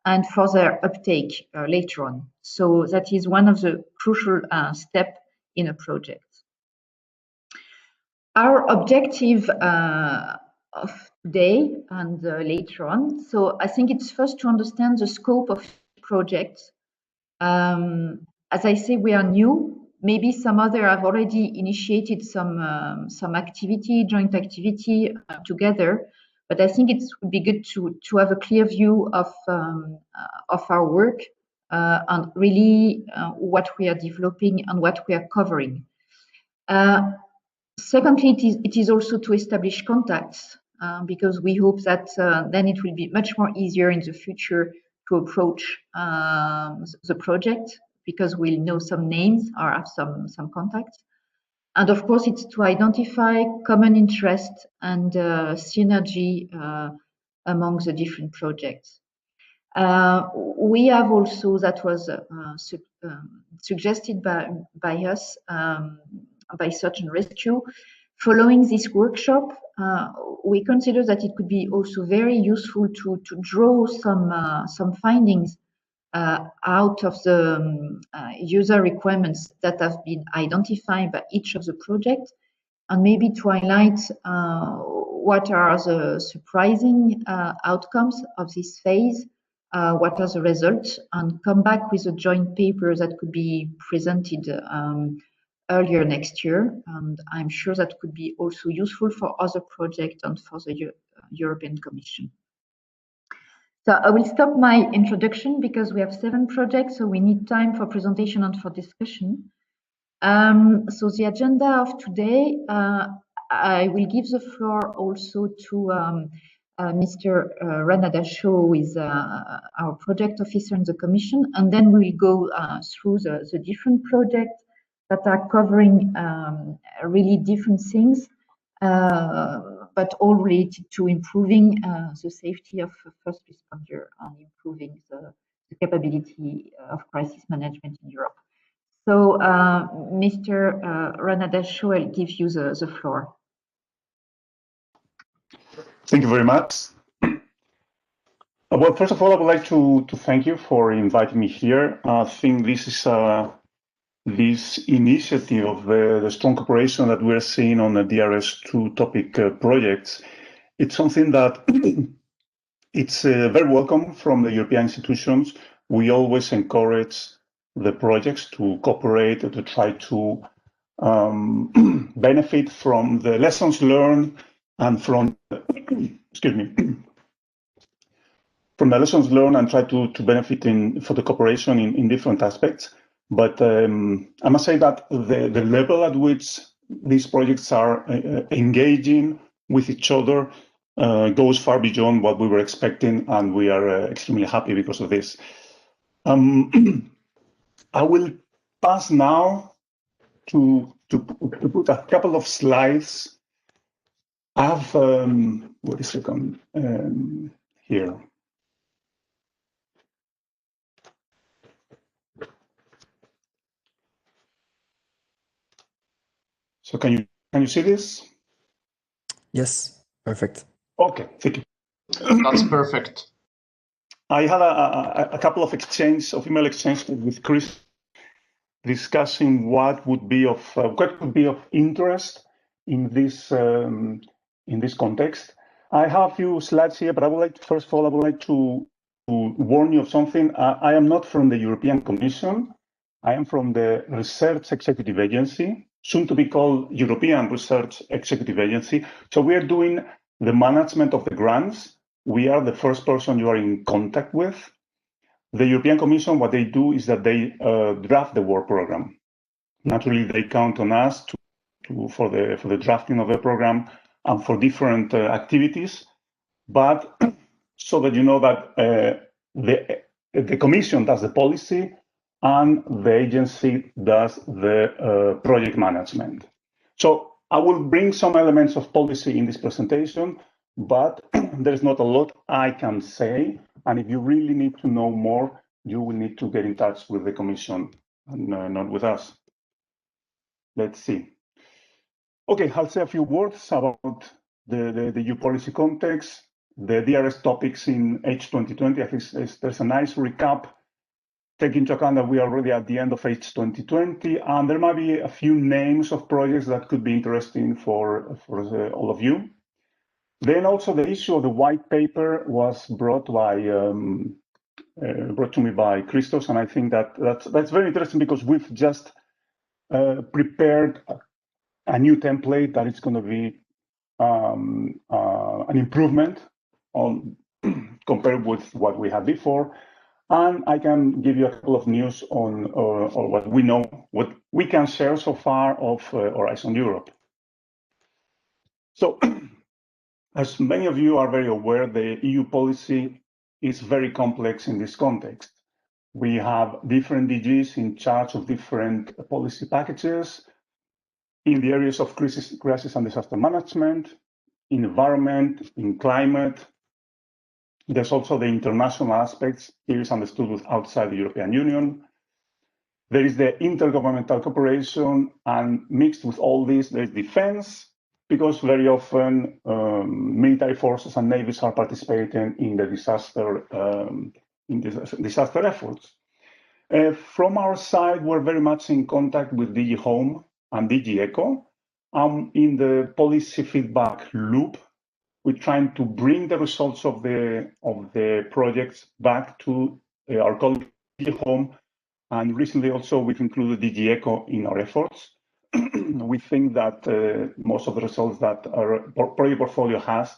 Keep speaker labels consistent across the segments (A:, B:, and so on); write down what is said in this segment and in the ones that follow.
A: and for their uptake later on. So that is one of the crucial steps in a project. Our objective of today and later on, so I think it's first to understand the scope of projects. As I say, we are new. Maybe some other have already initiated some activity, joint activity together. But I think it would be good to have a clear view of our work and really what we are developing and what we are covering. Secondly, it is also to establish contacts because we hope that then it will be much more easier in the future to approach the project because we'll know some names or have some contacts. And of course, it's to identify common interest and synergy among the different projects. We have also, that was suggested by us, by Search&Rescue. Following this workshop, we consider that it could be also very useful to draw some findings out of the user requirements that have been identified by each of the projects, and maybe to highlight what are the surprising outcomes of this phase, what are the results, and come back with a joint paper that could be presented earlier next year. And I'm sure that could be also useful for other projects and for the European Commission. So I will stop my introduction because we have 7 projects, so we need time for presentation and for discussion. So the agenda of today, I will give the floor also to Mr. Ranada Shaw, who is our project officer in the Commission, and then we'll go through the different projects that are covering really different things, but all related to improving the safety of first responder and improving the capability of crisis management in Europe. So, Mr. Ranada Shaw, I'll give you the floor.
B: Thank you very much. Well, first of all, I would like to thank you for inviting me here. I think this is this initiative of the strong cooperation that we're seeing on the DRS2 topic projects. It's something that it's very welcome from the European institutions. We always encourage the projects to cooperate, to try to benefit from the lessons learned and from, excuse me, from the lessons learned and try to benefit for the cooperation in different aspects. But I must say that the level at which these projects are engaging with each other goes far beyond what we were expecting, and we are extremely happy because of this. I will pass now to put a couple of slides. I have, wait a second, here. So can you see this?
C: Yes, perfect.
B: Okay, thank you.
D: That's perfect.
B: I had a couple of email exchanges with Chris, discussing what could be of interest in this context. I have a few slides here, but I would like to, first of all, I would like to warn you of something. I am not from the European Commission. I am from the Research Executive Agency, soon to be called European Research Executive Agency. So we are doing the management of the grants. We are the first person you are in contact with. The European Commission, what they do is that they draft the work program. Naturally, they count on us for the drafting of the program and for different activities. But so that you know that the Commission does the policy and the agency does the project management. So I will bring some elements of policy in this presentation, but there's not a lot I can say. And if you really need to know more, you will need to get in touch with the Commission and not with us. Let's see. Okay, I'll say a few words about the EU policy context. the DRS topics in H2020. I think there's a nice recap, taking into account that we are already at the end of H2020, and there might be a few names of projects that could be interesting for all of you. Then also the issue of the white paper was brought to me by Christos, and I think that's very interesting because we've just prepared a new template that is going to be an improvement on compared with what we had before. And I can give you a couple of news on or what we know, what we can share so far of Horizon Europe. So, as many of you are very aware, the EU policy is very complex in this context. We have different DGs in charge of different policy packages in the areas of crisis and disaster management, in environment, in climate. There's also the international aspects. Here is understood with outside the European Union. There is the intergovernmental cooperation, and mixed with all this, there's defense, because very often military forces and navies are participating in the disaster efforts. From our side, we're very much in contact with DG Home and DG Eco. In the policy feedback loop, we're trying to bring the results of the projects back to our colleague DG Home, and recently also we've included DG Eco in our efforts. We think that most of the results that our project portfolio has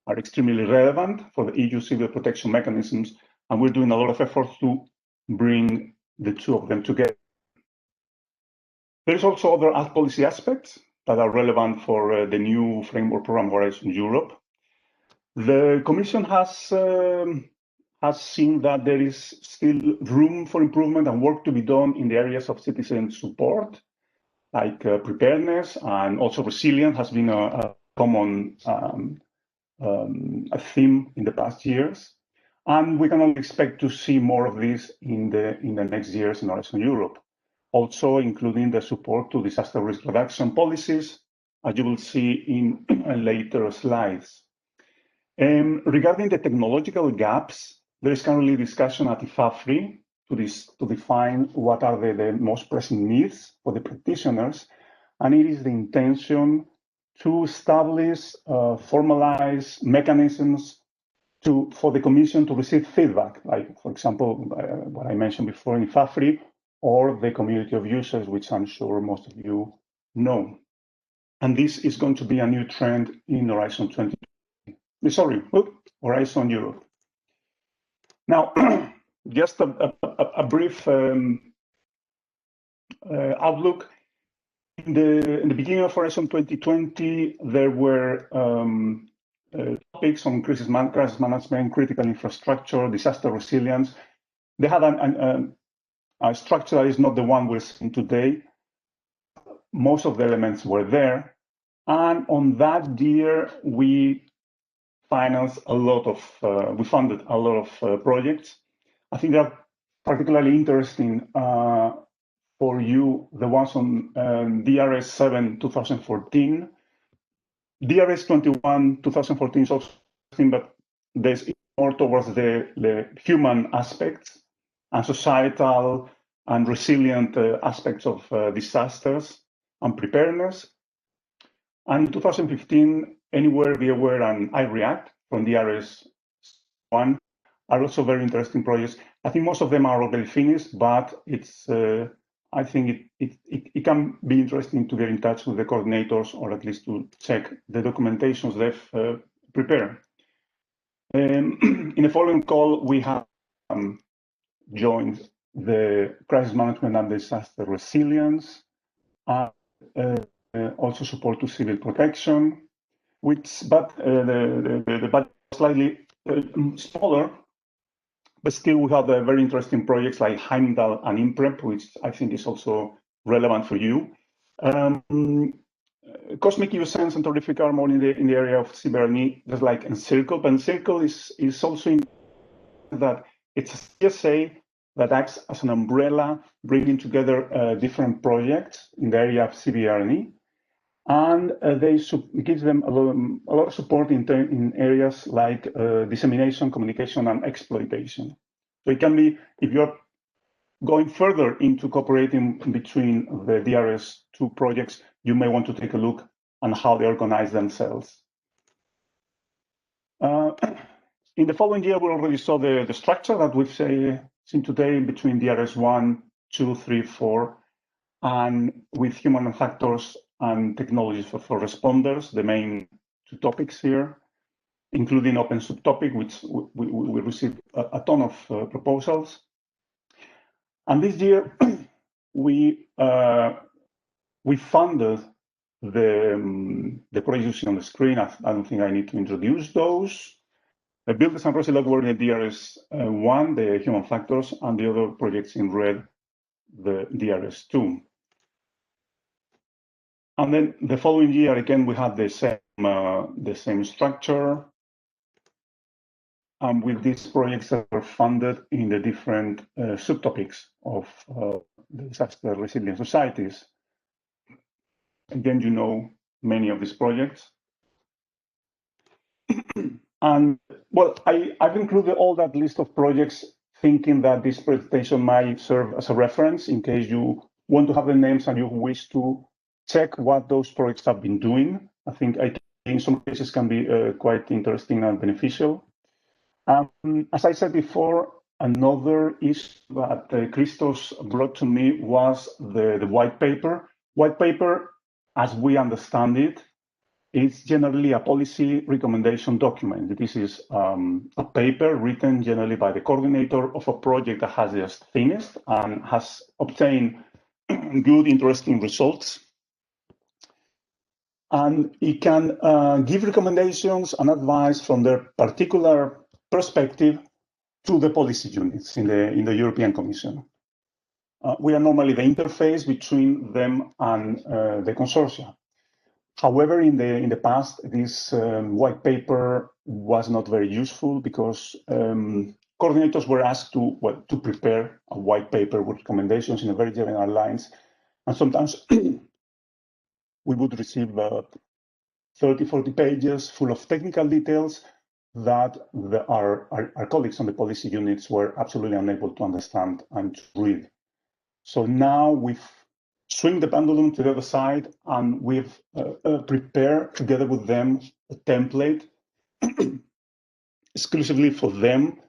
B: are extremely relevant for the EU civil protection mechanisms, and we're doing a lot of efforts to bring the two of them together. There's also other policy aspects that are relevant for the new framework program Horizon Europe. The Commission has seen that there is still room for improvement and work to be done in the areas of citizen support, like preparedness, and also resilience has been a common theme in the past years. And we can only expect to see more of this in the next years in Horizon Europe, also including the support to disaster risk reduction policies, as you will see in later slides. Regarding the technological gaps, there is currently discussion at IFAFRI to define what are the most pressing needs for the practitioners, and it is the intention to establish formalize mechanisms for the Commission to receive feedback, like, for example, what I mentioned before in IFAFRI, or the community of users, which I'm sure most of you know. And this is going to be a new trend in Horizon Horizon Europe. Now, just a brief outlook. In the beginning of Horizon 2020, there were topics on crisis management, critical infrastructure, disaster resilience. They had a structure that is not the one we're seeing today. Most of the elements were there. And on that year, we funded a lot of projects. I think they're particularly interesting for you, the ones on DRS 7 2014. DRS 21 2014 is also interesting, but there's more towards the human aspects and societal and resilient aspects of disasters and preparedness. And in 2015, Anywhere, Be Aware, and I React from DRS 1 are also very interesting projects. I think most of them are already finished, but it's I think it can be interesting to get in touch with the coordinators, or at least to check the documentations they've prepared. In the following call, we have joined the crisis management and disaster resilience, also support to civil protection, but the budget is slightly smaller. But still, we have very interesting projects like Heimdall and IMPREP, which I think is also relevant for you. Cosmic USense and Terrific Armor in the area of CBRNE, just like Encircle. But Encircle is also in that it's a CSA that acts as an umbrella, bringing together different projects in the area of CBRNE. And they gives them a lot of support in areas like dissemination, communication, and exploitation. So it can be, if you're going further into cooperating between the DRS2 projects, you may want to take a look on how they organize themselves. In the following year, we already saw the structure that we've seen today between DRS1, 2, 3, 4, and with human factors and technologies for responders, the main two topics here, including open subtopic, which we received a ton of proposals. And this year, we funded the projects on the screen. I don't think I need to introduce those. The Builders and Rosilog were in the DRS1, the human factors, and the other projects in red, the DRS2. And then the following year, again, we had the same structure. And with these projects that were funded in the different subtopics of the disaster resilient societies. Again, you know many of these projects. And well, I've included all that list of projects thinking that this presentation might serve as a reference in case you want to have the names and you wish to check what those projects have been doing. I think in some cases can be quite interesting and beneficial. As I said before, another issue that Christos brought to me was the white paper. White paper, as we understand it, is generally a policy recommendation document. This is a paper written generally by the coordinator of a project that has just finished and has obtained good, interesting results. And it can give recommendations and advice from their particular perspective to the policy units in the European Commission. We are normally the interface between them and the consortia. However, in the past, this white paper was not very useful because coordinators were asked to prepare a white paper with recommendations in a very general lines, and sometimes we would receive 30, 40 pages full of technical details that our colleagues on the policy units were absolutely unable to understand and to read. So now we've swing the pendulum to the other side, and we've prepared together with them a template exclusively for them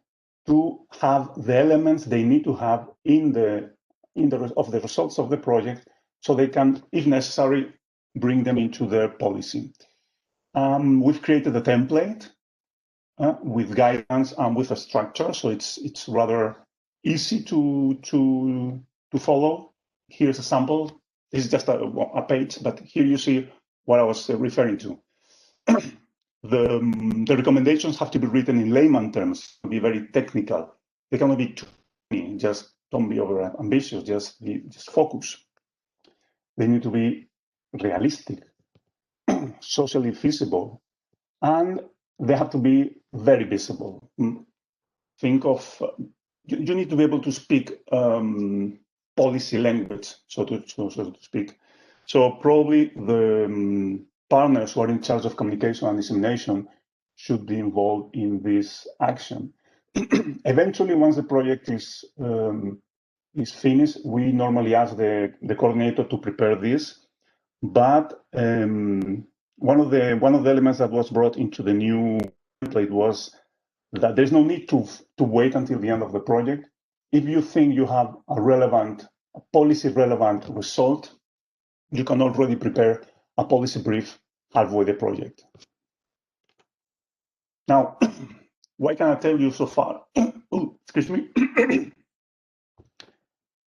B: to have the elements they need to have in the results of the project, so they can, if necessary, bring them into their policy. We've created a template with guidance and with a structure, so it's rather easy to follow. Here's a sample. This is just a page, but here you see what I was referring to. The recommendations have to be written in layman terms, be very technical. They cannot be too many, just don't be over ambitious, just focus. They need to be realistic, socially feasible, and they have to be very visible. Think of, you need to be able to speak policy language, so to speak. So probably the partners who are in charge of communication and dissemination should be involved in this action. Eventually, once the project is finished, we normally ask the coordinator to prepare this. But one of the elements that was brought into the new template was that there's no need to wait until the end of the project. If you think you have a policy relevant result, you can already prepare a policy brief halfway the project. Now, what can I tell you so far? Oh, excuse me.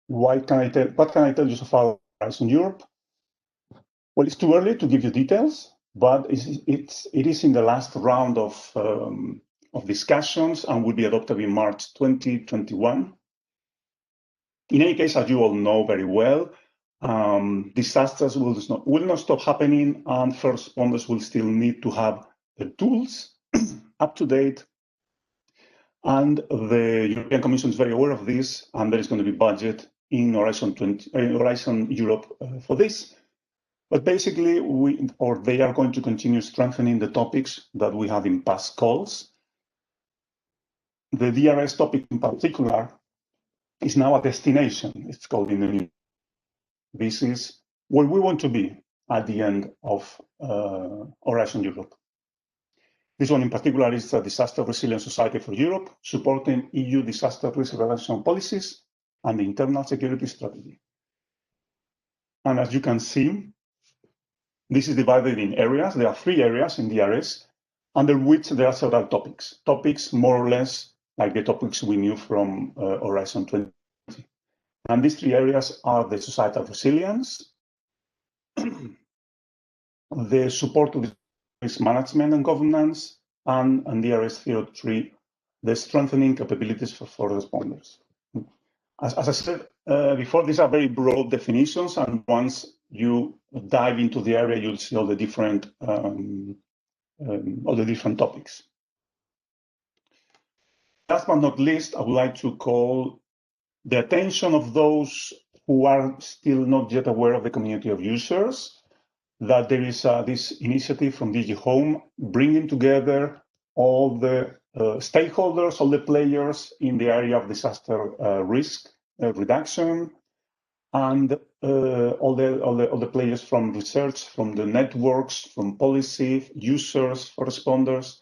B: What can I tell you so far in Europe? Well, it's too early to give you details, but it is in the last round of discussions and will be adopted in March 2021. In any case, as you all know very well, disasters will not stop happening, and first responders will still need to have the tools up to date. And the European Commission is very aware of this, and there is going to be budget in Horizon Europe for this. But basically, they are going to continue strengthening the topics that we have in past calls. The DRS topic in particular is now a destination, it's called in the news. This is where we want to be at the end of Horizon Europe. This one in particular is a Disaster Resilience Society for Europe, supporting EU disaster risk reduction policies and the internal security strategy. And as you can see, this is divided in areas. There are 3 areas in DRS, under which there are several topics. Topics more or less like the topics we knew from Horizon 2020. And these 3 areas are the societal resilience, the support to risk management and governance, and DRS 03, the strengthening capabilities for responders. As I said before, these are very broad definitions, and once you dive into the area, you'll see all the different topics. Last but not least, I would like to call the attention of those who are still not yet aware of the community of users that there is this initiative from DG Home bringing together all the stakeholders, all the players in the area of disaster risk reduction, and all the players from research, from the networks, from policy, users, responders.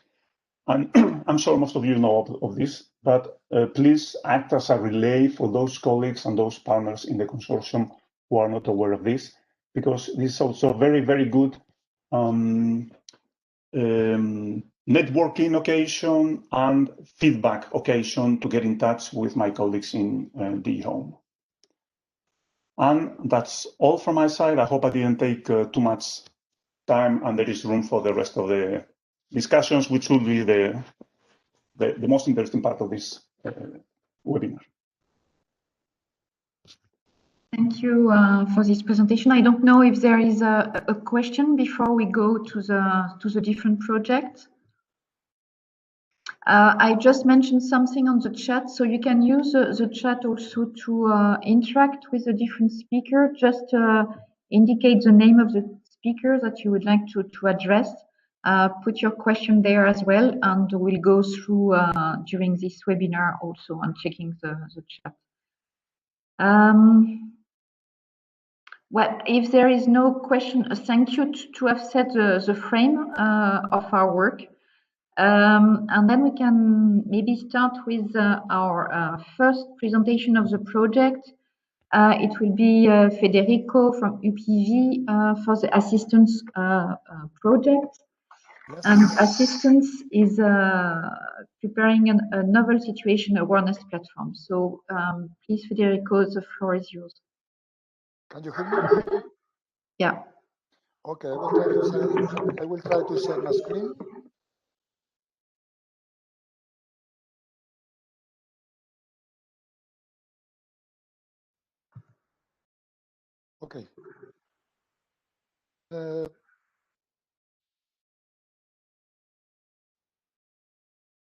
B: And I'm sure most of you know of this, but please act as a relay for those colleagues and those partners in the consortium who are not aware of this, because this is also a very, very good networking occasion and feedback occasion to get in touch with my colleagues in DG Home. And that's all from my side. I hope I didn't take too much time, and there is room for the rest of the discussions, which will be the most interesting part of this webinar.
A: Thank you for this presentation. I don't know if there is a question before we go to the different projects. I just mentioned something on the chat, so you can use the chat also to interact with the different speaker. Just indicate the name of the speaker that you would like to address. Put your question there as well, and we'll go through during this webinar also on checking the chat. Well, if there is no question, thank you to have set the frame of our work. And then we can maybe start with our first presentation of the project. It will be Federico from UPV for the assistance project. Yes. And assistance is preparing a novel situation awareness platform. So please, Federico, the floor is yours.
E: Can you hear me?
A: Yeah.
E: Okay, I will try to share my screen. Okay.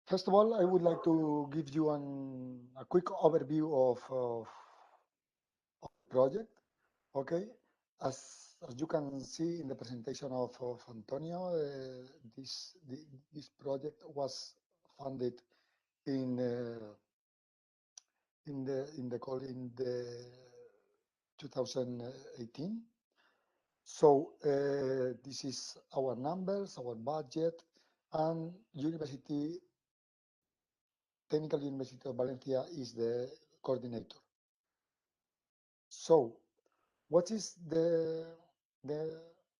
E: First of all, I would like to give you a quick overview of the project. Okay. As you can see in the presentation of Antonio, this project was funded in the 2018. So this is our numbers, our budget, and Technical University of Valencia is the coordinator. So what is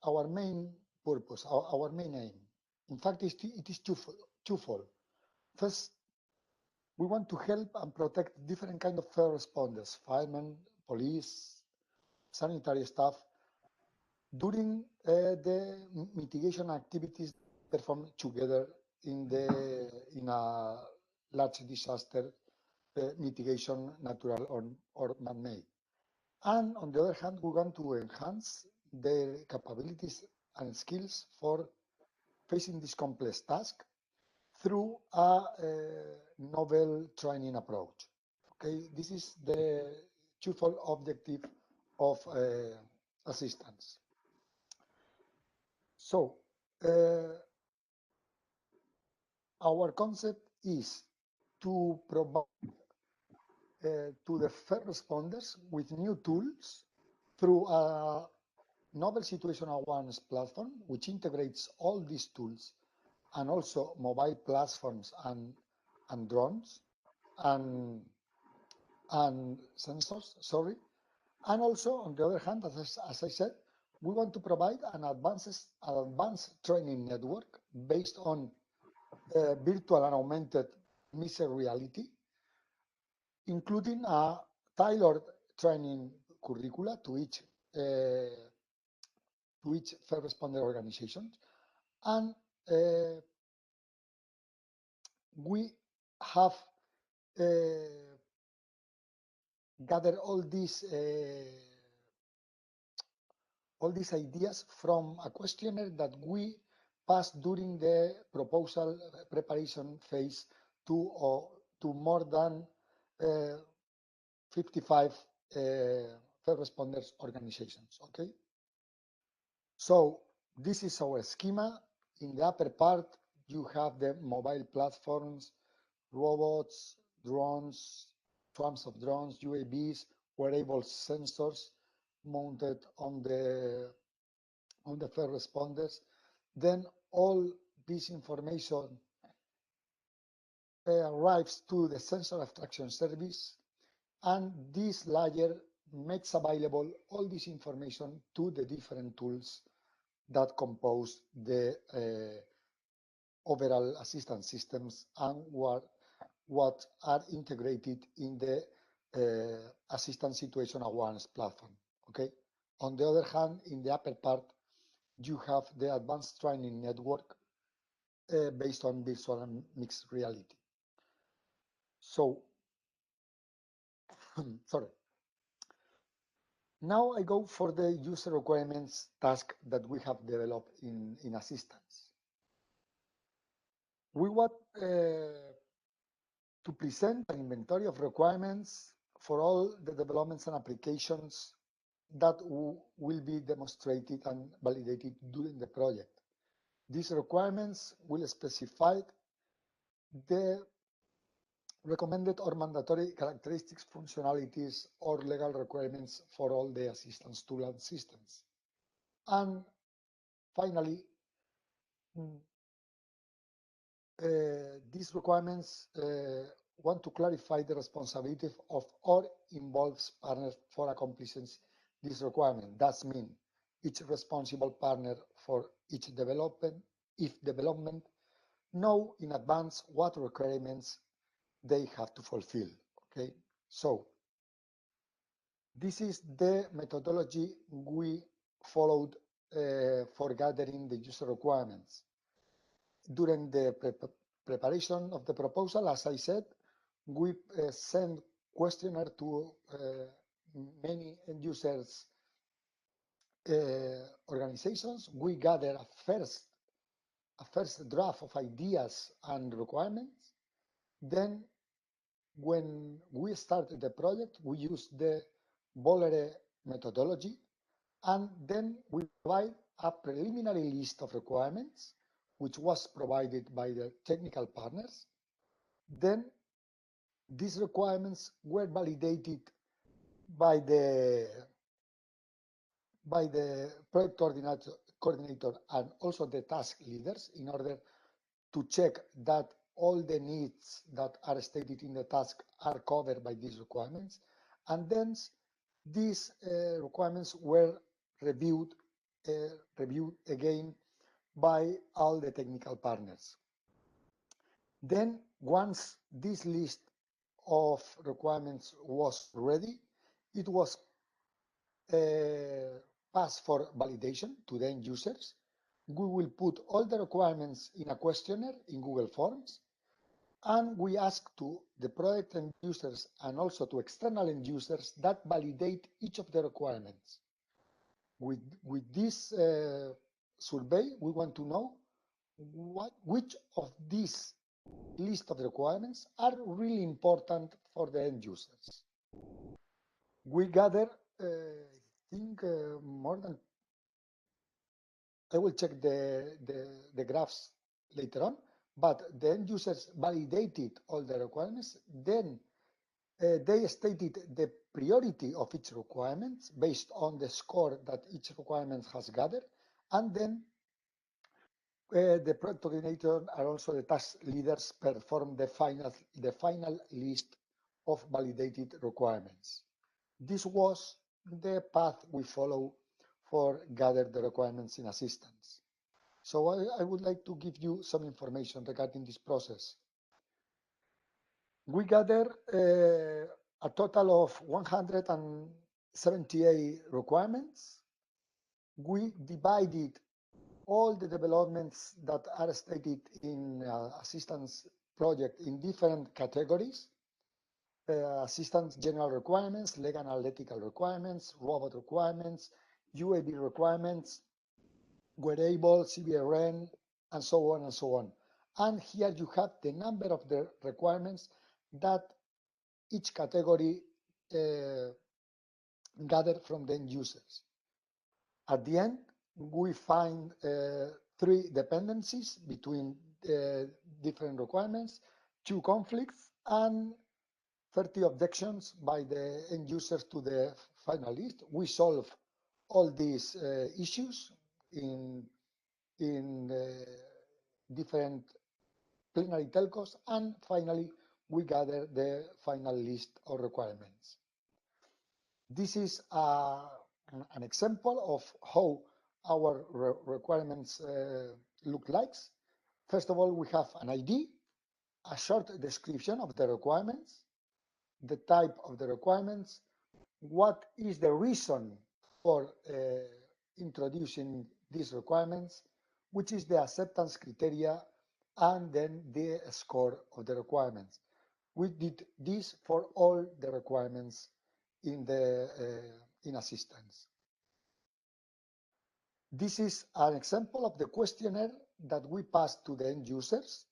E: our main purpose, our main aim? In fact, it is twofold. First, we want to help and protect different kinds of first responders, firemen, police, sanitary staff, during the mitigation activities performed together in a large disaster mitigation, natural or man-made. And on the other hand, we want to enhance their capabilities and skills for facing this complex task through a novel training approach. Okay, this is the twofold objective of assistance. So our concept is to provide to the first responders with new tools through a novel situational awareness platform, which integrates all these tools and also mobile platforms and drones and sensors, sorry. And also, on the other hand, as I said, we want to provide an advanced training network based on virtual and augmented mixed reality, including a tailored training curricula to each first responder organization. And we have gathered all these ideas from a questionnaire that we passed during the proposal preparation phase to more than 55 first responders organizations. Okay. So this is our schema. In the upper part, you have the mobile platforms, robots, drones, swarms of drones, UAVs, wearable sensors mounted on the first responders. Then all this information arrives to the sensor abstraction service, and this layer makes available all this information to the different tools that compose the overall assistance systems and what are integrated in the assistance situation awareness platform. Okay. On the other hand, in the upper part, you have the advanced training network based on virtual and mixed reality. So, sorry. Now I go for the user requirements task that we have developed in assistance. We want to present an inventory of requirements for all the developments and applications that will be demonstrated and validated during the project. These requirements will specify the recommended or mandatory characteristics, functionalities, or legal requirements for all the assistance tools and systems. And finally, these requirements want to clarify the responsibility of all involved partners for accomplishing this requirement. That means each responsible partner for each development, know in advance what requirements they have to fulfill. Okay, so this is the methodology we followed for gathering the user requirements. During the preparation of the proposal, as I said, we send questionnaire to many end users organizations. We gather a first draft of ideas and requirements. Then when we started the project, we used the Bollere methodology, and then we provide a preliminary list of requirements, which was provided by the technical partners. Then these requirements were validated by the project coordinator and also the task leaders in order to check that all the needs that are stated in the task are covered by these requirements. And then these requirements were reviewed again by all the technical partners. Then once this list of requirements was ready, it was passed for validation to the end users. We will put all the requirements in a questionnaire in Google Forms, and we ask to the project end users and also to external end users that validate each of the requirements. With this survey, we want to know which of these list of requirements are really important for the end users. We gather, I think, more than I will check the graphs later on, but the end users validated all the requirements. Then they stated the priority of each requirement based on the score that each requirement has gathered. And then the project coordinator and also the task leaders perform the final list of validated requirements. This was the path we follow for gather the requirements in assistance. So I would like to give you some information regarding this process. We gather a total of 178 requirements. We divided all the developments that are stated in assistance project in different categories. Assistance general requirements, legal and ethical requirements, robot requirements, UAV requirements, wearable, CBRN, and so on and so on. And here you have the number of the requirements that each category gathered from the end users. At the end, we find 3 dependencies between different requirements, 2 conflicts, and 30 objections by the end users to the final list. We solve all these issues in different plenary telcos, and finally, we gather the final list of requirements. This is an example of how our requirements look like. First of all, we have an ID, a short description of the requirements, the type of the requirements, what is the reason for introducing these requirements, which is the acceptance criteria, and then the score of the requirements. We did this for all the requirements in assistance. This is an example of the questionnaire that we passed to the end users,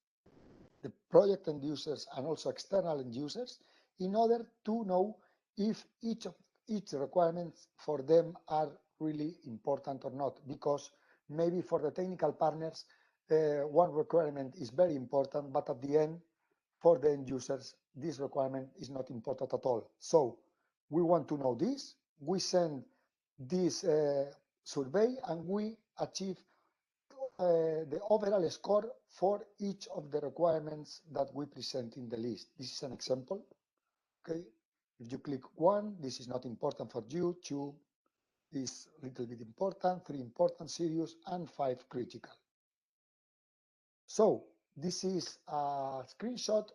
E: the project end users, and also external end users, in order to know if each requirements for them are really important or not, because maybe for the technical partners, one requirement is very important, but at the end, for the end users, this requirement is not important at all. So we want to know this. We send this survey, and we achieve the overall score for each of the requirements that we present in the list. This is an example. Okay, if you click 1, this is not important for you. 2 is a little bit important. 3 important, serious, and 5 critical. So this is a screenshot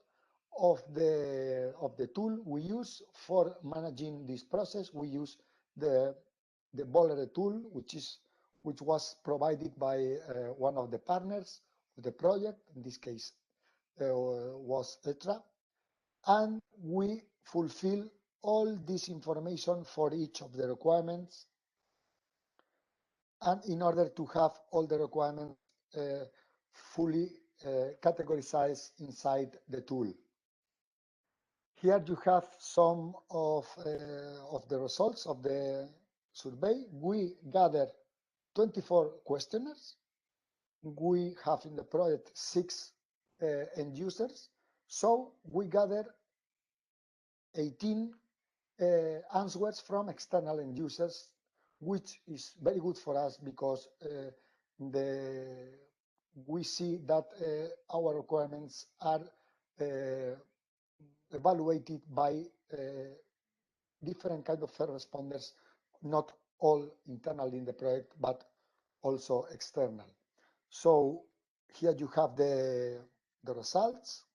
E: of the tool we use for managing this process. We use the Bolero tool, which was provided by one of the partners of the project. In this case, was ETRA, and we fulfill all this information for each of the requirements, and in order to have all the requirements fully categorized inside the tool. Here you have some of the results of the survey. We gathered 24 questionnaires. We have in the project 6 end users. So we gather 18 answers from external end users, which is very good for us because we see that our requirements are evaluated by different kind of first responders, not all internal in the project, but also external. So here you have the results.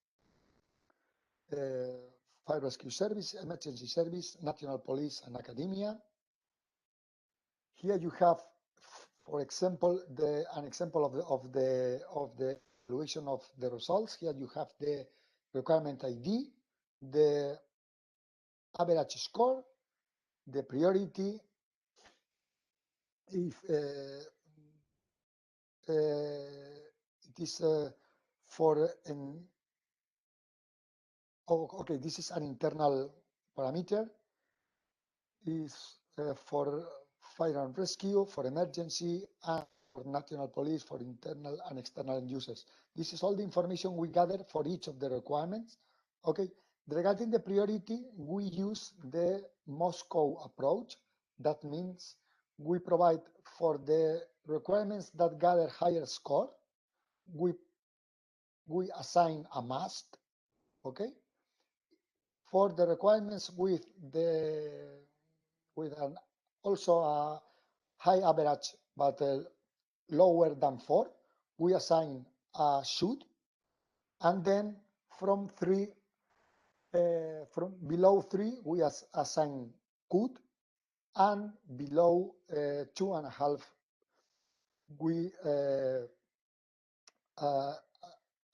E: Fire rescue service, emergency service, national police, and academia. Here you have, for example, an example of the evaluation of the results. Here you have the requirement ID, the average score, the priority, if it is for an okay, this is an internal parameter, is for fire and rescue, for emergency, and for national police, for internal and external end users. This is all the information we gather for each of the requirements. Okay. Regarding the priority, we use the Moscow approach. That means we provide for the requirements that gather higher score, we assign a must. Okay. For the requirements with also a high average but lower than 4, we assign a should, and then from below 3 we assign could, and below 2.5 we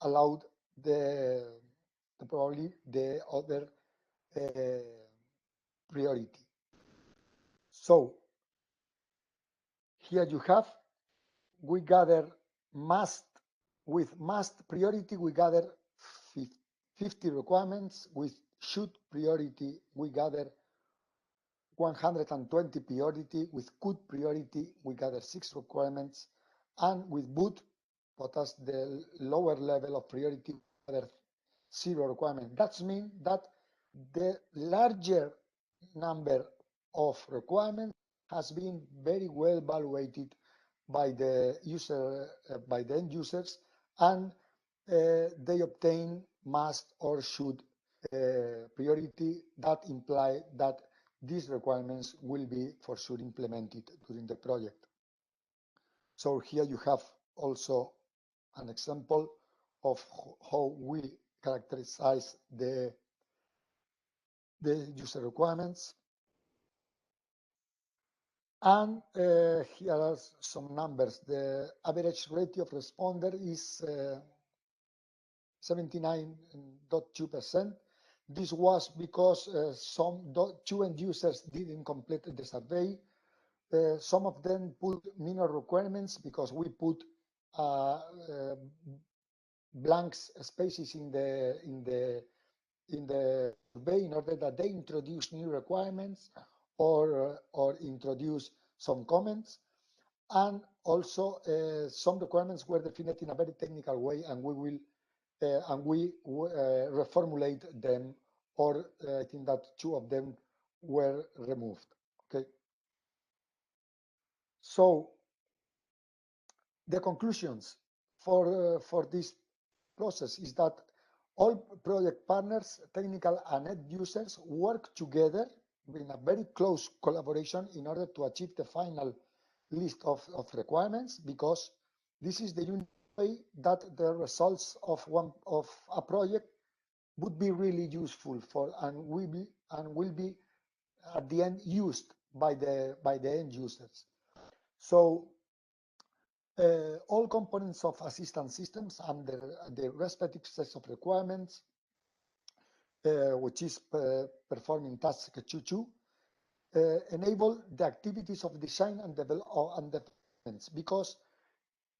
E: allowed probably the other priority. So here you have, we gather with must priority, we gather 50 requirements. With should priority, we gather 120 priority. With could priority, we gather 6 requirements. And with would, what is the lower level of priority, we gather 0 requirement. That means that the larger number of requirements has been very well evaluated by the user, by the end users, and they obtain must or should priority that imply that these requirements will be for sure implemented during the project. So here you have also an example of how we characterize the user requirements. And here are some numbers. The average ratio of responder is 79.2%. This was because some 2 end users didn't complete the survey. Some of them put minor requirements because we put blank spaces in the survey in order that they introduce new requirements or introduce some comments. And also some requirements were defined in a very technical way, and we reformulate them, or I think that 2 of them were removed. Okay. So the conclusions for this process is that all project partners, technical and end users, work together in a very close collaboration in order to achieve the final list of requirements, because this is the unique way that the results of a project would be really useful for and will be at the end used by the end users. So all components of assistance systems and the respective sets of requirements, which is performing task 2.2, enable the activities of design and developments, because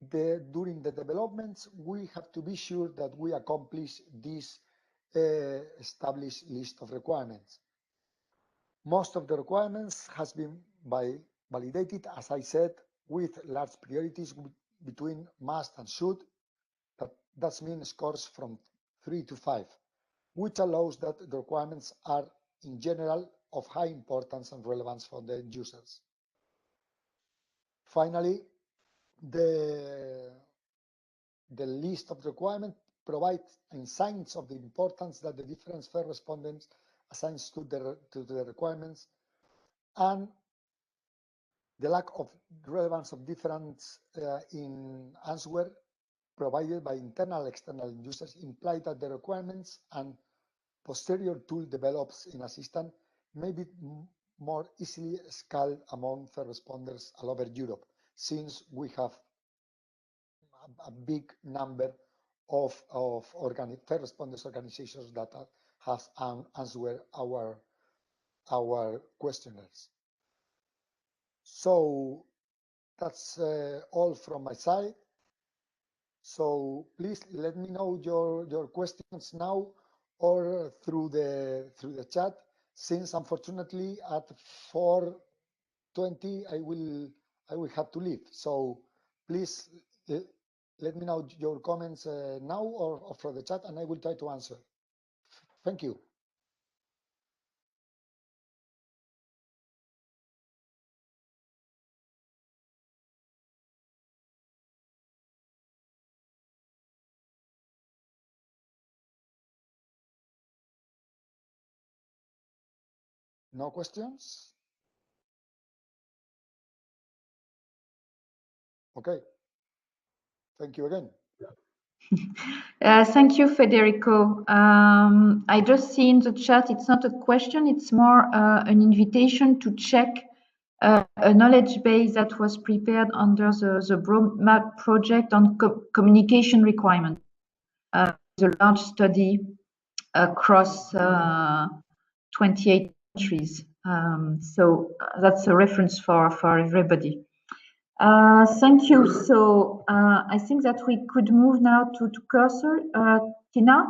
E: during the developments we have to be sure that we accomplish this established list of requirements. Most of the requirements has been validated, as I said, with large priorities between must and should. That means scores from 3 to 5, which allows that the requirements are in general of high importance and relevance for the end users. Finally, the list of requirements provides insights of the importance that the different first respondents assigns to the requirements, and the lack of relevance of difference in answer provided by internal and external users imply that the requirements and posterior tool develops in a system may be more easily scaled among first responders all over Europe, since we have a big number of first responders organizations that has answered our questionnaires. So that's all from my side. So please let me know your questions now or through the chat, since unfortunately at 4:20 I will have to leave. So please let me know your comments now or from the chat, and I will try to answer. Thank you. No questions? Okay. Thank you again.
A: Thank you, Federico. I just see in the chat, it's not a question, it's more an invitation to check a knowledge base that was prepared under the BROMAP project on communication requirement. The large study across 28 countries. So that's a reference for everybody. Thank you. So I think that we could move now to cursor. Tina,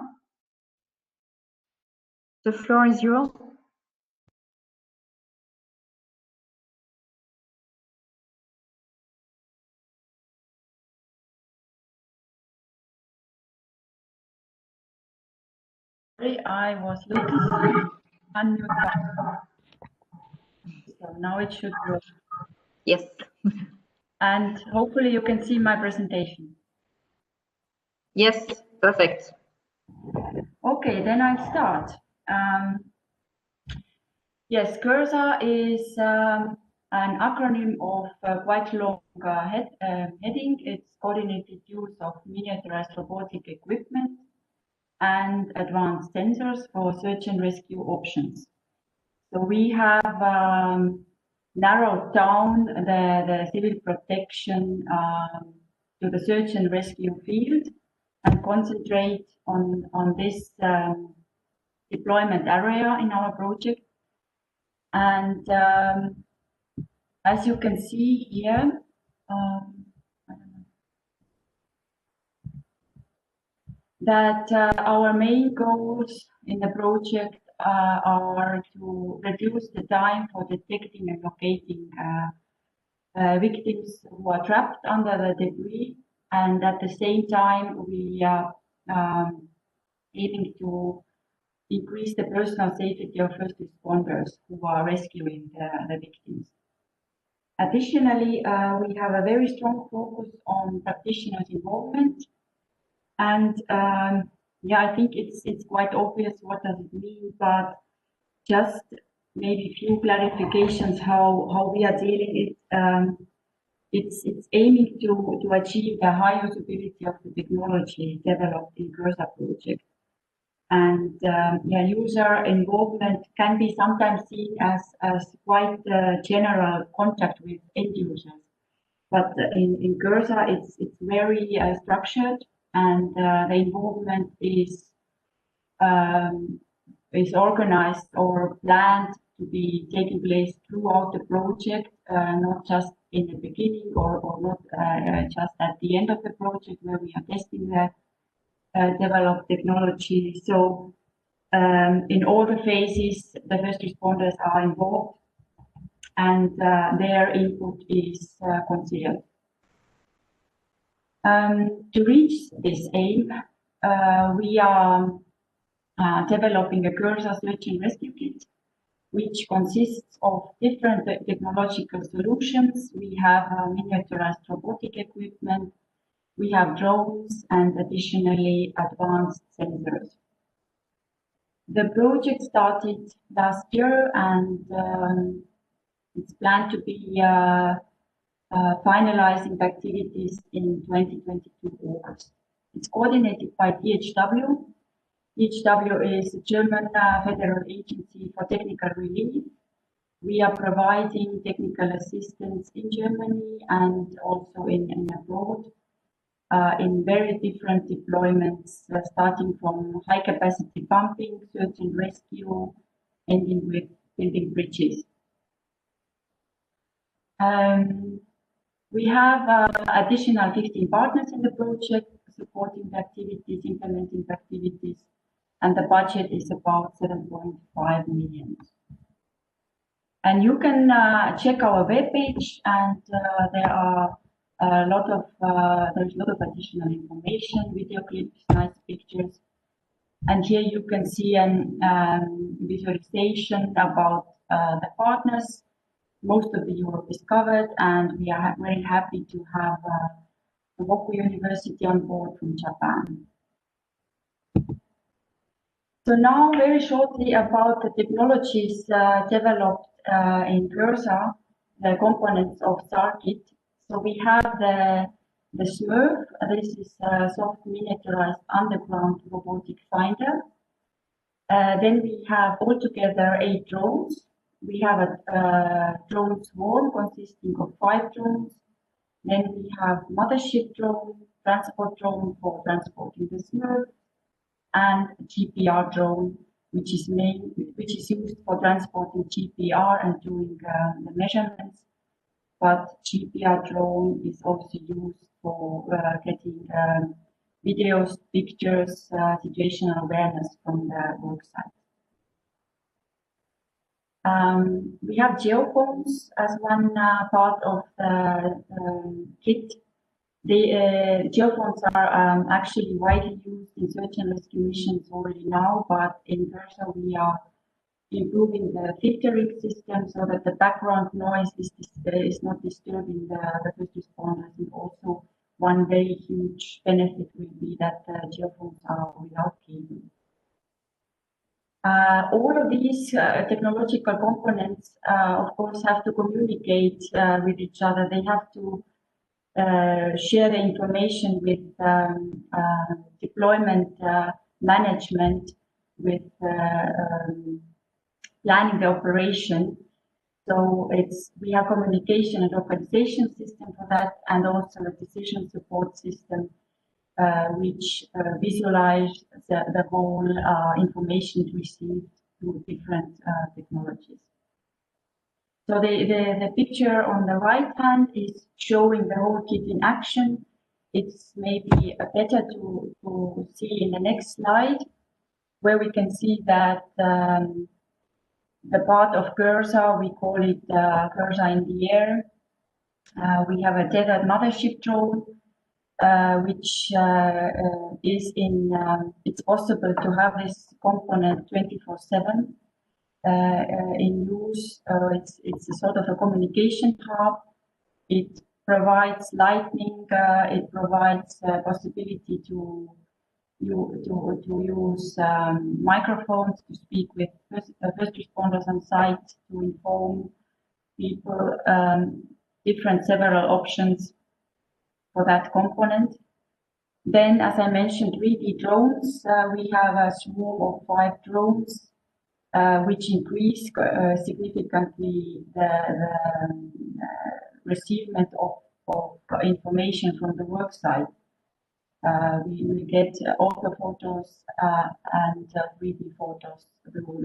A: the floor is yours.
F: I was looking for unmute. So now it should work.
A: Yes.
F: And hopefully you can see my presentation.
A: Yes, perfect.
F: Okay, then I'll start. Yes, Cursor is an acronym of quite long heading. It's coordinated use of miniaturized robotic equipment and advanced sensors for search and rescue options. So we have narrowed down the civil protection to the search and rescue field and concentrate on this deployment area in our project. And as you can see here, that our main goals in the project are to reduce the time for detecting and locating victims who are trapped under the debris, and at the same time we are aiming to increase the personal safety of first responders who are rescuing the victims. Additionally, we have a very strong focus on practitioners' involvement. And yeah, I think it's quite obvious what does it mean, but just maybe a few clarifications how we are dealing it. It's aiming to achieve the high usability of the technology developed in Cursor project. And yeah, user involvement can be sometimes seen as quite general contact with end users. But in Cursor, it's very structured, and the involvement is organized or planned to be taking place throughout the project, not just in the beginning or not just at the end of the project where we are testing the developed technology. So in all the phases, the first responders are involved, and their input is considered. To reach this aim, we are developing a Cursor search and rescue kit, which consists of different technological solutions. We have miniaturized robotic equipment, we have drones, and additionally advanced sensors. The project started last year, and it's planned to be finalizing the activities in 2022 August. It's coordinated by DHW. DHW is a German federal agency for technical relief. We are providing technical assistance in Germany and also in abroad in very different deployments, starting from high capacity pumping, search and rescue, ending with building bridges. We have additional 15 partners in the project supporting the activities, implementing the activities, and the budget is about 7.5 million. And you can check our webpage, and there are there's a lot of additional information, video clips, nice pictures. And here you can see an visualization about the partners. Most of the Europe is covered, and we are very happy to have the Woku University on board from Japan. So now very shortly about the technologies developed in Cursor, the components of SARKit. So we have the SMURF. This is a soft miniaturized underground robotic finder. Then we have altogether 8 drones. We have a drone swarm consisting of 5 drones. Then we have mothership drone, transport drone for transporting the SMURF, and GPR drone, which is used for transporting GPR and doing the measurements. But GPR drone is also used for getting videos, pictures, situational awareness from the worksite. We have Geophones as one part of the kit. The Geophones are actually widely used in search and rescue missions already now, but in Cursor we are improving the filtering system so that the background noise is not disturbing the first responders. And also one very huge benefit will be that the Geophones are without cable. All of these technological components, of course, have to communicate with each other. They have to share the information with deployment management, with planning the operation. So we have communication and organization system for that, and also a decision support system, which visualize the whole information received through different technologies. So the picture on the right hand is showing the whole kit in action. It's maybe better to see in the next slide, where we can see that the part of Cursor, we call it Cursor in the air. We have a tethered mothership drone, which is it's possible to have this component 24/7 in use. It's a sort of a communication hub. It provides lighting. It provides possibility to use microphones to speak with first responders on site, to inform people. Several options for that component. Then, as I mentioned, 3D drones. We have a swarm of 5 drones, which increase significantly the receivement of information from the worksite. We will get auto photos and 3D photos through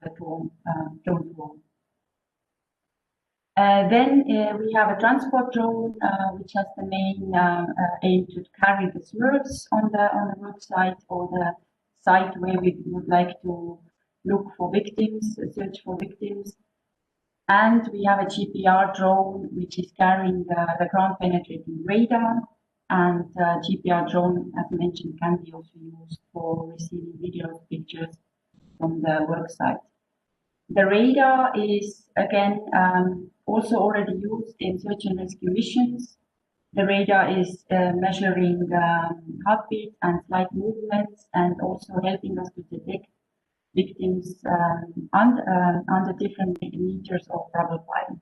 F: the drone swarm. Then we have a transport drone, which has the main aim to carry the SMURFs on the worksite or the site where we would like to look for victims, search for victims. And we have a GPR drone, which is carrying the ground penetrating radar. And GPR drone, as mentioned, can be also used for receiving videos, pictures from the worksite. The radar is, again, also already used in search and rescue missions. The radar is measuring heartbeat and slight movements, and also helping us to detect victims under different meters of rubble pile.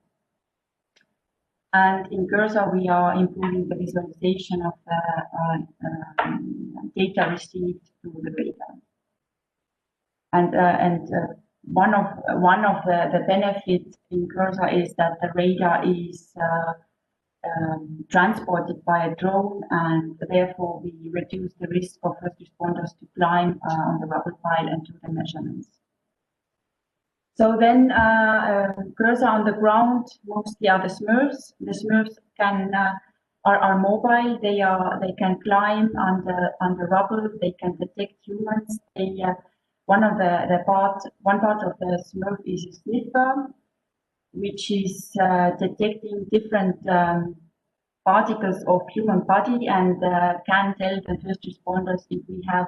F: And in Cursor, we are improving the visualization of the data received through the radar. And one of the benefits in Cursor is that the radar is transported by a drone, and therefore we reduce the risk of first responders to climb on the rubble pile and do the measurements. So then Cursor on the ground mostly are the SMURFs. The SMURFs are mobile. They can climb on the rubble. They can detect humans. One part of the SMURF is a sniffer, which is detecting different particles of human body and can tell the first responders if we have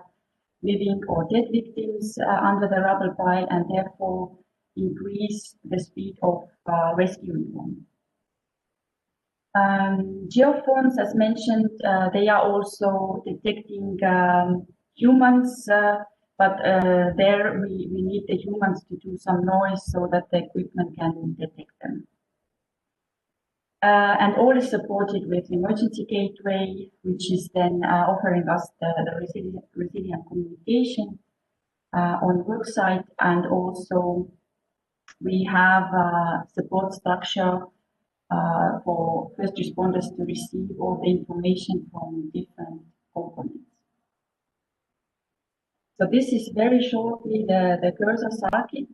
F: living or dead victims under the rubble pile, and therefore increase the speed of rescuing them. Geophones, as mentioned, they are also detecting humans, but there we need the humans to do some noise so that the equipment can detect them. And all is supported with emergency gateway, which is then offering us the resilient communication on worksite, and also we have a support structure for first responders to receive all the information from different components. So this is very shortly the cursor circuit.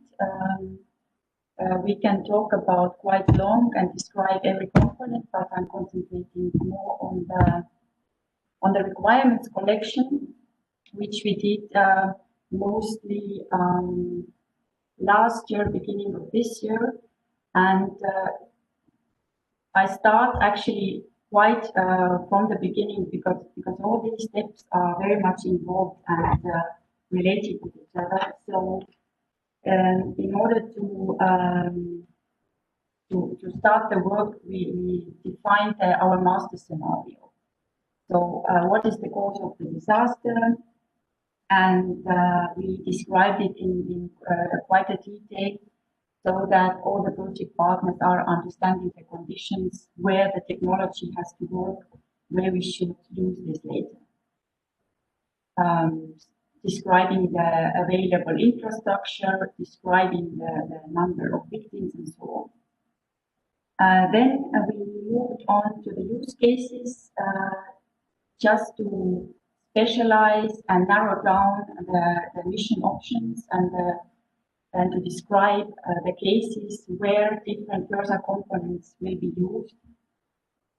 F: We can talk about quite long and describe every component, but I'm concentrating more on the requirements collection, which we did mostly last year, beginning of this year, and I start actually quite from the beginning because all these steps are very much involved and related to each other. So in order to start the work, we defined our master scenario. So what is the cause of the disaster? And we described it in quite a detail so that all the project partners are understanding the conditions, where the technology has to work, where we should use this later. Describing the available infrastructure, describing the number of victims, and so on. Then we moved on to the use cases, just to specialize and narrow down the mission options and to describe the cases where different cursor components will be used.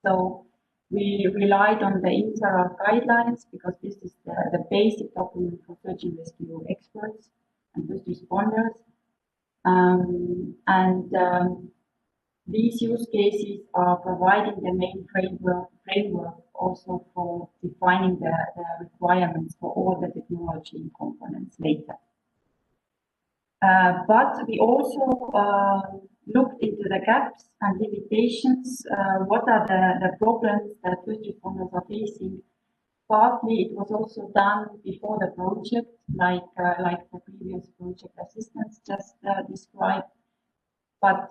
F: So we relied on the INSARAG guidelines because this is the basic document for search and rescue experts and first responders. These use cases are providing the main framework also for defining the requirements for all the technology components later. But we also looked into the gaps and limitations. What are the problems that first responders are facing? Partly it was also done before the project, like the previous project assistants just described. But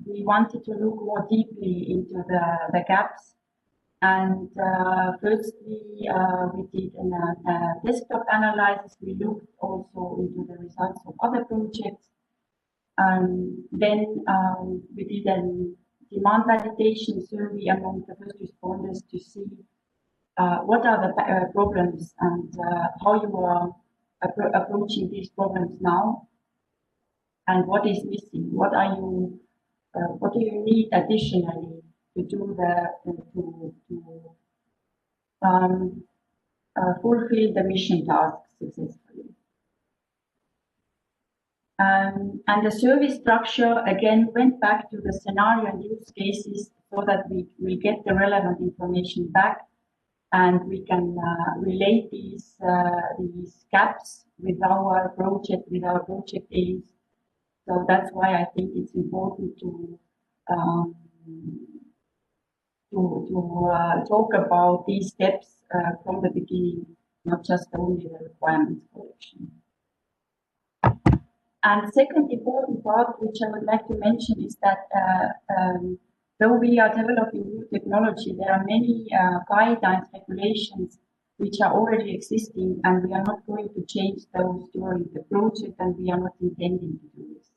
F: we wanted to look more deeply into the gaps. And firstly, we did a desktop analysis. We looked also into the results of other projects. Then we did a demand validation survey among the first responders to see what are the problems and how you are approaching these problems now, and what is missing. What do you need additionally to do fulfill the mission tasks successfully? And the survey structure again went back to the scenario and use cases so that we get the relevant information back, and we can relate these gaps with our project aims. So that's why I think it's important to talk about these steps from the beginning, not just only the requirements collection. And second important part, which I would like to mention, is that though we are developing new technology, there are many guidelines, regulations, which are already existing, and we are not going to change those during the project, and we are not intending to do this.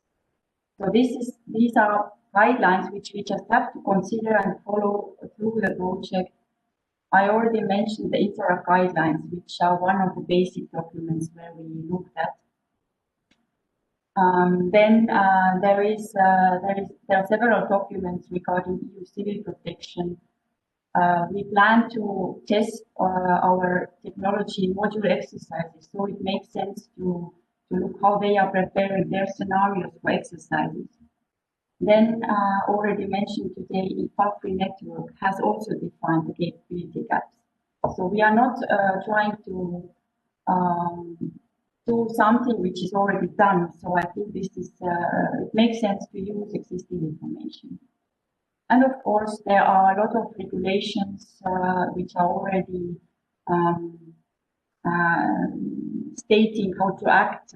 F: So these are guidelines which we just have to consider and follow through the project. I already mentioned the INSARAG guidelines, which are one of the basic documents where we looked at. Then there are several documents regarding EU civil protection. We plan to test our technology module exercises, so it makes sense to look how they are preparing their scenarios for exercises. Then already mentioned today, IFAFRI network has also defined the capability gaps. So we are not trying to do something which is already done. So I think this is it makes sense to use existing information. And of course, there are a lot of regulations which are already stating how to act,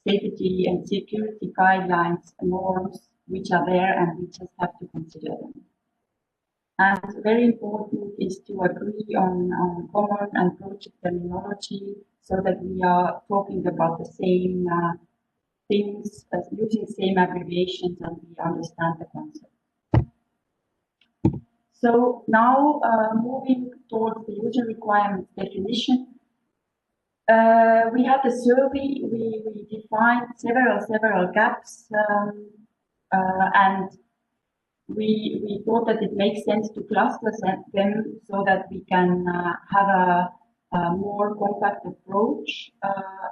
F: safety and security guidelines, norms which are there, and we just have to consider them. And very important is to agree on common and project terminology so that we are talking about the same things, using same abbreviations, and we understand the concept. So now moving towards the user requirements definition. We had a survey, we defined several gaps, and we thought that it makes sense to cluster them so that we can have a more compact approach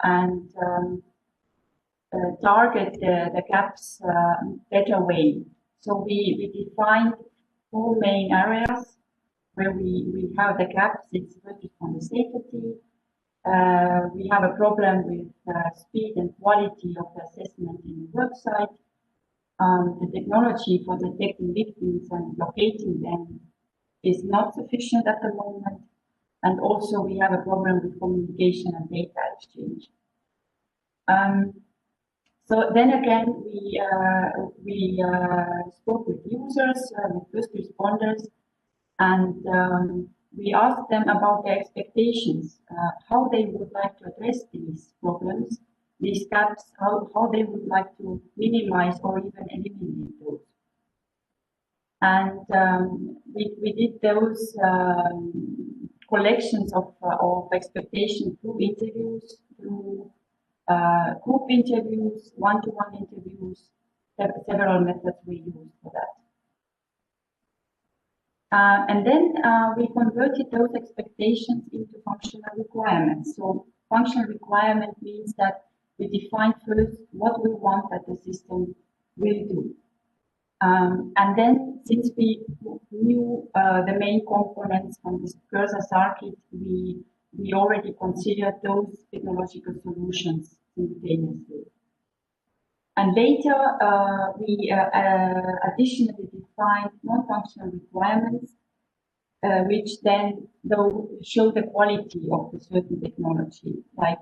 F: and target the gaps better way. So we defined 4 main areas where we have the gaps. It's first on the safety. We have a problem with speed and quality of the assessment in the website. The technology for detecting victims and locating them is not sufficient at the moment. And also we have a problem with communication and data exchange. So then again, we spoke with users, with first responders, and we asked them about their expectations, how they would like to address these problems, these gaps, how they would like to minimize or even eliminate those. And we did those collections of expectations through interviews, through group interviews, one-to-one interviews, several methods we used for that. And then we converted those expectations into functional requirements. So functional requirement means that we define first what we want that the system will do. And then since we knew the main components from this cursor circuit, we already considered those technological solutions simultaneously. And later, we additionally defined non-functional requirements, which then show the quality of the certain technology. Like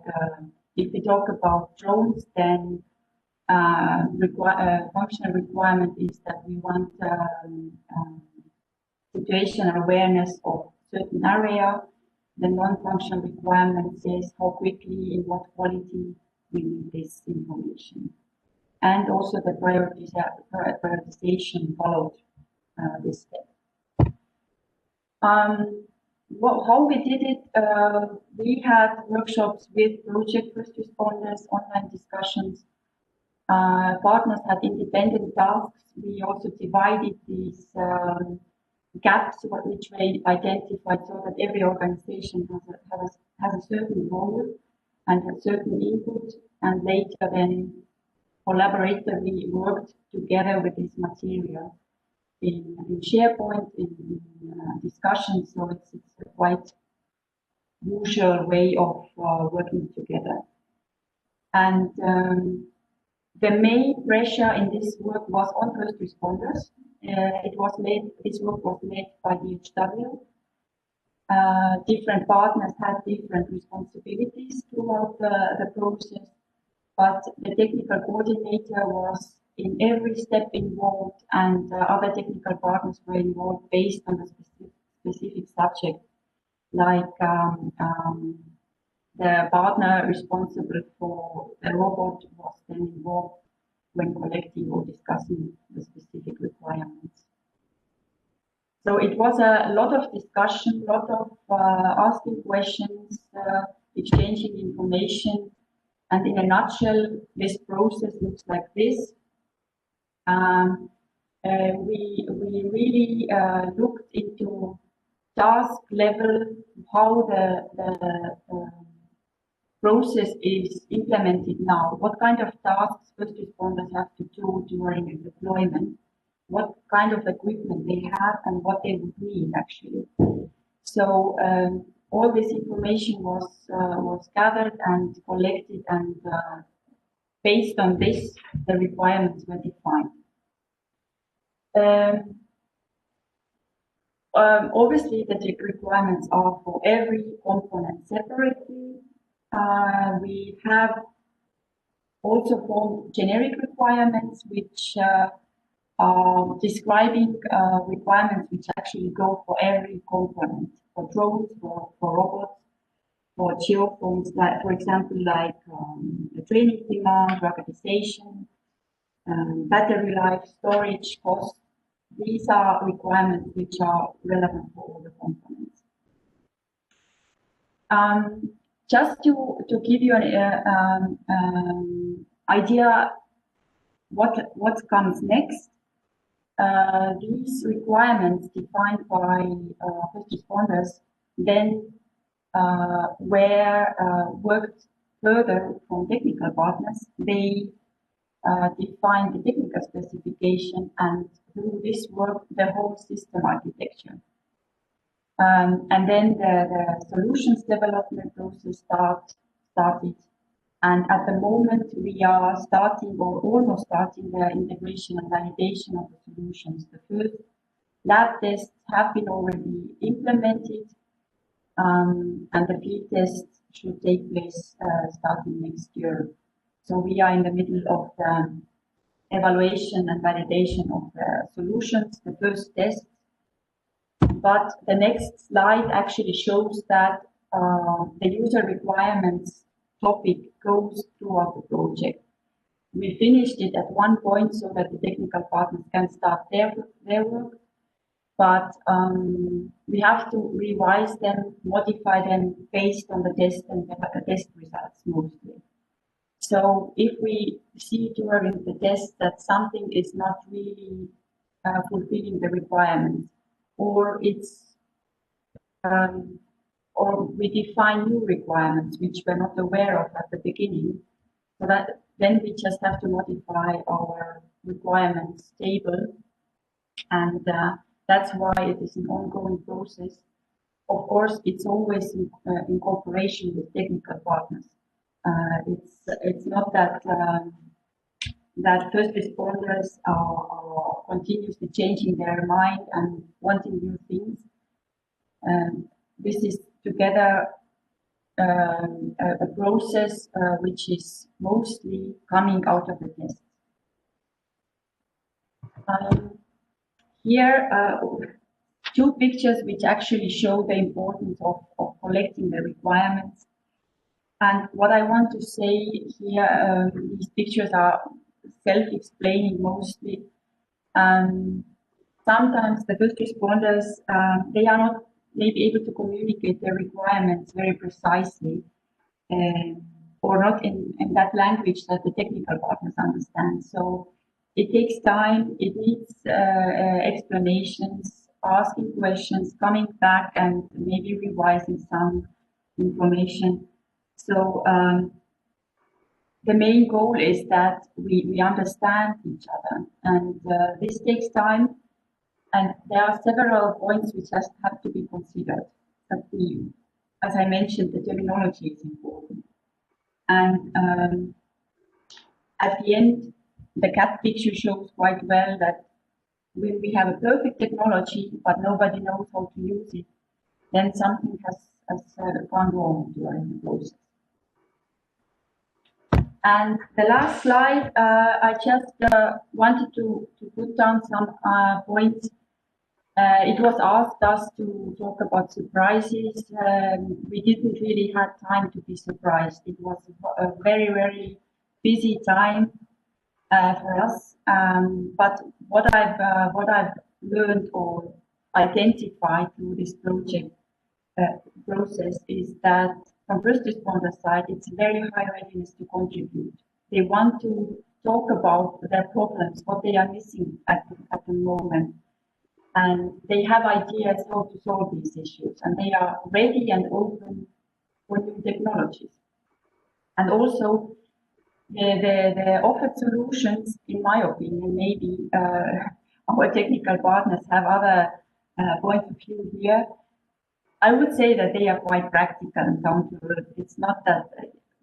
F: if we talk about drones, then functional requirement is that we want situational awareness of certain area. The non-functional requirement says how quickly, in what quality we need this information. And also the prioritization followed this step. How we did it, we had workshops with project first responders, online discussions. Partners had independent tasks. We also divided these gaps which we identified so that every organization has a certain role and a certain input, and later then collaboratively worked together with this material in SharePoint, in discussions. So it's a quite usual way of working together. And the main pressure in this work was on first responders. This work was led by DHW. Different partners had different responsibilities throughout the process, but the technical coordinator was in every step involved, and other technical partners were involved based on the specific subject. Like the partner responsible for the robot was then involved when collecting or discussing the specific requirements. So it was a lot of discussion, a lot of asking questions, exchanging information. And in a nutshell, this process looks like this. We really looked into task level, how process is implemented now, what kind of tasks first responders have to do during a deployment, what kind of equipment they have, and what they would need actually. So all this information was gathered and collected, and based on this, the requirements were defined. Obviously, the requirements are for every component separately. We have also formed generic requirements, which are describing requirements which actually go for every component, for drones, for robots, for geophones, like, for example, like the training demand, ruggedization, battery life, storage, cost. These are requirements which are relevant for all the components. Just to give you an idea what comes next, these requirements defined by first responders then were worked further from technical partners. They define the technical specification, and through this work, the whole system architecture. And then the solutions development process started. And at the moment, we are starting or almost starting the integration and validation of the solutions. The first lab tests have been already implemented, and the field tests should take place starting next year. So we are in the middle of the evaluation and validation of the solutions, the first test. But the next slide actually shows that the user requirements topic goes throughout the project. We finished it at one point so that the technical partners can start their work, but we have to revise them, modify them based on the test and the test results mostly. So if we see during the test that something is not really fulfilling the requirements, or it's or we define new requirements which we're not aware of at the beginning, so that then we just have to modify our requirements table, and that's why it is an ongoing process. Of course, it's always in cooperation with technical partners. It's not that that first responders are continuously changing their mind and wanting new things. This is together a process which is mostly coming out of the test. Here, two pictures which actually show the importance of collecting the requirements. And what I want to say here, these pictures are self-explaining mostly. Sometimes the first responders, they are not maybe able to communicate their requirements very precisely, or not in that language that the technical partners understand. So it takes time, it needs explanations, asking questions, coming back and maybe revising some information. So the main goal is that we understand each other, and this takes time, and there are several points which have to be considered. That as I mentioned, the terminology is important. And at the end, the cat picture shows quite well that when we have a perfect technology, but nobody knows how to use it, then something has gone wrong during the process. And the last slide, I just wanted to put down some points. It was asked us to talk about surprises. We didn't really have time to be surprised. It was a very, very busy time for us. But what I've learned or identified through this project process is that from first responder side, it's very high readiness to contribute. They want to talk about their problems, what they are missing at the moment. And they have ideas how to solve these issues. And they are ready and open for new technologies. And also the offered solutions, in my opinion, maybe our technical partners have other points of view here. I would say that they are quite practical and down to earth. It's not that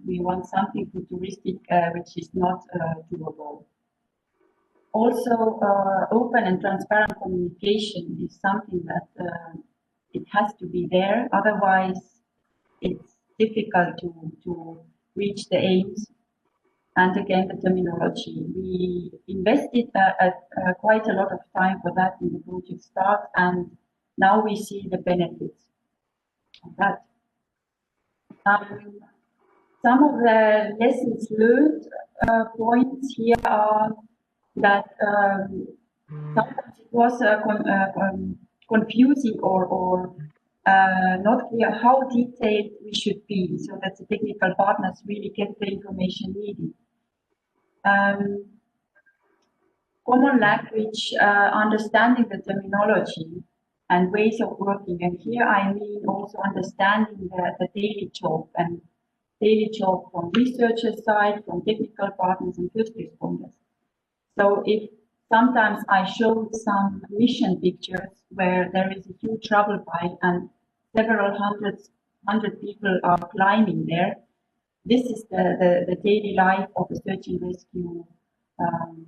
F: we want something futuristic which is not doable. Also, open and transparent communication is something that it has to be there. Otherwise, it's difficult to reach the aims. And again, the terminology. We invested quite a lot of time for that in the project start, and now we see the benefits of that. Some of the lessons learned points here are that sometimes it was confusing or not clear how detailed we should be, so that the technical partners really get the information needed. Common language, understanding the terminology and ways of working. And here I mean also understanding the daily job and daily job from researchers' side, from technical partners and first responders. So if sometimes I showed some mission pictures where there is a huge trouble pipe and several hundred people are climbing there, this is the daily life of a search and rescue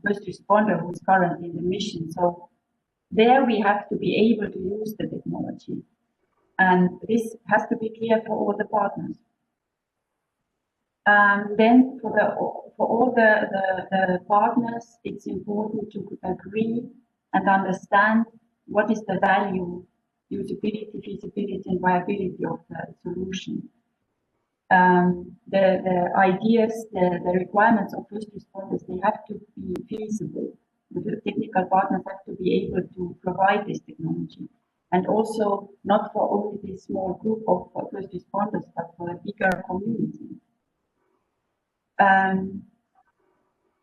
F: first responder who is currently in the mission. So there we have to be able to use the technology. And this has to be clear for all the partners. Then for all the partners, it's important to agree and understand what is the value, usability, feasibility, and viability of the solution. The ideas, the requirements of first responders, they have to be feasible. The technical partners have to be able to provide this technology. And also not for only this small group of first responders, but for a bigger community.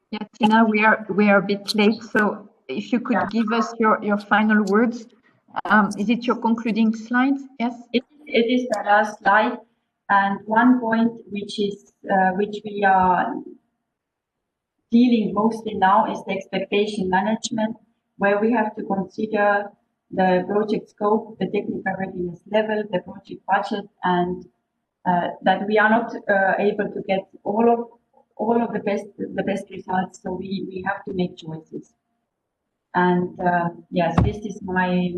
A: Yeah, Tina, we are a bit late, so if you could give us your final words. Is it your concluding slide? Yes?
F: It is the last slide. And one point which we are dealing mostly now is the expectation management, where we have to consider the project scope, the technical readiness level, the project budget, and that we are not able to get all of the best results. So we have to make choices. And yes, this is my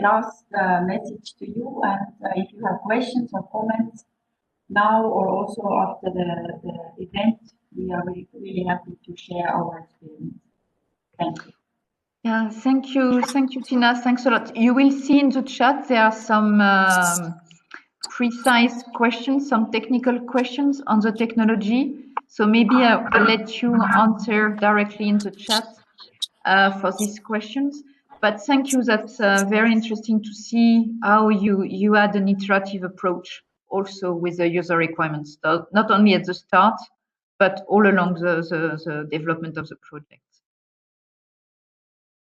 F: last message to you. And if you have questions or comments now or also after the event, we are really happy to share our experience. Thank you.
A: Yeah, thank you, Tina. Thanks a lot. You will see in the chat there are some precise questions, some technical questions on the technology. So maybe I'll let you answer directly in the chat for these questions. But thank you. That's very interesting to see how you had an iterative approach also with the user requirements, not only at the start, but all along the development of the project.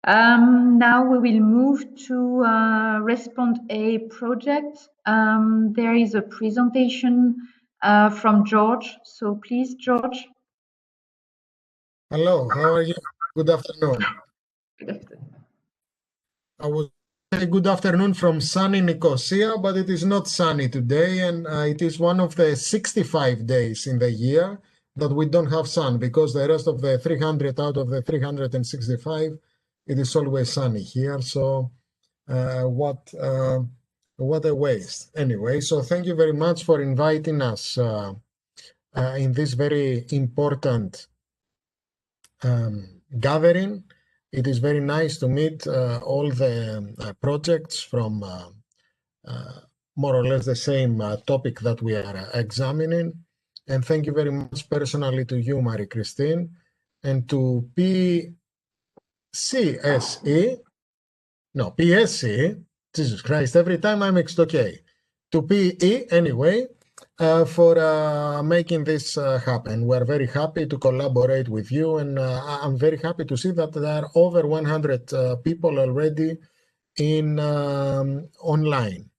A: Now we will move to Respond A project. There is a presentation from George. So please, George.
G: Hello, how are you? Good afternoon.
A: Good afternoon.
G: I would say good afternoon from sunny Nicosia, but it is not sunny today, and it is one of the 65 days in the year that we don't have sun, because the rest of the 300 out of the 365, it is always sunny here. So what a waste. Anyway, so thank you very much for inviting us in this very important gathering. It is very nice to meet all the projects from more or less the same topic that we are examining. And thank you very much personally to you, Marie-Christine, and to PSC, Jesus Christ, every time I mixed, okay, to PE anyway, for making this happen. We're very happy to collaborate with you, and I'm very happy to see that there are over 100 people already in online.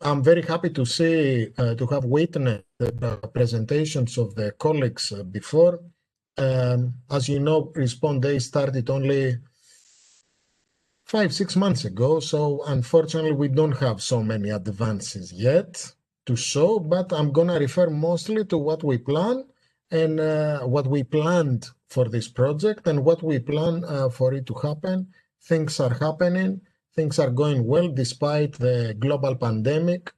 G: I'm very happy to see, to have witnessed the presentations of the colleagues before. As you know, Response Day started only 5-6 months ago, so unfortunately we don't have so many advances yet to show, but I'm gonna refer mostly to what we plan and what we planned for this project and what we plan for it to happen. Things are happening, things are going well despite the global pandemic.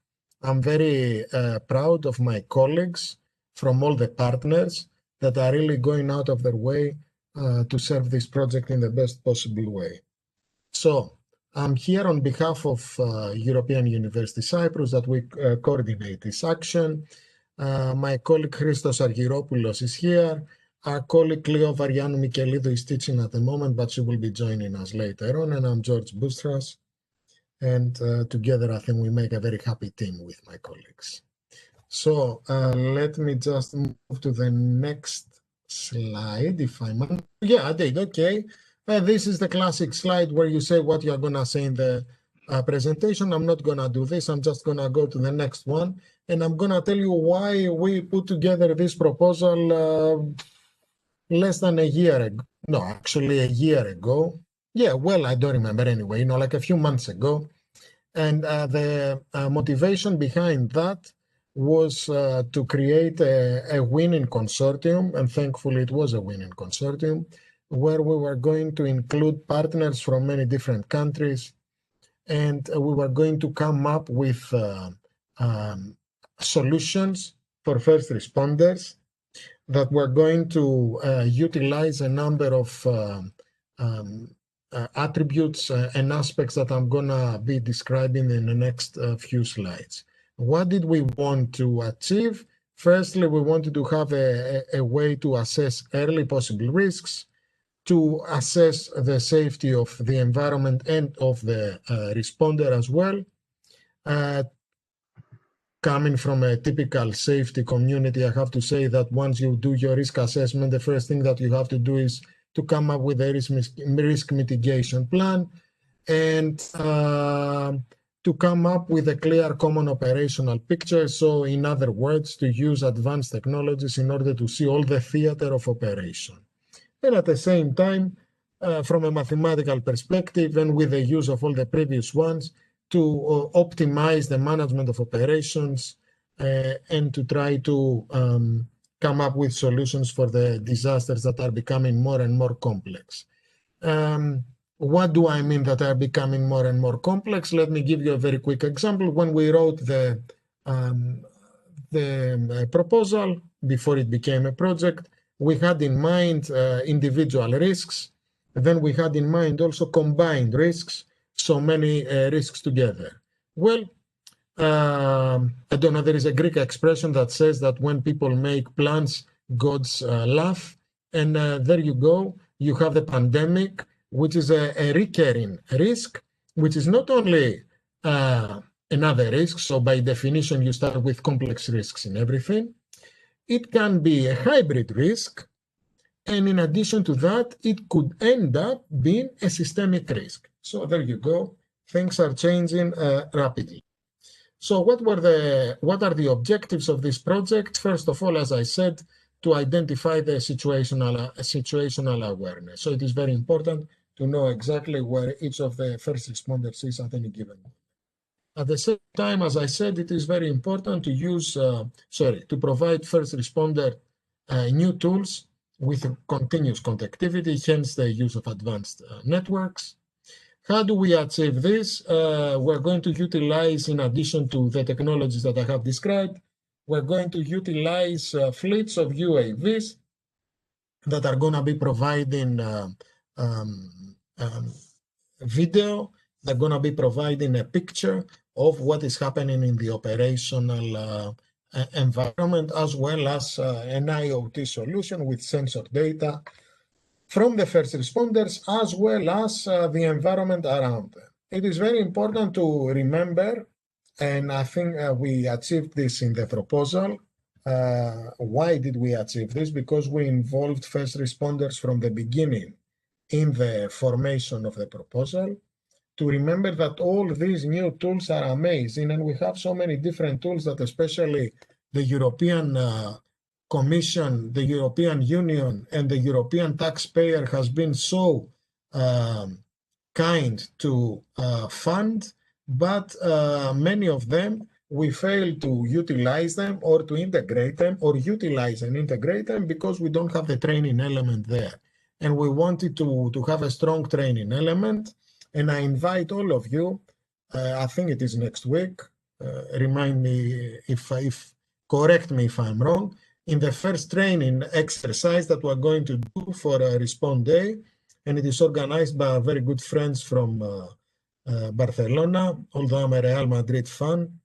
G: I'm very proud of my colleagues from all the partners that are really going out of their way to serve this project in the best possible way. So I'm here on behalf of European University Cyprus that we coordinate this action. My colleague Christos Argyropoulos is here. Our colleague Leo Varianou Mikelidou is teaching at the moment, but she will be joining us later on. And I'm George Boustras. And together, I think we make a very happy team with my colleagues. So let me just move to the next slide, if I might. Yeah, I did. Okay. This is the classic slide where you say what you're going to say in the presentation. I'm not going to do this. I'm just going to go to the next one. And I'm going to tell you why we put together this proposal less than a year ago. No, actually a year ago. Yeah, well, I don't remember anyway, like a few months ago. And the motivation behind that was to create a winning consortium, and thankfully it was a winning consortium, where we were going to include partners from many different countries, and we were going to come up with solutions for first responders that were going to utilize a number of attributes and aspects that I'm going to be describing in the next few slides. What did we want to achieve? Firstly, we wanted to have a way to assess early possible risks, to assess the safety of the environment and of the responder as well. Coming from a typical safety community, I have to say that once you do your risk assessment, the first thing that you have to do is to come up with a risk mitigation plan and to come up with a clear common operational picture. So in other words, to use advanced technologies in order to see all the theater of operation. And at the same time, from a mathematical perspective and with the use of all the previous ones, to optimize the management of operations and to try to come up with solutions for the disasters that are becoming more and more complex. What do I mean that are becoming more and more complex? Let me give you a very quick example. When we wrote the proposal before it became a project, we had in mind individual risks. Then we had in mind also combined risks, so many risks together. Well, I don't know, there is a Greek expression that says that when people make plans, gods laugh. And there you go. You have the pandemic, which is a recurring risk, which is not only another risk. So by definition, you start with complex risks in everything. It can be a hybrid risk. And in addition to that, it could end up being a systemic risk. So there you go. Things are changing rapidly. So what are the objectives of this project? First of all, as I said, to identify the situational awareness. So it is very important to know exactly where each of the first responders is at any given moment. At the same time, as I said, it is very important to use, to provide first responder new tools with continuous connectivity, hence the use of advanced networks. How do we achieve this? We're going to utilize, in addition to the technologies that I have described, we're going to utilize fleets of UAVs that are going to be providing video. They're going to be providing a picture of what is happening in the operational environment, as well as an IoT solution with sensor data from the first responders, as well as the environment around them. It is very important to remember, and I think we achieved this in the proposal. Why did we achieve this? Because we involved first responders from the beginning in the formation of the proposal. to remember that all these new tools are amazing, and we have so many different tools that especially the European Commission, the European Union, and the European taxpayer has been so kind to fund, but many of them we fail to utilize them or to integrate them, or utilize and integrate them because we don't have the training element there. And we wanted to have a strong training element. And I invite all of you, I think it is next week, remind me if correct me if I'm wrong, in the first training exercise that we're going to do for Respond Day, and it is organized by very good friends from Barcelona, although I'm a Real Madrid fan,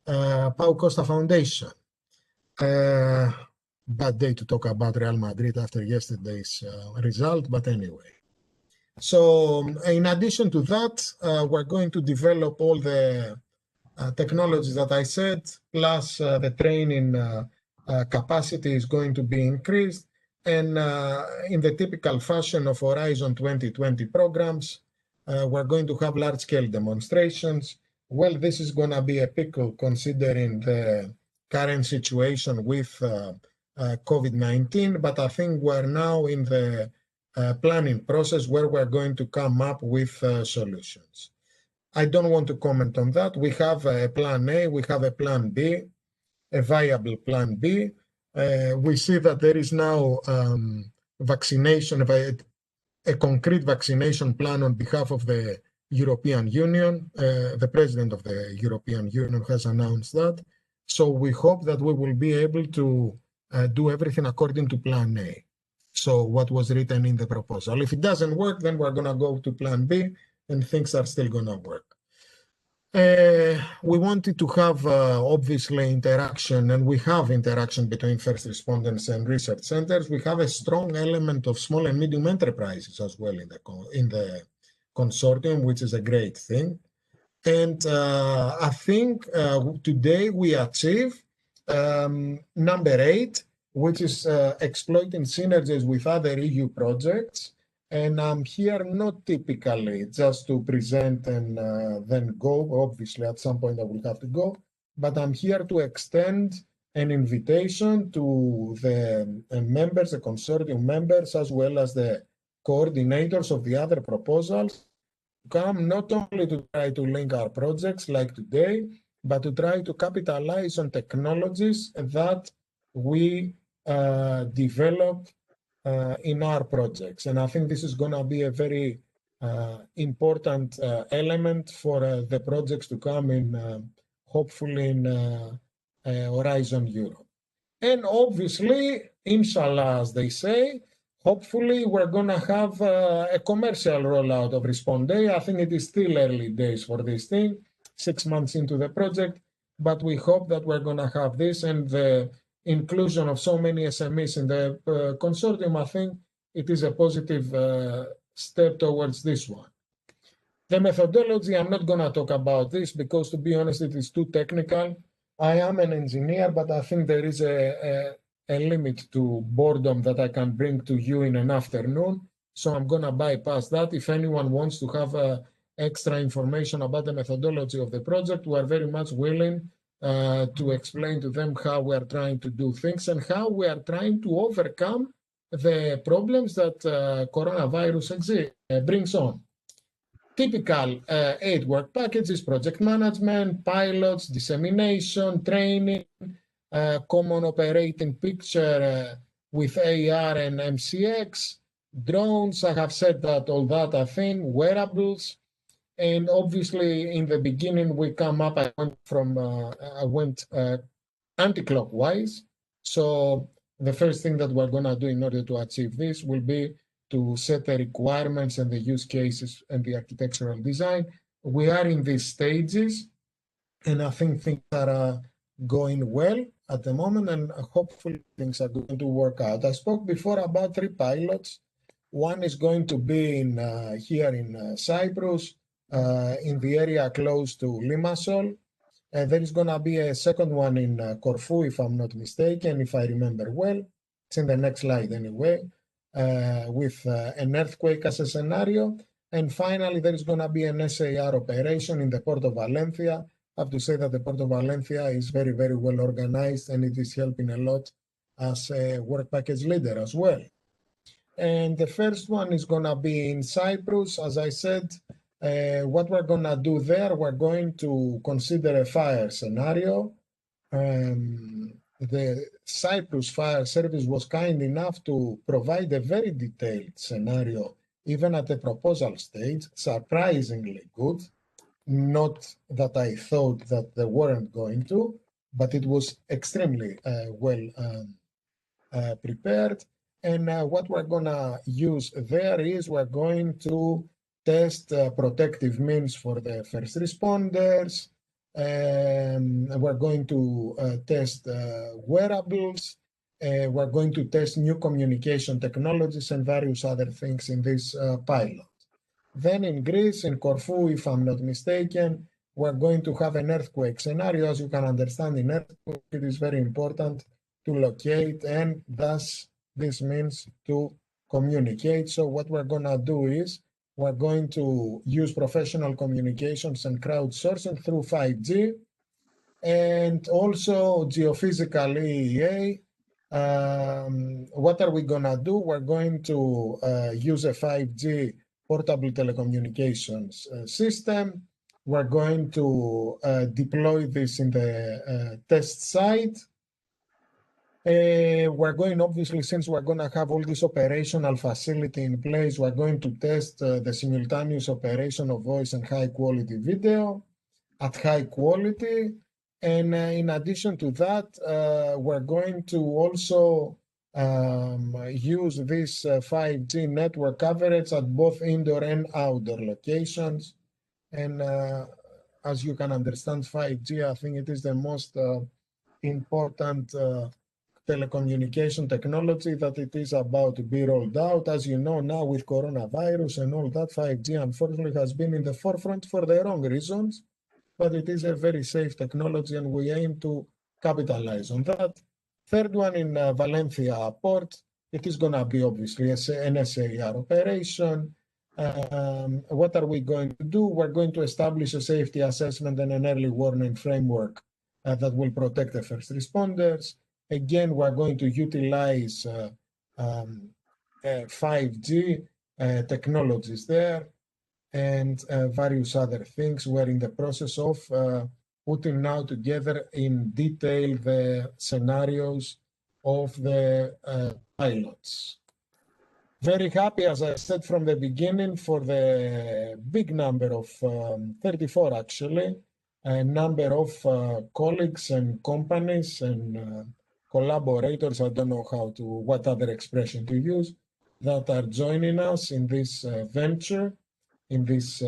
G: Pau Costa Foundation. Bad day to talk about Real Madrid after yesterday's result, but anyway. So in addition to that, we're going to develop all the technologies that I said, plus the training capacity is going to be increased. And in the typical fashion of Horizon 2020 programs, we're going to have large-scale demonstrations. Well, this is going to be a pickle considering the current situation with COVID-19, but I think we're now in the planning process where we're going to come up with solutions. I don't want to comment on that. We have a plan A, we have a plan B, a viable plan B. We see that there is now vaccination, a concrete vaccination plan on behalf of the European Union. The President of the European Union has announced that. So we hope that we will be able to do everything according to plan A. So what was written in the proposal. If it doesn't work, then we're going to go to plan B and things are still going to work. We wanted to have obviously interaction, and we have interaction between first responders and research centers. We have a strong element of small and medium enterprises as well in the consortium, which is a great thing. And I think today we achieve number 8, which is exploiting synergies with other EU projects. And I'm here not typically just to present and then go. Obviously, at some point I will have to go. But I'm here to extend an invitation to the members, the consortium members, as well as the coordinators of the other proposals, to come not only to try to link our projects like today, but to try to capitalize on technologies that we develop in our projects. And I think this is going to be a very important element for the projects to come in, hopefully in Horizon Europe. And obviously, inshallah, as they say, hopefully we're going to have a commercial rollout of Respond Day. I think it is still early days for this thing, 6 months into the project, but we hope that we're going to have this, and the inclusion of so many SMEs in the consortium, I think it is a positive step towards this one. The methodology, I'm not going to talk about this because, to be honest, it is too technical. I am an engineer, but I think there is a limit to boredom that I can bring to you in an afternoon. So I'm going to bypass that. If anyone wants to have extra information about the methodology of the project, we are very much willing to explain to them how we are trying to do things and how we are trying to overcome the problems that coronavirus brings on. Typical 8 work packages: project management, pilots, dissemination, training, common operating picture with AR and MCX, drones, I have said that, all that, I think, wearables. And obviously, in the beginning, we come up, I went anti-clockwise. So the first thing that we're going to do in order to achieve this will be to set the requirements and the use cases and the architectural design. We are in these stages, and I think things are going well at the moment, and hopefully things are going to work out. I spoke before about 3 pilots. One is going to be here in Cyprus, in the area close to Limassol. There is going to be a second one in Corfu, if I'm not mistaken, if I remember well. It's in the next slide anyway, with an earthquake as a scenario. And finally, there is going to be an SAR operation in the Port of Valencia. I have to say that the Port of Valencia is very, very well organized, and it is helping a lot as a work package leader as well. And the first one is going to be in Cyprus. As I said, what we're going to do there, we're going to consider a fire scenario. The Cyprus Fire Service was kind enough to provide a very detailed scenario, even at the proposal stage, surprisingly good. Not that I thought that they weren't going to, but it was extremely well prepared. And what we're going to use there is we're going to test protective means for the first responders. We're going to test wearables. We're going to test new communication technologies and various other things in this pilot. Then in Greece, in Corfu, if I'm not mistaken, we're going to have an earthquake scenario. As you can understand, in earthquake, it is very important to locate, and thus this means to communicate. So what we're going to do is we're going to use professional communications and crowdsourcing through 5G and also geophysical EEA. What are we going to do? We're going to use a 5G portable telecommunications system. We're going to deploy this in the test site. We're going, obviously, since we're going to have all this operational facility in place, we're going to test the simultaneous operation of voice and high quality video at high quality. And in addition to that, we're going to also use this 5G network coverage at both indoor and outdoor locations. And as you can understand, 5G, I think it is the most important telecommunication technology that it is about to be rolled out. As you know, now with coronavirus and all that, 5G unfortunately has been in the forefront for the wrong reasons, but it is a very safe technology and we aim to capitalize on that. Third one in Valencia port, it is going to be obviously an SAR operation. What are we going to do? We're going to establish a safety assessment and an early warning framework that will protect the first responders. Again, we're going to utilize 5G technologies there and various other things. We're in the process of putting now together in detail the scenarios of the pilots. Very happy, as I said from the beginning, for the big number of 34 actually, a number of colleagues and companies and collaborators, I don't know what other expression to use, that are joining us in this venture, in this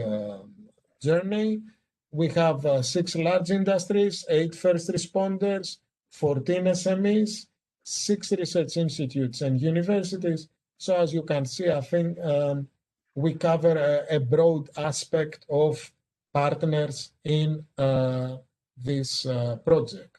G: journey. We have 6 large industries, 8 first responders, 14 SMEs, 6 research institutes and universities. So as you can see, I think we cover a broad aspect of partners in this project.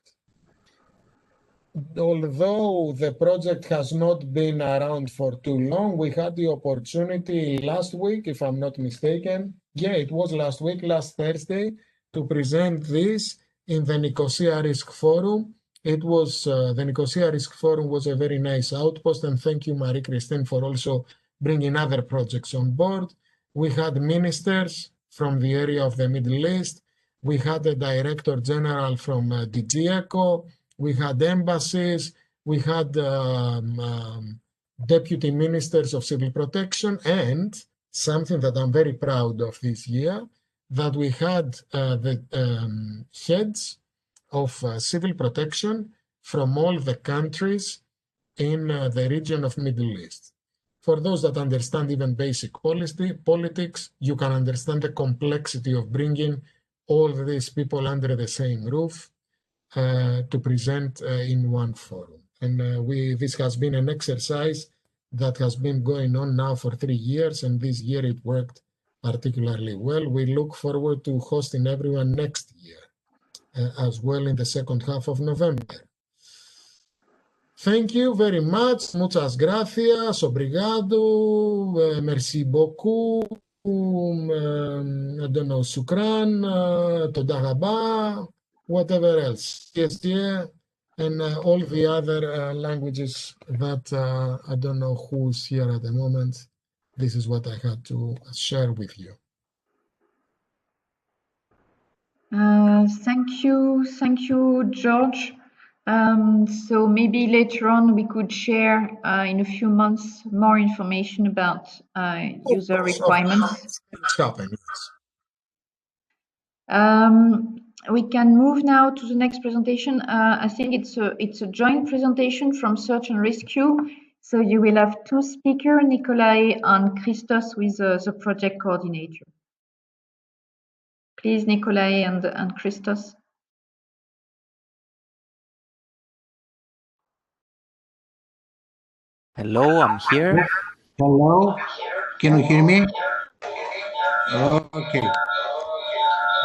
G: Although the project has not been around for too long, we had the opportunity last week, if I'm not mistaken, it was last week, last Thursday, to present this in the Nicosia Risk Forum. It was, the Nicosia Risk Forum was a very nice outpost, and thank you, Marie-Christine, for also bringing other projects on board. We had ministers from the area of the Middle East. We had a Director General from DG ECO. We had embassies, we had deputy ministers of civil protection, and something that I'm very proud of this year, that we had the heads of civil protection from all the countries in the region of Middle East. For those that understand even basic politics, you can understand the complexity of bringing all these people under the same roof to present in one forum. And this has been an exercise that has been going on now for 3 years, and this year it worked particularly well. We look forward to hosting everyone next year as well in the second half of November. Thank you very much. Muchas gracias. Obrigado. Merci beaucoup. I don't know, Sukran, Toda Rabah, whatever else, CSDA, and all the other languages that I don't know who's here at the moment. This is what I had to share with you.
A: Thank you, George. So maybe later on we could share in a few months more information about user requirements. We can move now to the next presentation. I think it's a joint presentation from Search&Rescue. So you will have two speakers, Nikolai and Christos, with the project coordinator. Please, Nikolai and Christos.
H: Hello, I'm here.
I: Hello, can you hear me? Okay.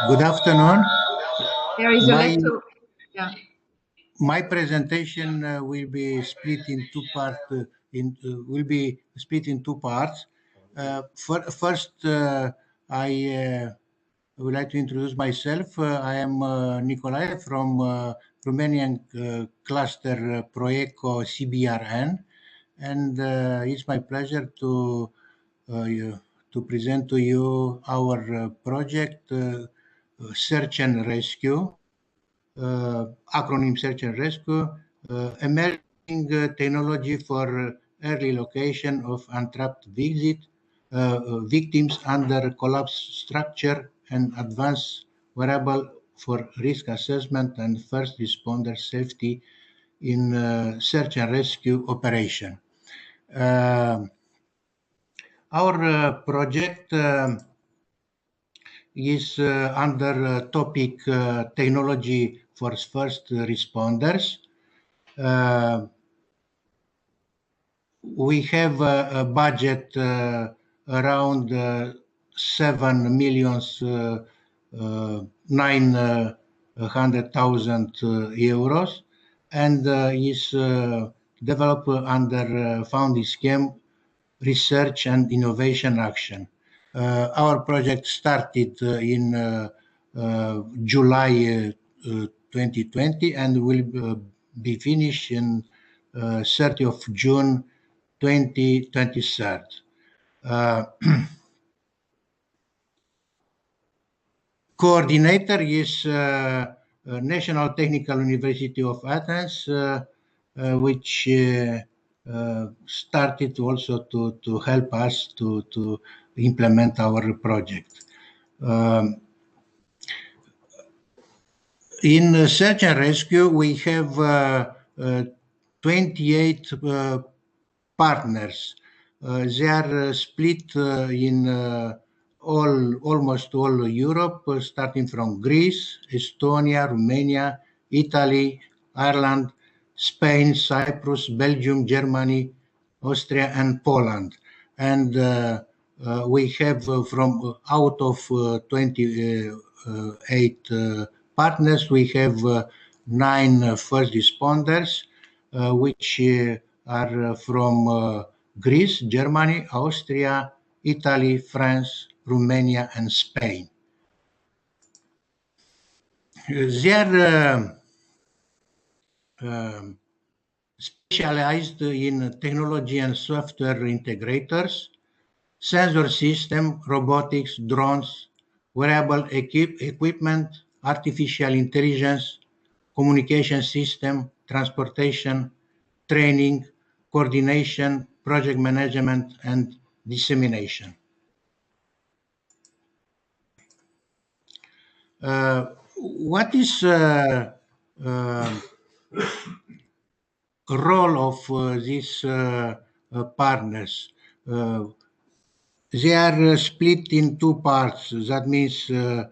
I: Good afternoon.
A: There is a laptop. Yeah.
I: My presentation will be split in two parts. First, I would like to introduce myself. I am Nicolae from Romanian cluster Proeco CBRN, and it's my pleasure to present to you our project Search&Rescue, acronym Search&Rescue, emerging technology for early location of untrapped victims under collapse structure and advanced wearable for risk assessment and first responder safety in search and rescue operation. Our project is under topic technology for first responders. We have a budget around 7,900,000 euros and is developed under funding scheme Research and Innovation Action. Our project started in July 2020 and will be finished in 30th of June 2023. Coordinator is National Technical University of Athens, which started also to help us to implement our project. In Search and Rescue, we have 28 partners. They are split in almost all Europe, starting from Greece, Estonia, Romania, Italy, Ireland, Spain, Cyprus, Belgium, Germany, Austria, and Poland. And we have from out of 28 partners, we have 9 first responders, which are from Greece, Germany, Austria, Italy, France, Romania, and Spain. They are specialized in technology and software integrators, sensor system, robotics, drones, wearable equipment, artificial intelligence, communication system, transportation, training, coordination, project management, and dissemination. What is role of these partners? They are split in two parts. That means a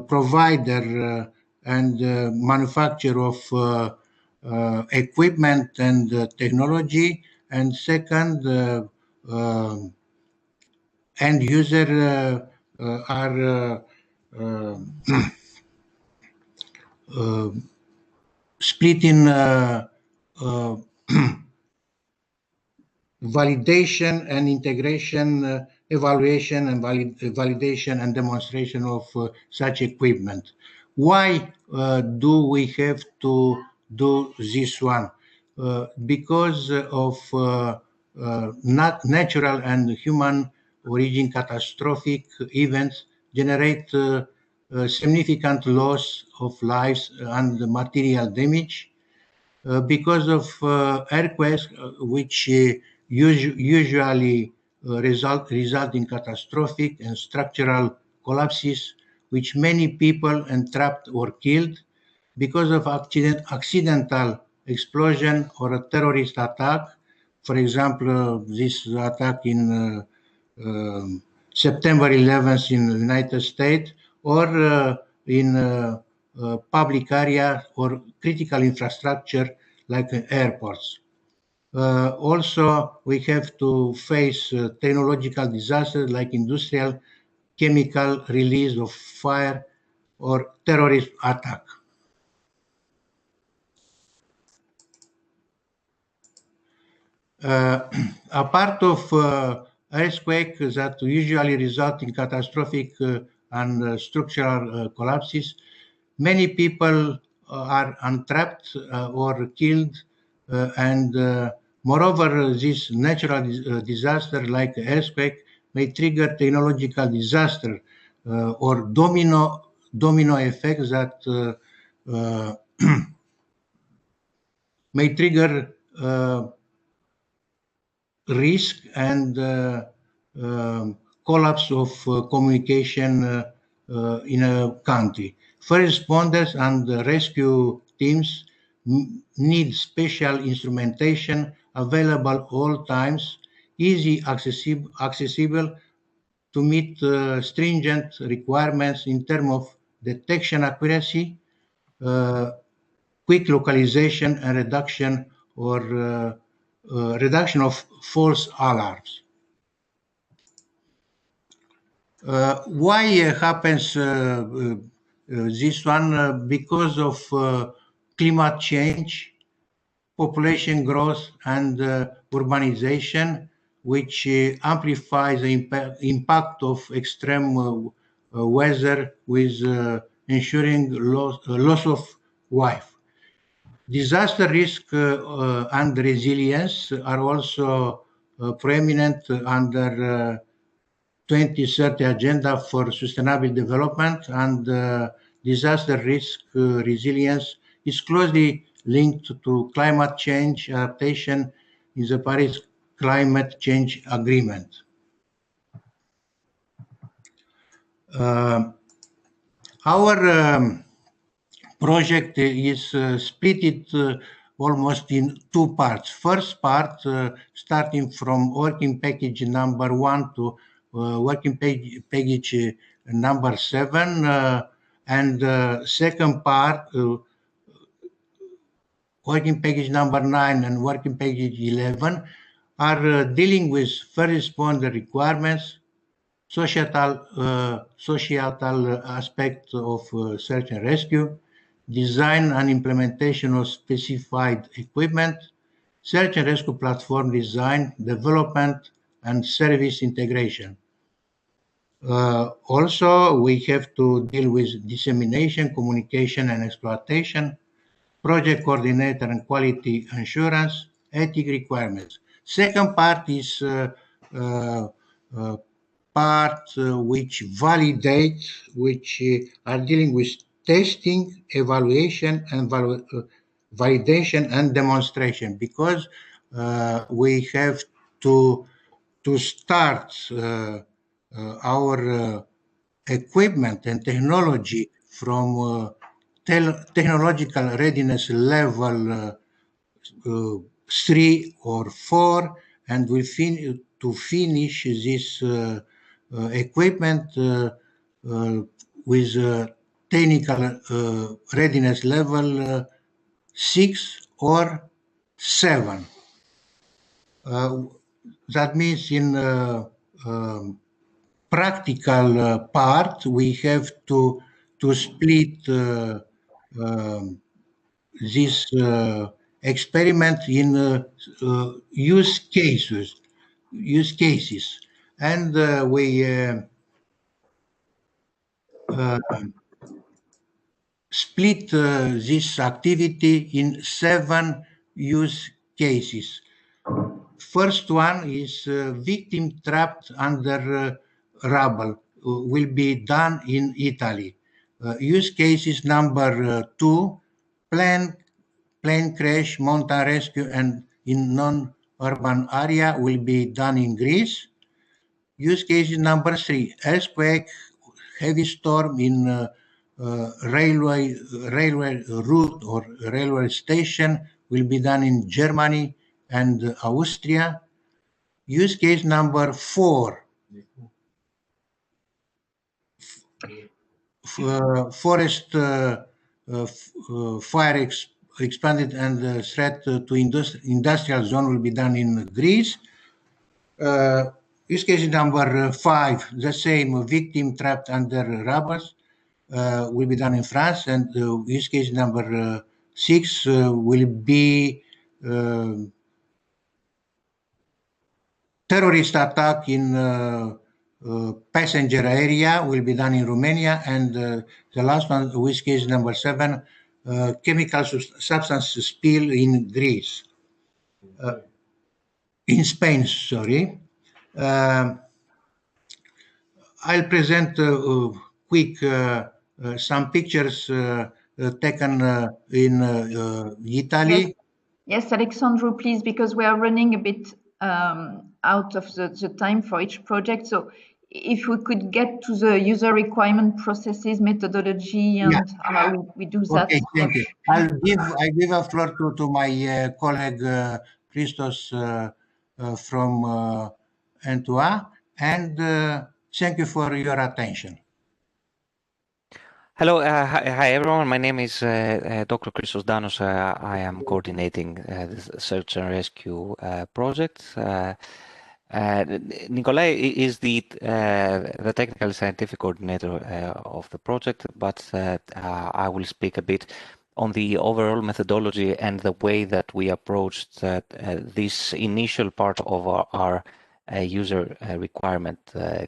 I: provider and manufacturer of equipment and technology, and second, end user are split in validation and integration, evaluation and validation and demonstration of such equipment. Why do we have to do this one? Because of not natural and human origin catastrophic events generate significant loss of lives and material damage. Because of earthquakes, which usually result in catastrophic and structural collapses, which many people entrapped or killed. Because of accidental explosion or a terrorist attack, for example, this attack in September 11th in the United States, or in public area or critical infrastructure like airports. Also, we have to face technological disasters like industrial chemical release of fire or terrorist attack. A part of earthquake that usually result in catastrophic and structural collapses, many people are entrapped or killed, and moreover, this natural disaster like earthquake may trigger technological disaster or domino effects that may trigger risk and collapse of communication in a country. First responders and rescue teams need special instrumentation available all times, easy accessible to meet stringent requirements in terms of detection accuracy, quick localization and reduction or reduction of false alarms. Why happens this one? Because of climate change, population growth, and urbanization, which amplifies the impact of extreme weather with ensuring loss of life. Disaster risk and resilience are also prominent under 2030 Agenda for Sustainable Development, and disaster risk resilience is closely linked to climate change adaptation in the Paris Climate Change Agreement. Our project is split almost in two parts. First part, starting from working package number 1 to working package number 7, and second part, working package number 9 and working package 11, are dealing with first responder requirements, societal aspect of search and rescue, design and implementation of specified equipment, search and rescue platform design, development, and service integration. Also, we have to deal with dissemination, communication, and exploitation, project coordinator and quality assurance, ethic requirements. Second part is part which validate, which are dealing with testing, evaluation, and validation and demonstration, because we have to start our equipment and technology from technological readiness level 3 or 4, and we finish this equipment with technical readiness level 6 or 7. That means in practical part, we have to split this experiment in use cases, and we split this activity in 7 use cases. First one is victim trapped under rubble, will be done in Italy. Use cases number 2, plane crash, mountain rescue, and in non-urban area will be done in Greece. Use case number 3, earthquake, heavy storm in railway route or railway station will be done in Germany and Austria. Use case number 4, forest fire expanded and threat to industrial zone will be done in Greece. Use case number 5, the same, victim trapped under rubble, will be done in France, and use case number 6 will be terrorist attack in passenger area will be done in Romania, and the last one, use case number 7, chemical substance spill in Greece, in Spain, sorry. I'll present quick some pictures taken in Italy.
A: Yes, Alexandru, please, because we are running a bit out of the time for each project. So if we could get to the user requirement processes, methodology, and how we do that.
I: Okay, thank you. I give a floor to my colleague Christos from N2A, and thank you for your attention.
H: Hello, hi everyone. My name is Dr. Christos Danos. I am coordinating the Search and Rescue project. Nikolai is the technical scientific coordinator of the project, but I will speak a bit on the overall methodology and the way that we approached this initial part of our user requirement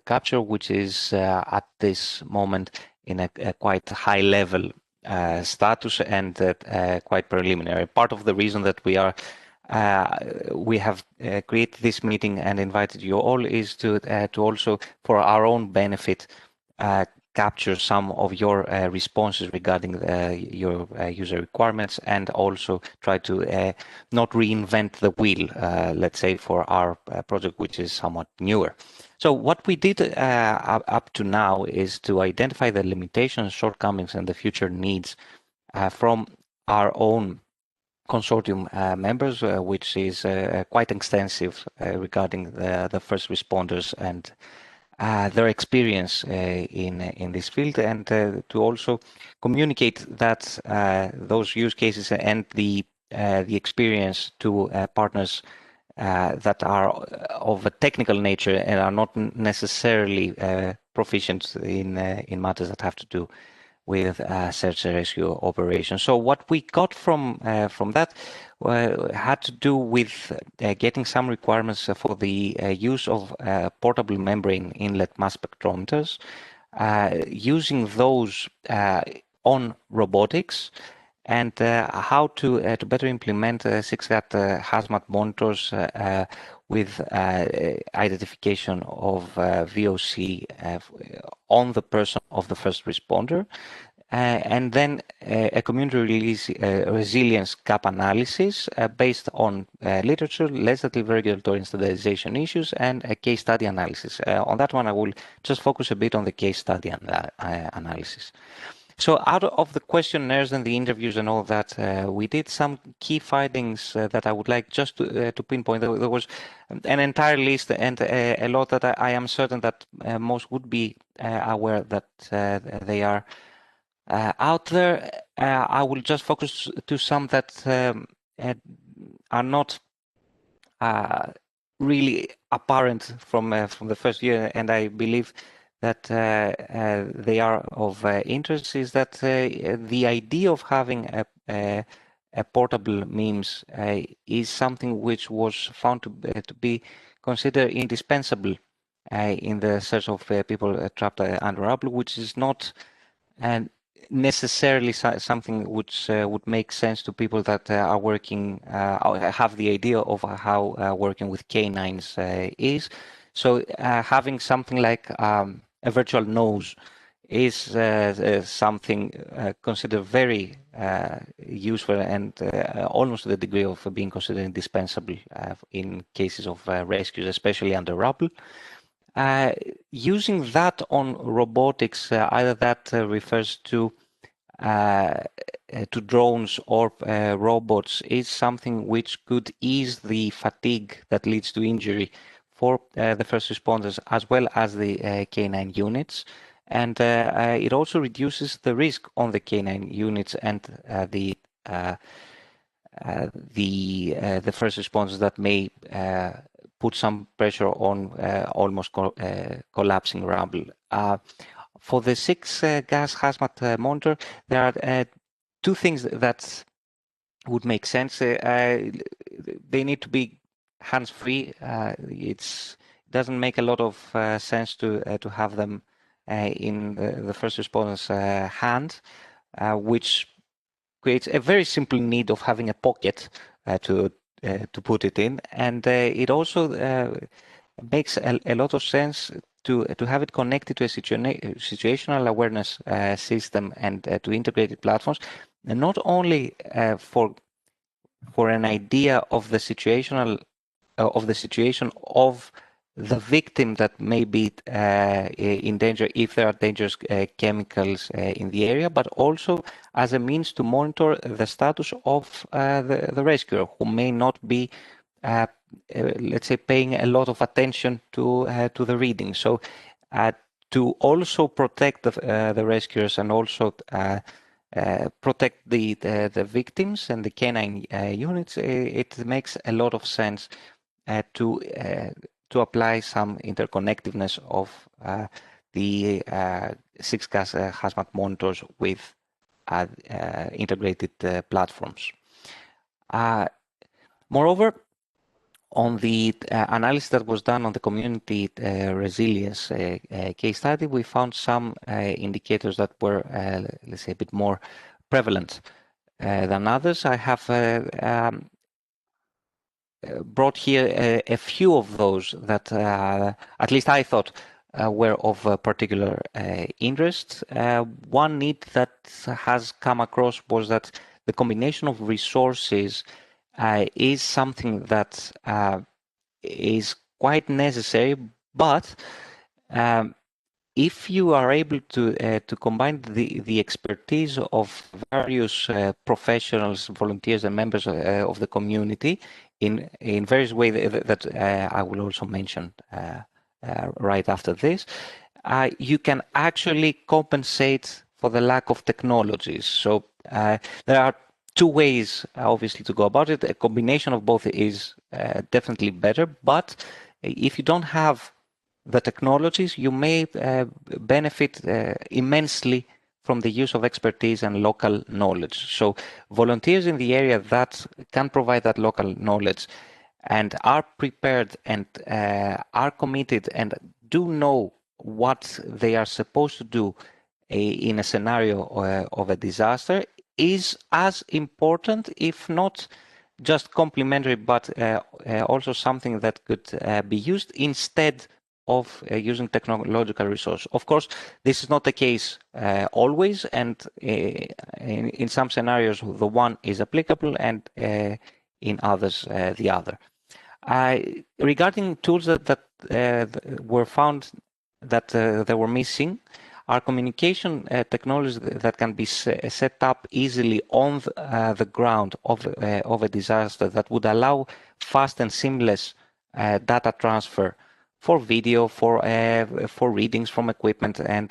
H: capture, which is at this moment in a quite high level status and quite preliminary. Part of the reason that we have created this meeting and invited you all is to also, for our own benefit, capture some of your responses regarding your user requirements, and also try to not reinvent the wheel, let's say, for our project, which is somewhat newer. So what we did up to now is to identify the limitations, shortcomings, and the future needs from our own consortium members, which is quite extensive regarding the first responders and their experience in this field, and to also communicate that those use cases and the experience to partners that are of a technical nature and are not necessarily proficient in matters that have to do with search and rescue operations. So what we got from that had to do with getting some requirements for the use of portable membrane inlet mass spectrometers, using those on robotics, and how to better implement 6-cat hazmat monitors with identification of VOC on the person of the first responder, and then a community resilience gap analysis based on literature, legislative regulatory and standardization issues, and a case study analysis. On that one, I will just focus a bit on the case study analysis. So out of the questionnaires and the interviews and all that, we did some key findings that I would like just to pinpoint. There was an entire list and a lot that I am certain that most would be aware that they are out there. I will just focus to some that are not really apparent from the first year, and I believe that they are of interest. Is that the idea of having a portable means is something which was found to be considered indispensable in the search of people trapped under rubble, which is not necessarily something which would make sense to people that are working, have the idea of how working with canines is. So having something like a virtual nose is something considered very useful and almost to the degree of being considered indispensable in cases of rescues, especially under rubble. Using that on robotics, either that refers to drones or robots, is something which could ease the fatigue that leads to injury for the first responders as well as the canine units. And it also reduces the risk on the canine units and the first responders that may put some pressure on almost collapsing rubble. For the 6-gas hazmat monitor, there are two things that would make sense. They need to be hands-free. It doesn't make a lot of sense to have them in the first responder's hand, which creates a very simple need of having a pocket to put it in, and it also makes a lot of sense to have it connected to a situational awareness system and to integrated platforms, and not only for an idea of the situational of the situation of the victim that may be in danger if there are dangerous chemicals in the area, but also as a means to monitor the status of the rescuer, who may not be, let's say, paying a lot of attention to the reading. So to also protect the rescuers and also protect the victims and the canine units, it makes a lot of sense to apply some interconnectiveness of the 6-gas hazmat monitors with integrated platforms. Moreover, on the analysis that was done on the community resilience case study, we found some indicators that were, let's say, a bit more prevalent than others. I have brought here a few of those that at least I thought were of particular interest. One need that has come across was that the combination of resources is something that is quite necessary, but if you are able to combine the expertise of various professionals, volunteers, and members of the community in various ways that I will also mention right after this, you can actually compensate for the lack of technologies. So there are two ways, obviously, to go about it. A combination of both is definitely better, but if you don't have the technologies, you may benefit immensely from the use of expertise and local knowledge. So volunteers in the area that can provide that local knowledge and are prepared and are committed and do know what they are supposed to do in a scenario of a disaster is as important, if not just complementary, but also something that could be used instead of using technological resource. Of course, this is not the case always, and in some scenarios the one is applicable and in others the other. Regarding tools that were found that they were missing, are communication technologies that can be set up easily on the ground of a disaster that would allow fast and seamless data transfer for video, for readings from equipment, and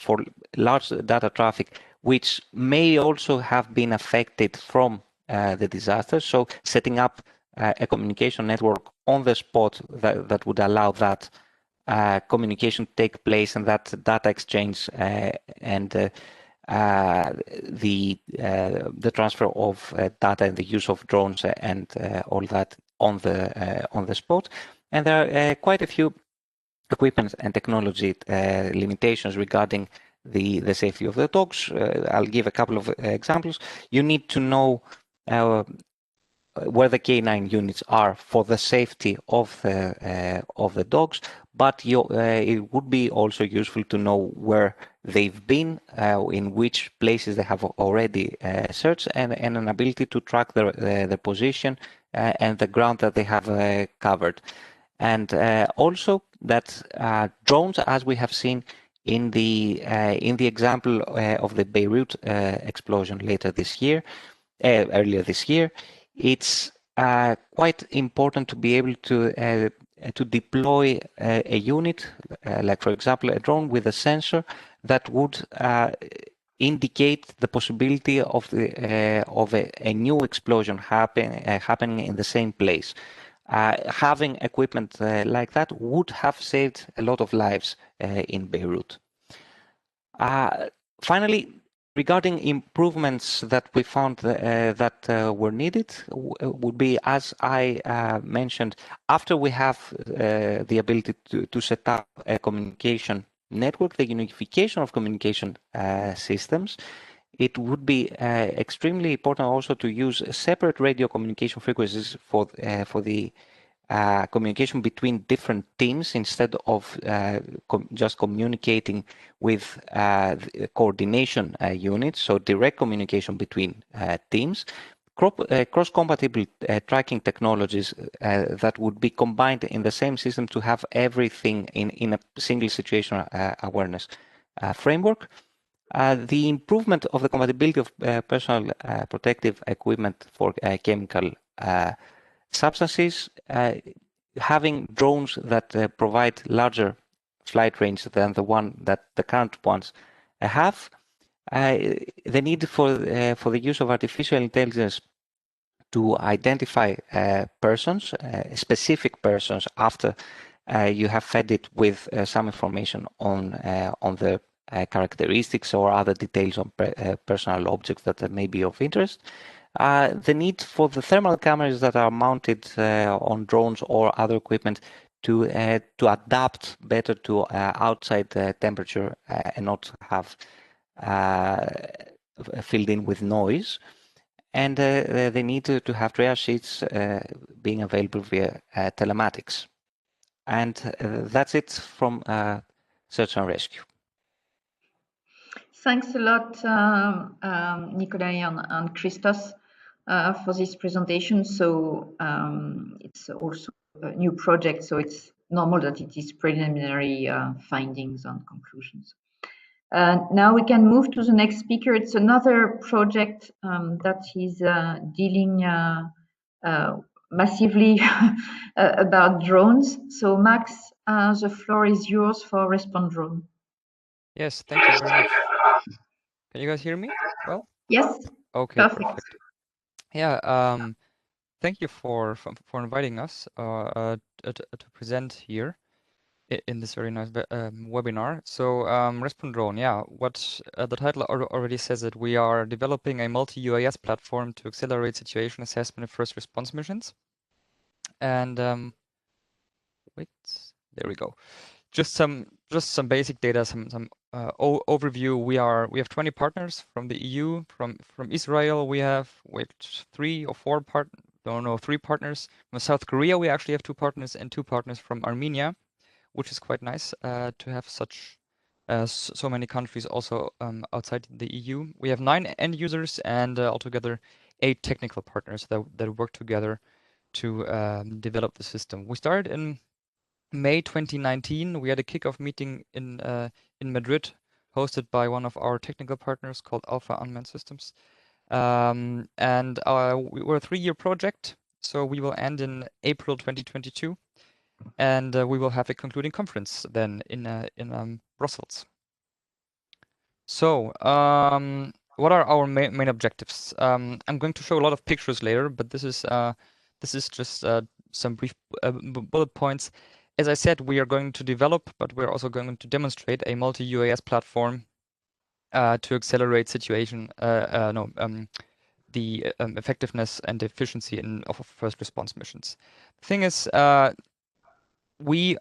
H: for large data traffic, which may also have been affected from the disaster. So setting up a communication network on the spot that would allow that communication take place and that data exchange and the transfer of data and the use of drones and all that on the spot. And there are quite a few equipment and technology limitations regarding the safety of the dogs. I'll give a couple of examples. You need to know where the canine units are for the safety of the dogs, but it would be also useful to know where they've been, in which places they have already searched, and an ability to track their position and the ground that they have covered. And also that drones, as we have seen in the example of the Beirut explosion earlier this year, it's quite important to be able to deploy a unit, like for example a drone with a sensor that would indicate the possibility of a new explosion happening in the same place. Having equipment like that would have saved a lot of lives in Beirut. Finally, regarding improvements that we found that were needed, would be, as I mentioned, after we have the ability to set up a communication network, the unification of communication systems, it would be extremely important also to use separate radio communication frequencies for the communication between different teams instead of just communicating with coordination units, so direct communication between teams. Cross-compatible tracking technologies that would be combined in the same system to have everything in a single situational awareness framework. The improvement of the compatibility of personal protective equipment for chemical substances, having drones that provide larger flight range than the one that the current ones have, the need for the use of artificial intelligence to identify persons, specific persons, after you have fed it with some information on the characteristics or other details on personal objects that may be of interest. The need for the thermal cameras that are mounted on drones or other equipment to adapt better to outside temperature and not have filled in with noise. And they need to have triage sheets being available via telematics. And that's it from Search and Rescue.
A: Thanks a lot, Nikolai and Christos, for this presentation. So it's also a new project, so it's normal that it is preliminary findings and conclusions. Now we can move to the next speaker. It's another project that is dealing massively about drones. So Max, the floor is yours for Respond Drone.
J: Yes, thank you very much. Can you guys hear me well?
A: Yes.
J: Okay,
A: perfect.
J: Yeah, thank you for inviting us to present here in this very nice webinar. So Respond Drone, yeah, what the title already says, that we are developing a multi-UAS platform to accelerate situation assessment and first response missions. And wait, there we go. Just some basic data, some overview. We have 20 partners from the EU, from Israel. We have 3 partners from South Korea. We actually have 2 partners, and 2 partners from Armenia, which is quite nice to have so many countries also outside the EU. We have 9 end users and altogether 8 technical partners that work together to develop the system. We started in May 2019. We had a kickoff meeting in Madrid, hosted by one of our technical partners called Alpha Unmanned Systems. And we're a 3-year project, so we will end in April 2022, and we will have a concluding conference then in Brussels. So, what are our main objectives? I'm going to show a lot of pictures later, but this is just some brief bullet points. As I said, we are going to develop, but we're also going to demonstrate a multi-UAS platform to accelerate the effectiveness and efficiency of first response missions. The thing is, we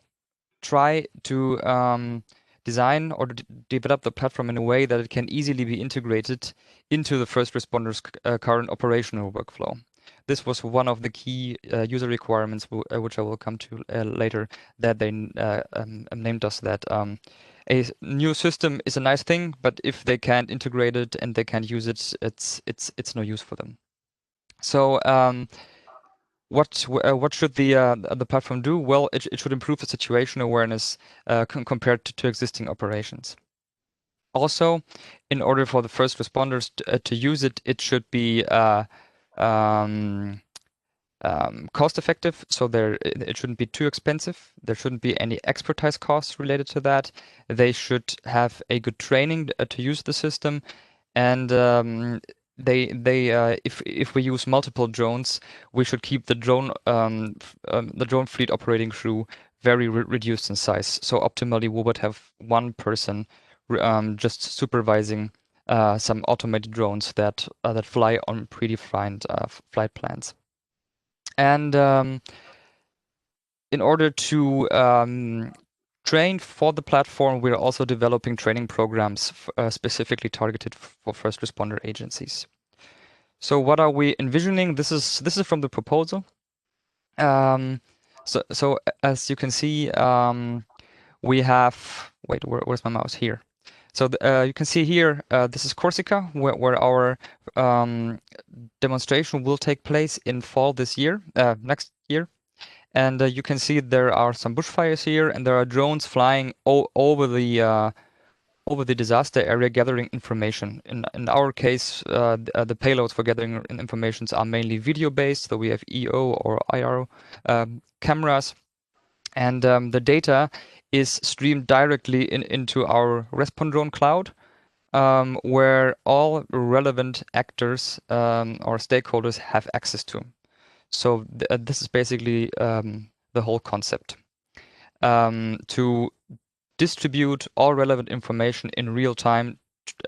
J: try to design or develop the platform in a way that it can easily be integrated into the first responders' current operational workflow. This was one of the key user requirements, which I will come to later, that they named us that a new system is a nice thing, but if they can't integrate it and they can't use it, it's no use for them. So what should the platform do? Well, it should improve the situation awareness compared to existing operations. Also, in order for the first responders to use it, it should be cost effective. So it shouldn't be too expensive. There shouldn't be any expertise costs related to that. They should have a good training to use the system, and if we use multiple drones, we should keep the drone fleet operating crew very reduced in size. So optimally, we would have one person just supervising some automated drones that fly on predefined flight plans. And in order to train for the platform, we're also developing training programs specifically targeted for first responder agencies. So what are we envisioning? This is from the proposal. So as you can see, we have, wait, where's my mouse? Here. So you can see here, this is Corsica, where our demonstration will take place in fall this year, next year. And you can see there are some bushfires here, and there are drones flying over the disaster area gathering information. In our case, the payloads for gathering information are mainly video-based, so we have EO or IR cameras, and the data is streamed directly into our Respondrone cloud, where all relevant actors or stakeholders have access to. So this is basically the whole concept. To distribute all relevant information in real time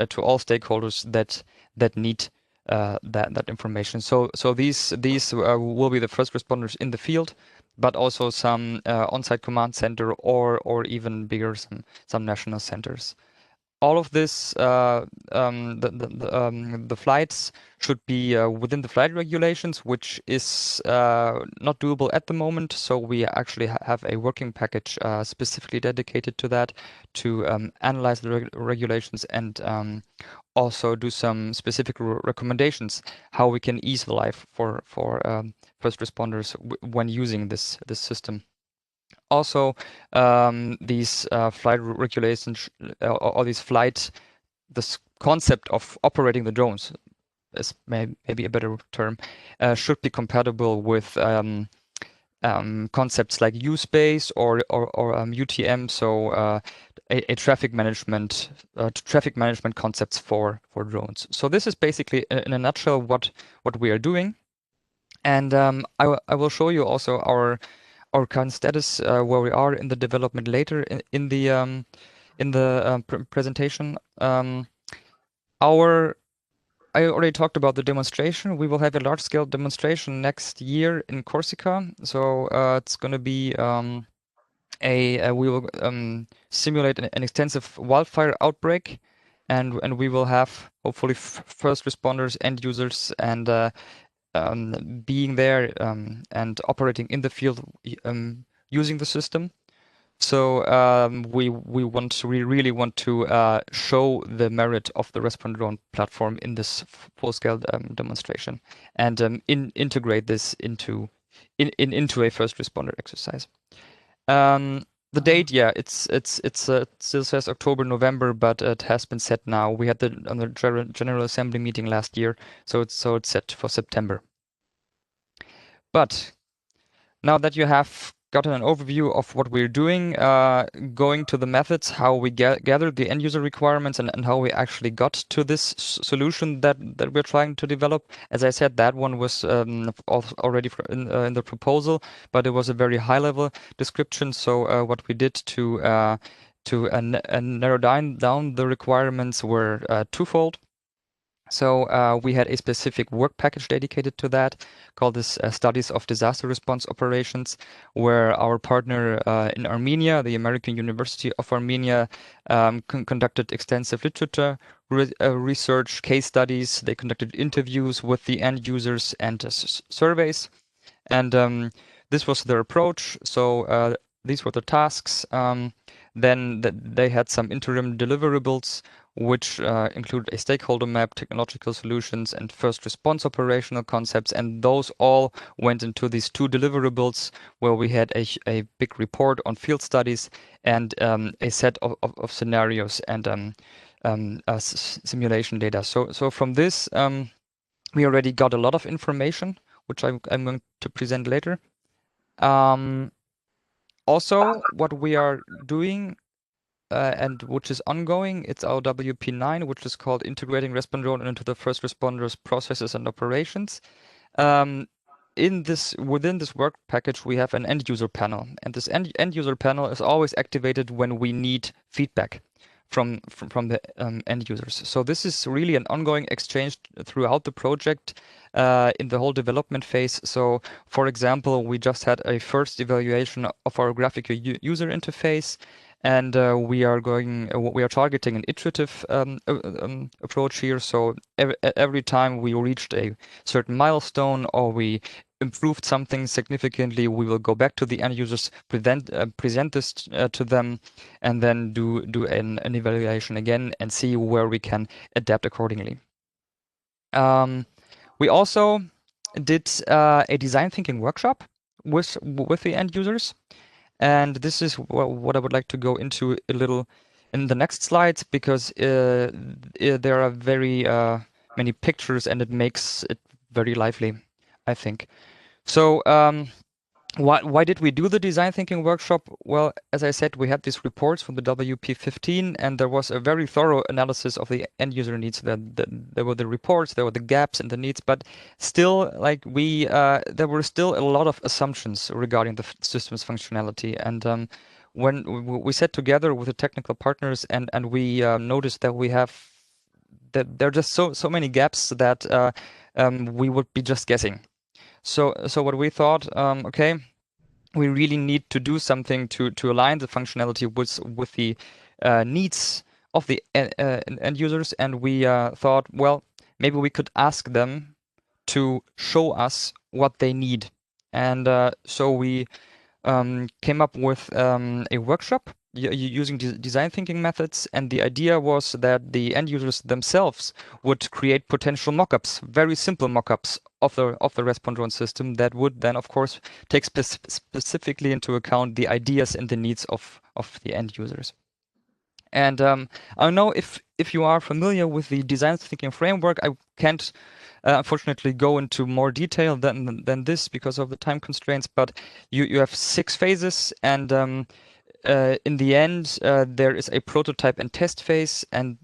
J: to all stakeholders that need that information. So these will be the first responders in the field, but also some on-site command center or even bigger some national centers. All of this, the flights should be within the flight regulations, which is not doable at the moment. So we actually have a working package specifically dedicated to that, to analyze the regulations and also do some specific recommendations how we can ease the life for first responders when using this system. Also, these flight regulations or these this concept of operating the drones is maybe a better term, should be compatible with concepts like U-Space or UTM, so a traffic management concepts for drones. So this is basically, in a nutshell, what we are doing, and I will show you also our current status, where we are in the development later in the presentation. I already talked about the demonstration. We will have a large-scale demonstration next year in Corsica. So it's going to be we will simulate an extensive wildfire outbreak, and we will have hopefully first responders, end users, and being there and operating in the field using the system. So we really want to show the merit of the Respondrone platform in this full-scale demonstration, and integrate this into a first responder exercise. The date, yeah, it still says October, November, but it has been set now. We had on the General Assembly meeting last year, so it's set for September. But now that you have gotten an overview of what we're doing, going to the methods, how we gathered the end user requirements, and how we actually got to this solution that we're trying to develop. As I said, that one was already in the proposal, but it was a very high level description. So what we did to narrow down the requirements were twofold. So we had a specific work package dedicated to that, called this Studies of Disaster Response Operations, where our partner in Armenia, the American University of Armenia, conducted extensive literature research, case studies. They conducted interviews with the end users and surveys. And this was their approach. So these were the tasks. Then they had some interim deliverables, which include a stakeholder map, technological solutions, and first response operational concepts. And those all went into these two deliverables, where we had a big report on field studies and a set of scenarios and simulation data. So from this, we already got a lot of information, which I'm going to present later. Also, what we are doing and which is ongoing, it's our WP9, which is called Integrating Respondrone into the First Responders Processes and Operations. Within this work package, we have an end user panel, and this end user panel is always activated when we need feedback from the end users. So this is really an ongoing exchange throughout the project in the whole development phase. So, for example, we just had a first evaluation of our graphical user interface, and we are targeting an iterative approach here. So every time we reached a certain milestone or we improved something significantly, we will go back to the end users, present this to them, and then do an evaluation again and see where we can adapt accordingly. We also did a design thinking workshop with the end users. And this is what I would like to go into a little in the next slides, because there are very many pictures and it makes it very lively, I think. So why did we do the design thinking workshop? Well, as I said, we had these reports from the WP15, and there was a very thorough analysis of the end user needs. There were the reports, there were the gaps in the needs, but still, there were still a lot of assumptions regarding the system's functionality. And when we sat together with the technical partners and we noticed that there are just so many gaps that we would be just guessing. So what we thought, okay, we really need to do something to align the functionality with the needs of the end users, and we thought, well, maybe we could ask them to show us what they need. And so we came up with a workshop using design thinking methods, and the idea was that the end users themselves would create potential mockups, very simple mockups of the Respondrone system that would then, of course, take specifically into account the ideas and the needs of the end users. And I don't know if you are familiar with the design thinking framework. I can't unfortunately go into more detail than this because of the time constraints, but you have 6 phases, and in the end there is a prototype and test phase, and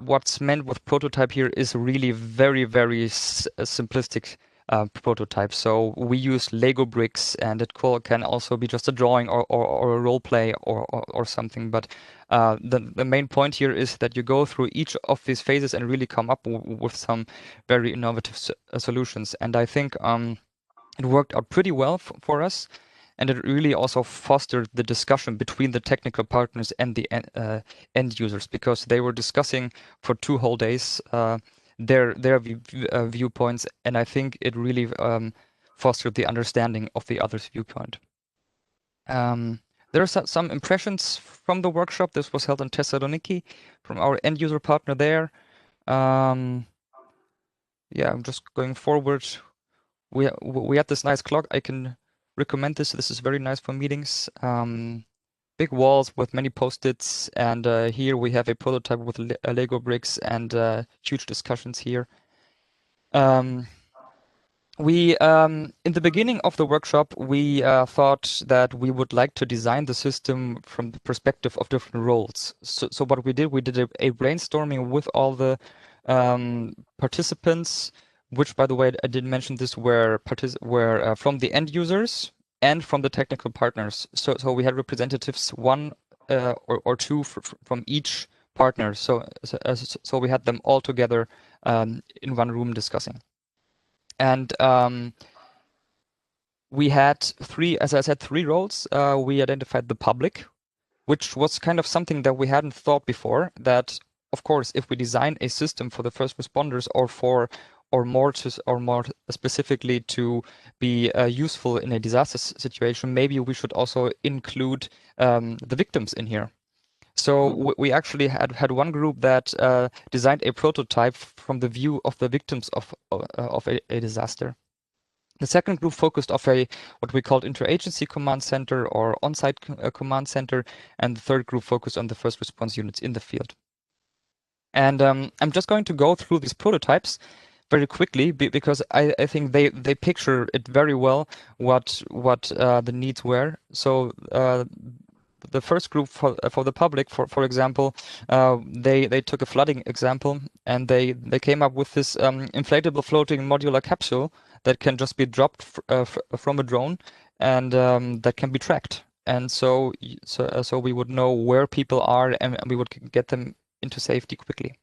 J: what's meant with prototype here is really very simplistic prototype. So we use Lego bricks, and it can also be just a drawing or a role play or something. But the main point here is that you go through each of these phases and really come up with some very innovative solutions. And I think it worked out pretty well for us. And it really also fostered the discussion between the technical partners and the end users, because they were discussing for 2 whole days their viewpoints, and I think it really fostered the understanding of the other's viewpoint. There are some impressions from the workshop. This was held in Thessaloniki from our end user partner there. Yeah, I'm just going forward. We had this nice clock. I can recommend this. This is very nice for meetings. Big walls with many post-its, and here we have a prototype with Lego bricks and huge discussions here. In the beginning of the workshop, we thought that we would like to design the system from the perspective of different roles. So what we did a brainstorming with all the participants, which, by the way, I didn't mention this, were from the end users and from the technical partners. So we had representatives, one or two from each partner. So we had them all together in one room discussing. And we had three, as I said, three roles. We identified the public, which was kind of something that we hadn't thought before. That, of course, if we design a system for the first responders or more specifically to be useful in a disaster situation, maybe we should also include the victims in here. So we actually had one group that designed a prototype from the view of the victims of a disaster. The second group focused on what we called interagency command center or on-site command center, and the third group focused on the first response units in the field. And I'm just going to go through these prototypes very quickly because I think they picture it very well what the needs were. So the first group for the public, for example, they took a flooding example and they came up with this inflatable floating modular capsule that can just be dropped from a drone and that can be tracked. And so we would know where people are and we would get them into safety quickly.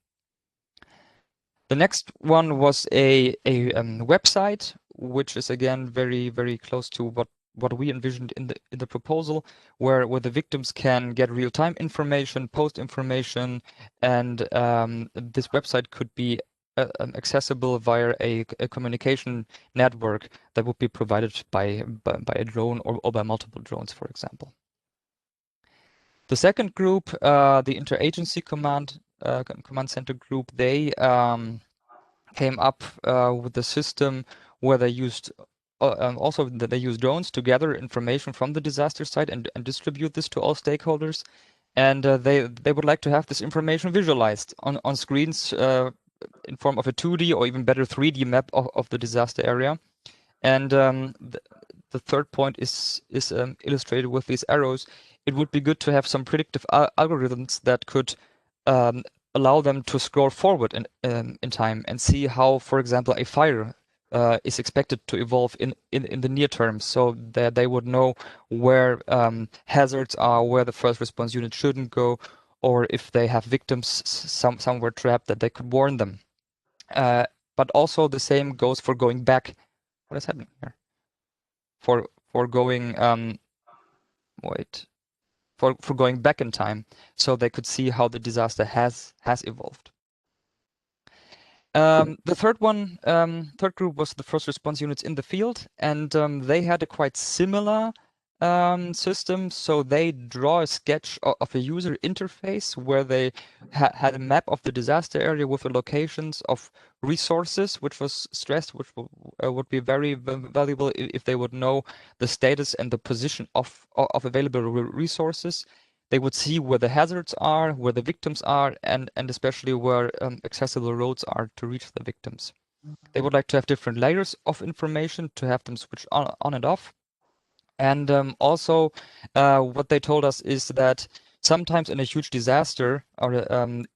J: The next one was a website, which is again very, very close to what we envisioned in the proposal, where the victims can get real-time information, post information, and this website could be accessible via a communication network that would be provided by a drone or by multiple drones, for example. The second group, the interagency command center group, they came up with a system where they used they use drones to gather information from the disaster site and distribute this to all stakeholders. And they would like to have this information visualized on screens in form of a 2D or even better 3D map of the disaster area. And the third point is illustrated with these arrows. It would be good to have some predictive algorithms that could allow them to scroll forward in time and see how, for example, a fire is expected to evolve in the near term, so that they would know where hazards are, where the first response unit shouldn't go, or if they have victims somewhere trapped, that they could warn them. But also the same goes for going back. What is happening here? For going for going back in time, so they could see how the disaster has evolved. The third group was the first response units in the field, and they had a quite similar system. So they draw a sketch of a user interface where they had a map of the disaster area with the locations of resources, which was stressed, which would be very valuable if they would know the status and the position of available resources. They would see where the hazards are, where the victims are, and especially where accessible roads are to reach the victims. They would like to have different layers of information to have them switch on and off. And also, what they told us is that sometimes in a huge disaster, or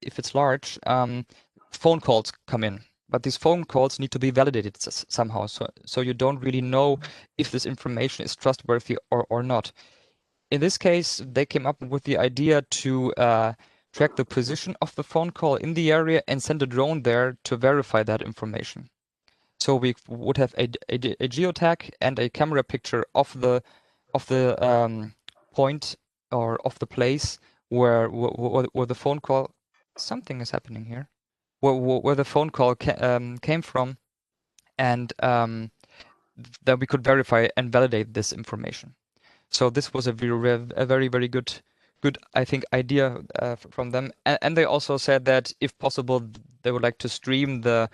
J: if it's large, phone calls come in. But these phone calls need to be validated somehow. So you don't really know if this information is trustworthy or not. In this case, they came up with the idea to track the position of the phone call in the area and send a drone there to verify that information. So we would have a geotag and a camera picture of the point or of the place where the phone call. Something is happening here. Where the phone call came from, and that we could verify and validate this information. So this was a very good, I think, idea from them. And they also said that if possible, they would like to stream the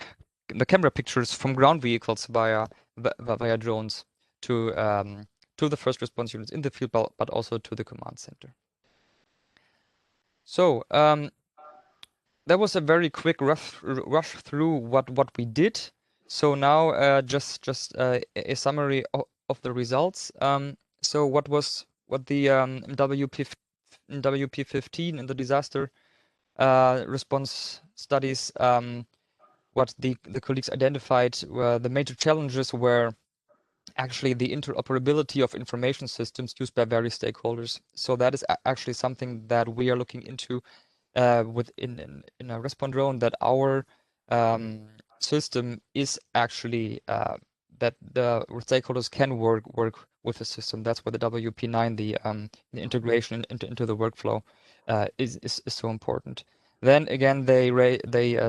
J: camera pictures from ground vehicles via drones to the first response units in the field, but also to the command center. So that was a very quick rush through what we did. So now just a summary of the results. So what the WP15 in the disaster response studies, what the colleagues identified were the major challenges were actually the interoperability of information systems used by various stakeholders. So that is actually something that we are looking into in a Respawn drone, that our system is actually that the stakeholders can work with the system. That's where the WP9, the integration into the workflow, is so important. Then again, they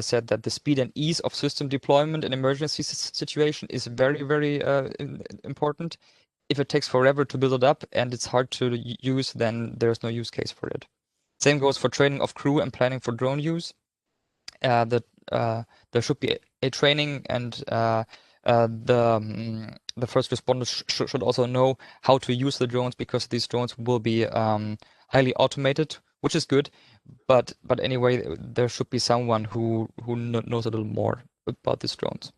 J: said that the speed and ease of system deployment in emergency situation is very, very important. If it takes forever to build it up and it's hard to use, then there's no use case for it. Same goes for training of crew and planning for drone use. There should be a training, and the first responders should also know how to use the drones, because these drones will be highly automated, which is good. But anyway, there should be someone who knows a little more about these drones.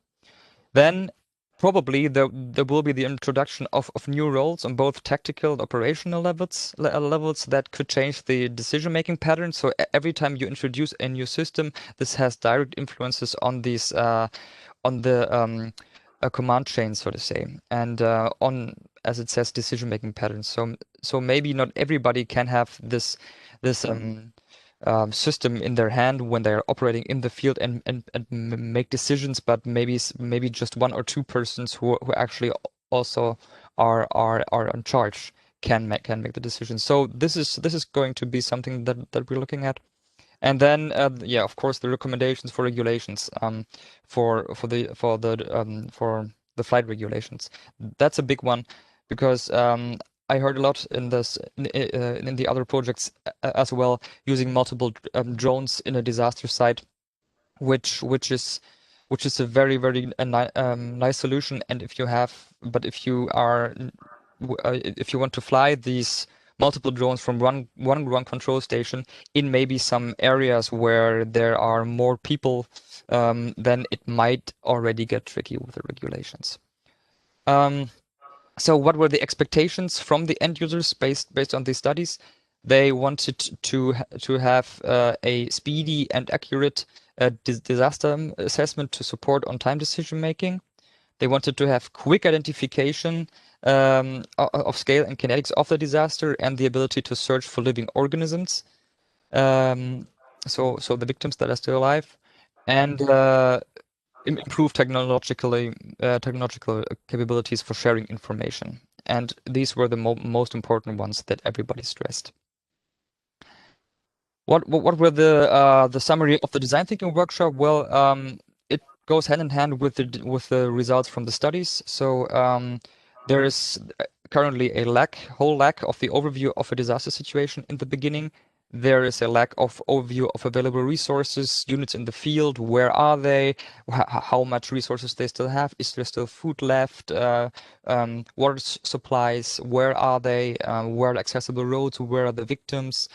J: Then probably there will be the introduction of new roles on both tactical and operational levels that could change the decision-making pattern. So every time you introduce a new system, this has direct influences on these on the command chain, so to say, and on, as it says, decision-making patterns. So maybe not everybody can have this system in their hand when they're operating in the field and make decisions, but maybe just one or two persons who actually also are in charge can make the decision. So this is going to be something that we're looking at. And then yeah, of course, the recommendations for regulations for the flight regulations. That's a big one, because I heard a lot in this in the other projects as well, using multiple drones in a disaster site, which is a very, very nice solution. And if you want to fly these multiple drones from one ground control station in maybe some areas where there are more people, then it might already get tricky with the regulations. So what were the expectations from the end users based on these studies? They wanted to have a speedy and accurate disaster assessment to support on-time decision making. They wanted to have quick identification of scale and kinetics of the disaster, and the ability to search for living organisms, so the victims that are still alive, and improve technological capabilities for sharing information. And these were the most important ones that everybody stressed. What were the summary of the design thinking workshop? Well, it goes hand in hand with the results from the studies. So there is currently a whole lack of the overview of a disaster situation in the beginning. There is a lack of overview of available resources, units in the field. Where are they? How much resources they still have? Is there still food left? Water supplies? Where are they? Where are accessible roads? Where are the victims?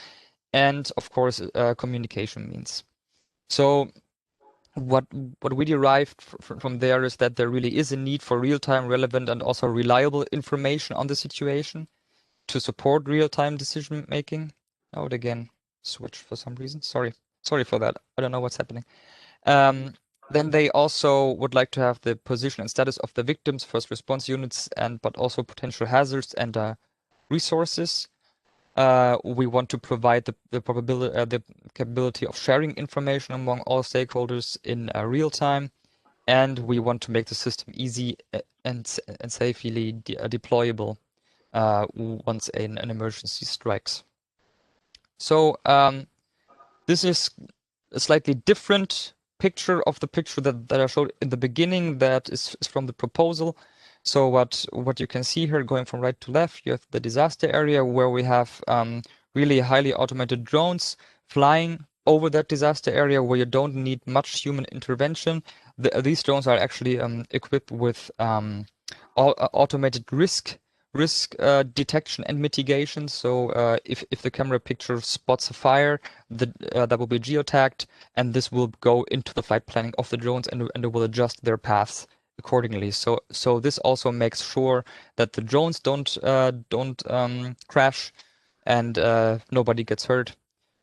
J: And of course, communication means. So what we derived from there is that there really is a need for real-time, relevant, and also reliable information on the situation to support real-time decision making. Oh, it again switched for some reason. Sorry for that. I don't know what's happening. Then they also would like to have the position and status of the victims, first response units, but also potential hazards and resources. We want to provide the capability of sharing information among all stakeholders in real time, and we want to make the system easy and safely deployable once an emergency strikes. So this is a slightly different picture of the picture that I showed in the beginning. That is from the proposal. So what you can see here, going from right to left, you have the disaster area where we have really highly automated drones flying over that disaster area where you don't need much human intervention. These drones are actually equipped with automated risk detection and mitigation. So if the camera picture spots a fire, that will be geotagged, and this will go into the flight planning of the drones, and it will adjust their paths accordingly. So this also makes sure that the drones don't crash and nobody gets hurt.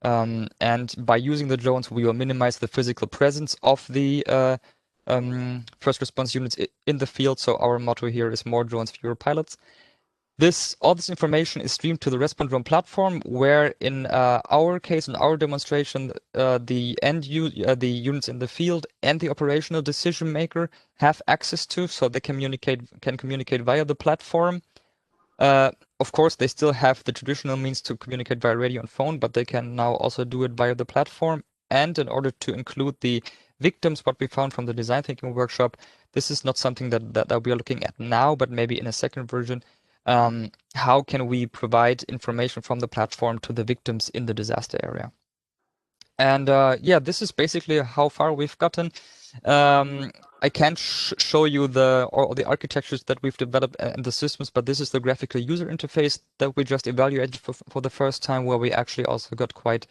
J: And by using the drones, we will minimize the physical presence of the first response units in the field. So our motto here is more drones, fewer pilots. All this information is streamed to the Respondrome platform, where in our case, in our demonstration, the units in the field and the operational decision maker have access to, so they can communicate via the platform. Of course, they still have the traditional means to communicate via radio and phone, but they can now also do it via the platform. And in order to include the victims, what we found from the design thinking workshop, this is not something that we are looking at now, but maybe in a second version. How can we provide information from the platform to the victims in the disaster area? And yeah, this is basically how far we've gotten. I can't show you all the architectures that we've developed and the systems, but this is the graphical user interface that we just evaluated for the first time, where we actually also got quite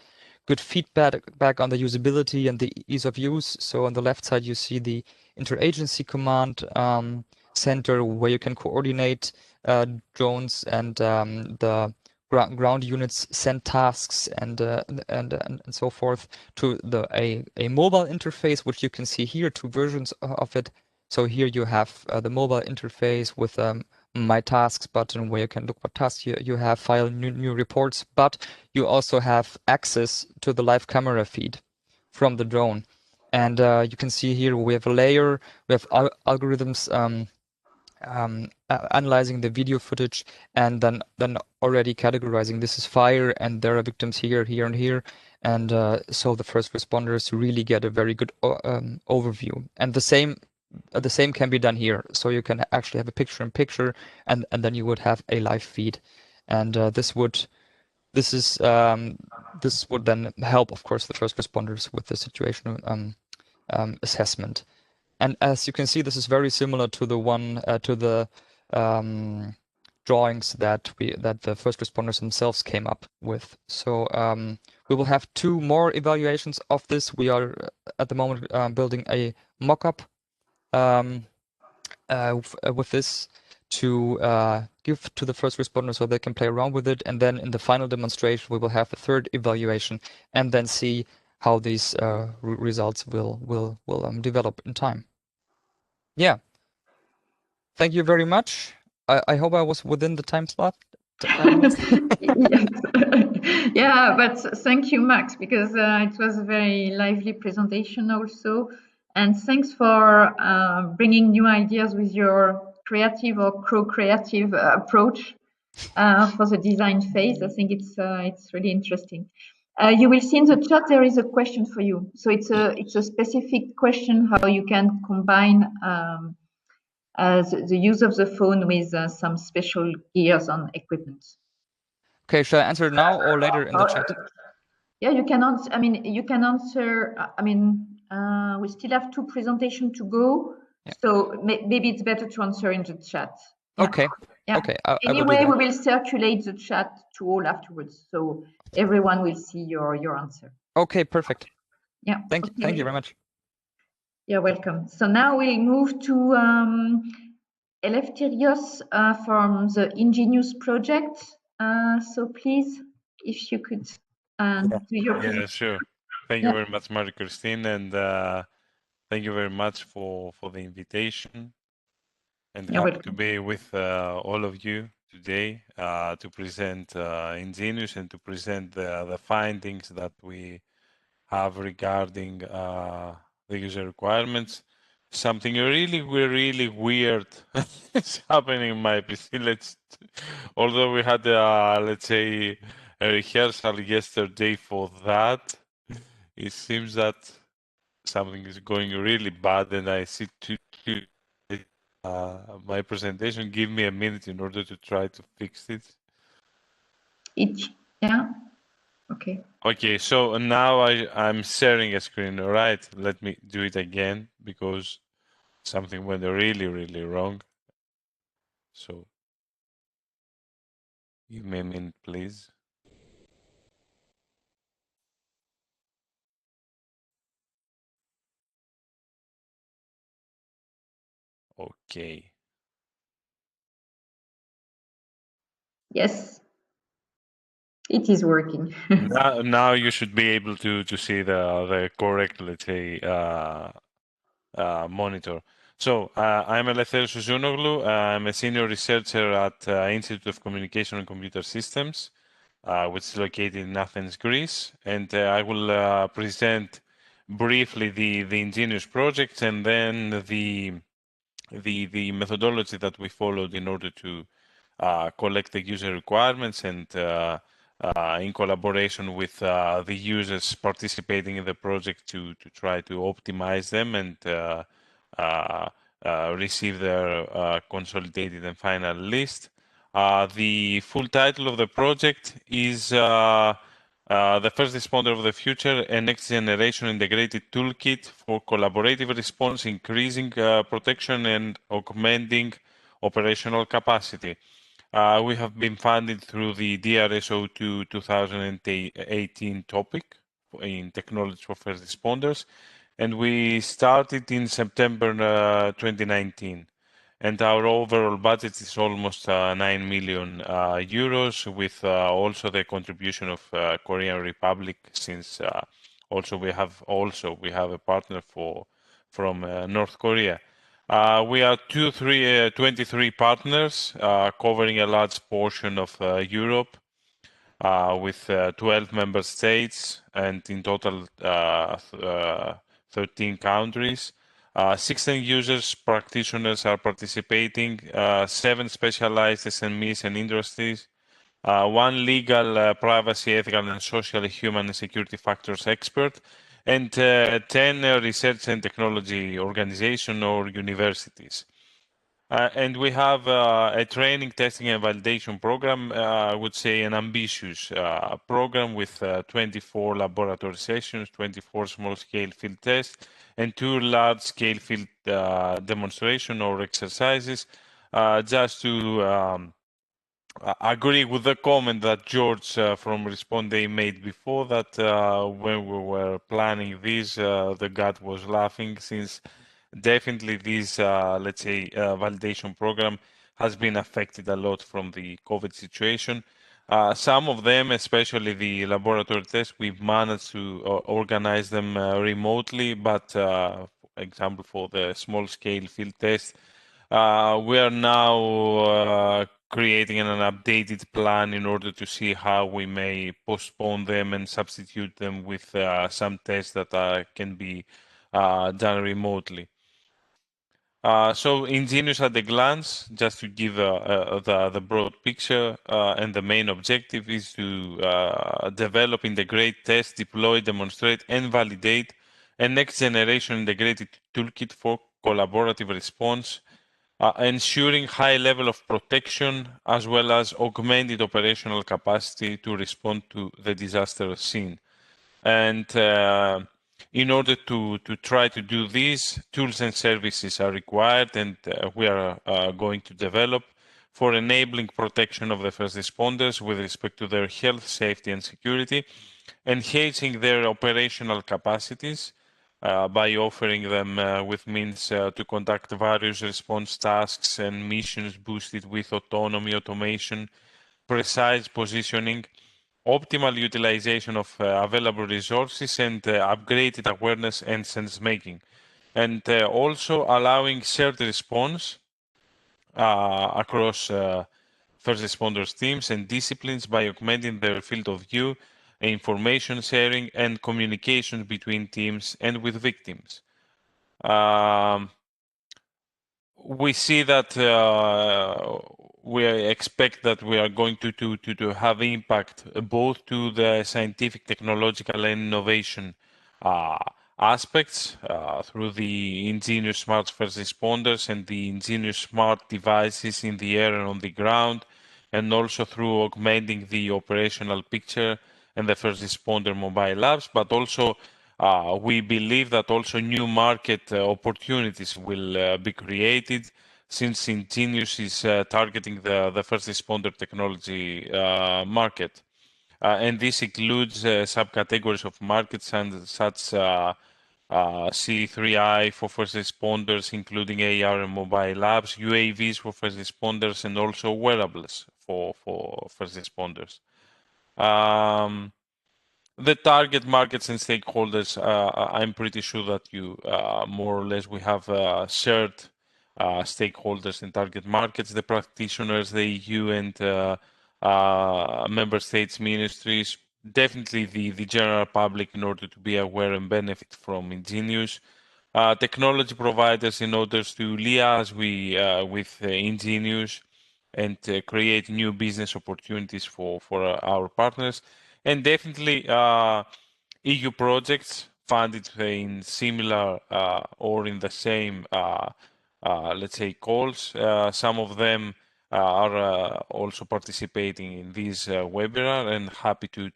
J: good feedback on the usability and the ease of use. So on the left side, you see the interagency command center, where you can coordinate drones and the ground units send tasks and so forth to a mobile interface, which you can see here, 2 versions of it. So here you have the mobile interface with My Tasks button, where you can look what tasks you have, file new reports, but you also have access to the live camera feed from the drone. And you can see here we have a layer, we have algorithms analyzing the video footage, and then already categorizing this is fire and there are victims here, here, and here. And so the first responders really get a very good overview. And the same can be done here. So you can actually have a picture-in-picture, and then you would have a live feed. And this would then help, of course, the first responders with the situation assessment. And as you can see, this is very similar to the drawings that the first responders themselves came up with. So we will have 2 more evaluations of this. We are at the moment building a mock-up with this to give to the first responders so they can play around with it. And then in the final demonstration, we will have a 3rd evaluation and then see how these results will develop in time. Yeah. Thank you very much. I hope I was within the time slot.
A: Yeah, but thank you, Max, because it was a very lively presentation also. And thanks for bringing new ideas with your creative or co-creative approach for the design phase. I think it's really interesting. You will see in the chat there is a question for you. So it's a specific question how you can combine the use of the phone with some special gears on equipment.
J: Okay, should I answer now or later in the chat?
A: Yeah, you can answer. I mean, you can answer. I mean, we still have 2 presentations to go, yeah. So maybe it's better to answer in the chat.
J: Yeah. Okay. Yeah. Okay.
A: Anyway, we will circulate the chat to all afterwards, so everyone will see your answer.
J: Okay, perfect.
A: Yeah.
J: Thank you very much.
A: You're welcome. So now we'll move to Eleftherios from the Ingenious project. So please, if you could do your
K: presentation. Yeah, sure. Thank you very much, Marie-Christine, and thank you very much for the invitation. And happy to be with all of you today to present Ingenious and to present the findings that we have regarding the user requirements. Something really weird is happening in my PC. Although we had, let's say, a rehearsal yesterday for that, it seems that something is going really bad, and I see my presentation. Give me a minute in order to try to fix it.
A: Yeah. Okay.
K: Okay, so now I'm sharing a screen. All right, let me do it again because something went really wrong. So give me a minute, please. Okay.
A: Yes, it is working.
K: now you should be able to see the correct, let's say, monitor. So I'm Eleftherios Zounoglou. I'm a senior researcher at Institute of Communication and Computer Systems, which is located in Athens, Greece. And I will present briefly the Ingenious project and then the methodology that we followed in order to collect the user requirements and in collaboration with the users participating in the project to try to optimize them and receive their consolidated and final list. The full title of the project is the First Responder of the Future, a next-generation integrated toolkit for collaborative response, increasing protection and augmenting operational capacity. We have been funded through the DRSO2 2018 topic in technology for first responders, and we started in September 2019. And our overall budget is almost 9 million euros, with also the contribution of Korean Republic, since also we have a partner from North Korea. We are 23 partners covering a large portion of Europe, with 12 member states and in total 13 countries. 16 users, practitioners are participating, 7 specialized SMEs and industries, 1 legal, privacy, ethical, and social, human, and security factors expert, and 10 research and technology organizations or universities. And we have a training, testing, and validation program, I would say an ambitious program with 24 laboratory sessions, 24 small-scale field tests, and 2 large-scale field demonstration or exercises, just to agree with the comment that George from Responde made before, that when we were planning this, the gut was laughing, since definitely this, let's say, validation program has been affected a lot from the COVID situation. Some of them, especially the laboratory tests, we've managed to organize them remotely, but for example, for the small-scale field test, we are now creating an updated plan in order to see how we may postpone them and substitute them with some tests that can be done remotely. So Ingenious at a glance, just to give the broad picture, and the main objective is to develop, integrate, test, deploy, demonstrate, and validate a next-generation integrated toolkit for collaborative response, ensuring high level of protection as well as augmented operational capacity to respond to the disaster scene. And in order to try to do this, tools and services are required, and we are going to develop for enabling protection of the first responders with respect to their health, safety, and security, enhancing their operational capacities by offering them with means to conduct various response tasks and missions boosted with autonomy, automation, precise positioning, optimal utilization of available resources, and upgraded awareness and sense making, and also allowing shared response across first responders teams and disciplines by augmenting their field of view, information sharing, and communication between teams and with victims. We see that we expect that we are going to have impact both to the scientific, technological, and innovation aspects through the Ingenious Smart First Responders and the Ingenious Smart devices in the air and on the ground, and also through augmenting the operational picture and the first responder mobile apps, but also we believe that also new market opportunities will be created, since Ingenious is targeting the first responder technology market. And this includes subcategories of markets and such C3I for first responders, including AR and mobile apps, UAVs for first responders, and also wearables for first responders. the target markets and stakeholders, I'm pretty sure that you more or less we have shared stakeholders and target markets, the practitioners, the EU and member states ministries, definitely the general public in order to be aware and benefit from Ingenious. Technology providers in order to liaise with Ingenious and create new business opportunities for our partners. And definitely EU projects funded in similar or in the same, let's say, calls. Some of them are also participating in this webinar, and happy to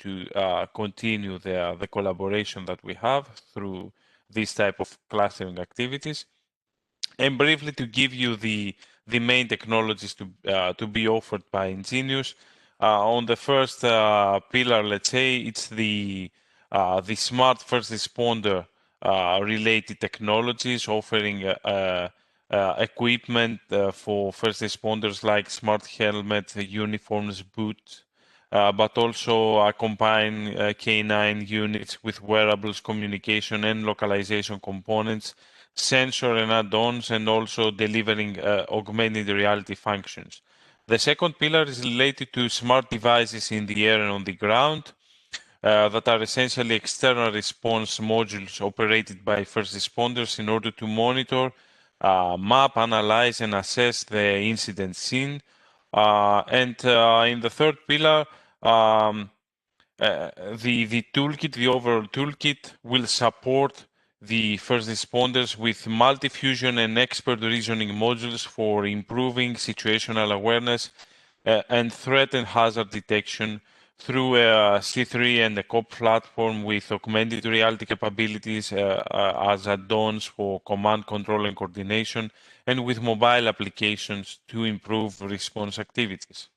K: continue the collaboration that we have through this type of clustering activities. And briefly to give you the main technologies to be offered by Ingenious. On the first pillar, let's say, it's the smart first responder related technologies, offering equipment for first responders like smart helmet, uniforms, boots, but also combine K9 units with wearables, communication and localization components, sensor and add-ons, and also delivering augmented reality functions. The second pillar is related to smart devices in the air and on the ground that are essentially external response modules operated by first responders in order to monitor, map, analyze, and assess the incident scene. And in the third pillar, the toolkit, the overall toolkit, will support the first responders with multi-fusion and expert reasoning modules for improving situational awareness and threat and hazard detection through a C3 and a COP platform with augmented reality capabilities as add-ons for command, control, and coordination, and with mobile applications to improve response activities.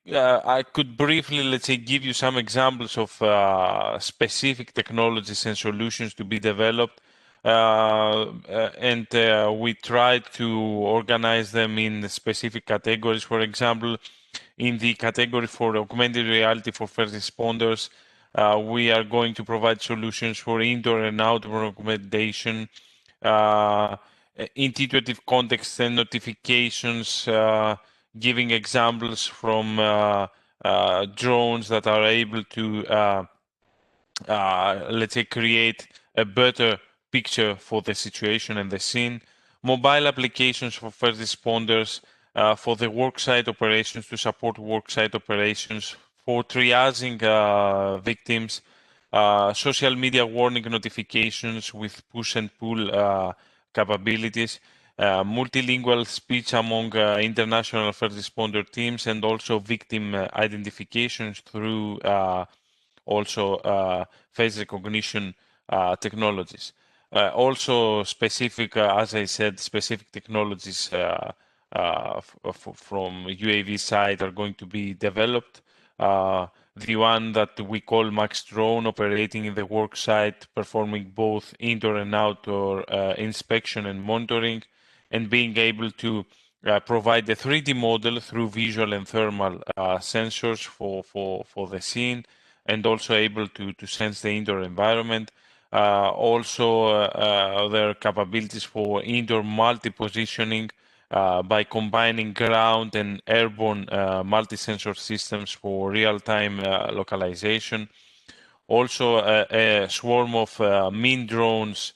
K: I could briefly, let's say, give you some examples of specific technologies and solutions to be developed. And we tried to organize them in specific categories. For example, in the category for augmented reality for first responders, we are going to provide solutions for indoor and outdoor augmentation, intuitive context and notifications, giving examples from drones that are able to, let's say, create a better picture for the situation and the scene. Mobile applications for first responders, for the worksite operations, to support worksite operations, for triaging victims, social media warning notifications with push and pull capabilities, multilingual speech among international first responder teams, and also victim identifications through also face recognition technologies. Also specific, as I said, specific technologies from UAV side are going to be developed. The one that we call Max Drone, operating in the work site, performing both indoor and outdoor inspection and monitoring, and being able to provide a 3D model through visual and thermal sensors for the scene, and also able to sense the indoor environment. Also, their capabilities for indoor multi-positioning by combining ground and airborne multi-sensor systems for real-time localization. Also, a swarm of mini drones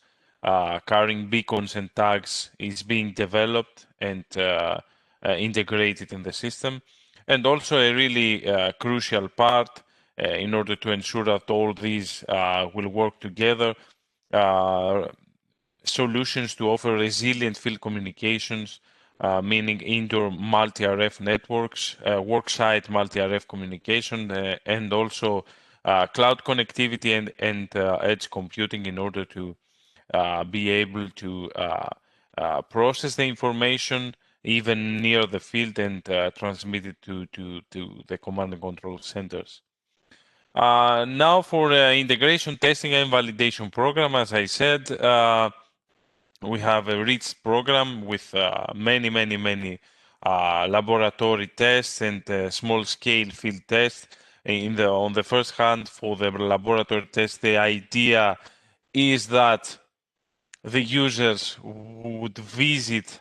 K: carrying beacons and tags is being developed and integrated in the system. And also a really crucial part in order to ensure that all these will work together, solutions to offer resilient field communications, meaning indoor multi-RF networks, worksite multi-RF communication, and also cloud connectivity and edge computing in order to be able to process the information even near the field and transmit it to the command and control centers. Now for integration, testing, and validation program, as I said, we have a rich program with many laboratory tests and small-scale field tests, on the first hand, for the laboratory test, the idea is that the users would visit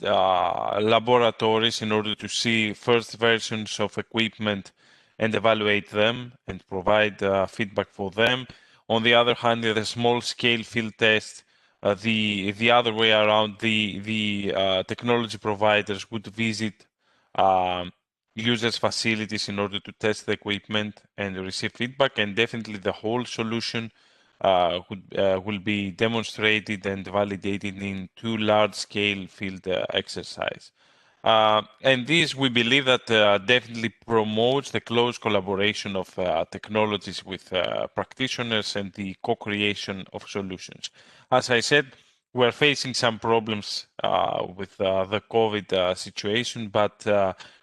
K: laboratories in order to see first versions of equipment and evaluate them and provide feedback for them. On the other hand, the small-scale field test, the other way around, the technology providers would visit users' facilities in order to test the equipment and receive feedback, and definitely the whole solution will be demonstrated and validated in two large-scale field exercise. And this, we believe that definitely promotes the close collaboration of technologies with practitioners and the co-creation of solutions. As I said, we're facing some problems with the COVID situation, but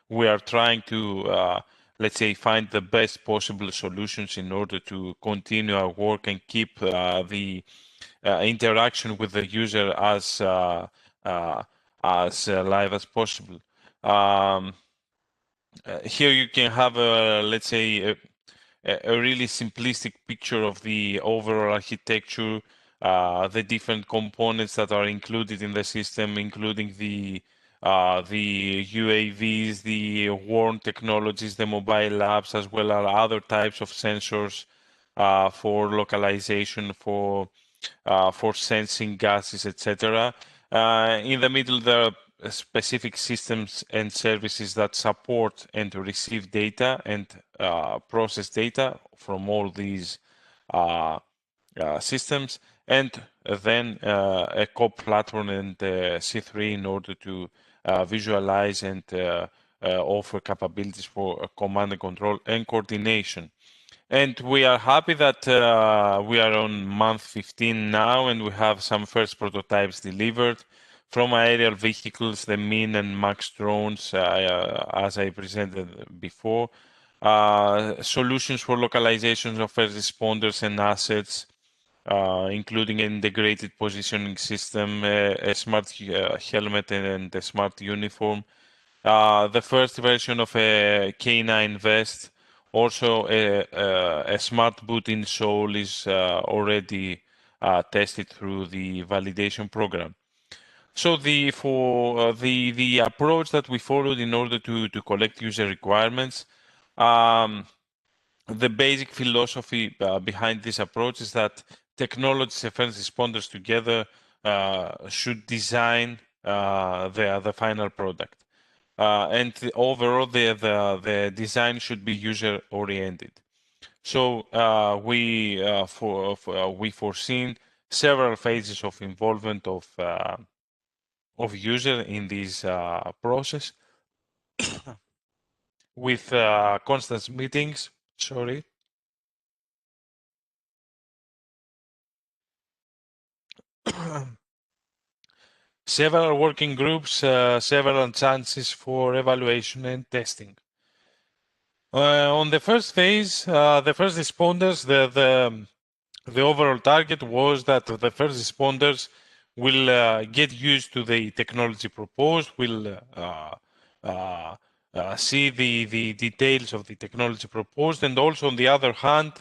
K: we are trying to let's say, find the best possible solutions in order to continue our work and keep the interaction with the user as live as possible. Here you can have let's say, a really simplistic picture of the overall architecture, the different components that are included in the system, including the UAVs, the worn technologies, the mobile apps, as well as other types of sensors for localization, for sensing gases, etc. In the middle, there are specific systems and services that support and receive data and process data from all these systems, and then a COP platform and C3 in order to visualize and offer capabilities for command and control and coordination. And we are happy that we are on month 15 now, and we have some first prototypes delivered from aerial vehicles, the Min and Max drones, as I presented before, solutions for localizations of first responders and assets, including an integrated positioning system, a smart helmet and a smart uniform, the first version of a K9 vest, also a smart boot insole is already tested through the validation program. So the approach that we followed in order to collect user requirements, the basic philosophy behind this approach is that technologies and first responders together should design the final product. And overall, the design should be user-oriented. So we foreseen several phases of involvement of user in this process with constant meetings. Sorry. Several working groups, several chances for evaluation and testing. On the first phase, the first responders, the overall target was that the first responders will get used to the technology proposed, will see the details of the technology proposed, and also on the other hand,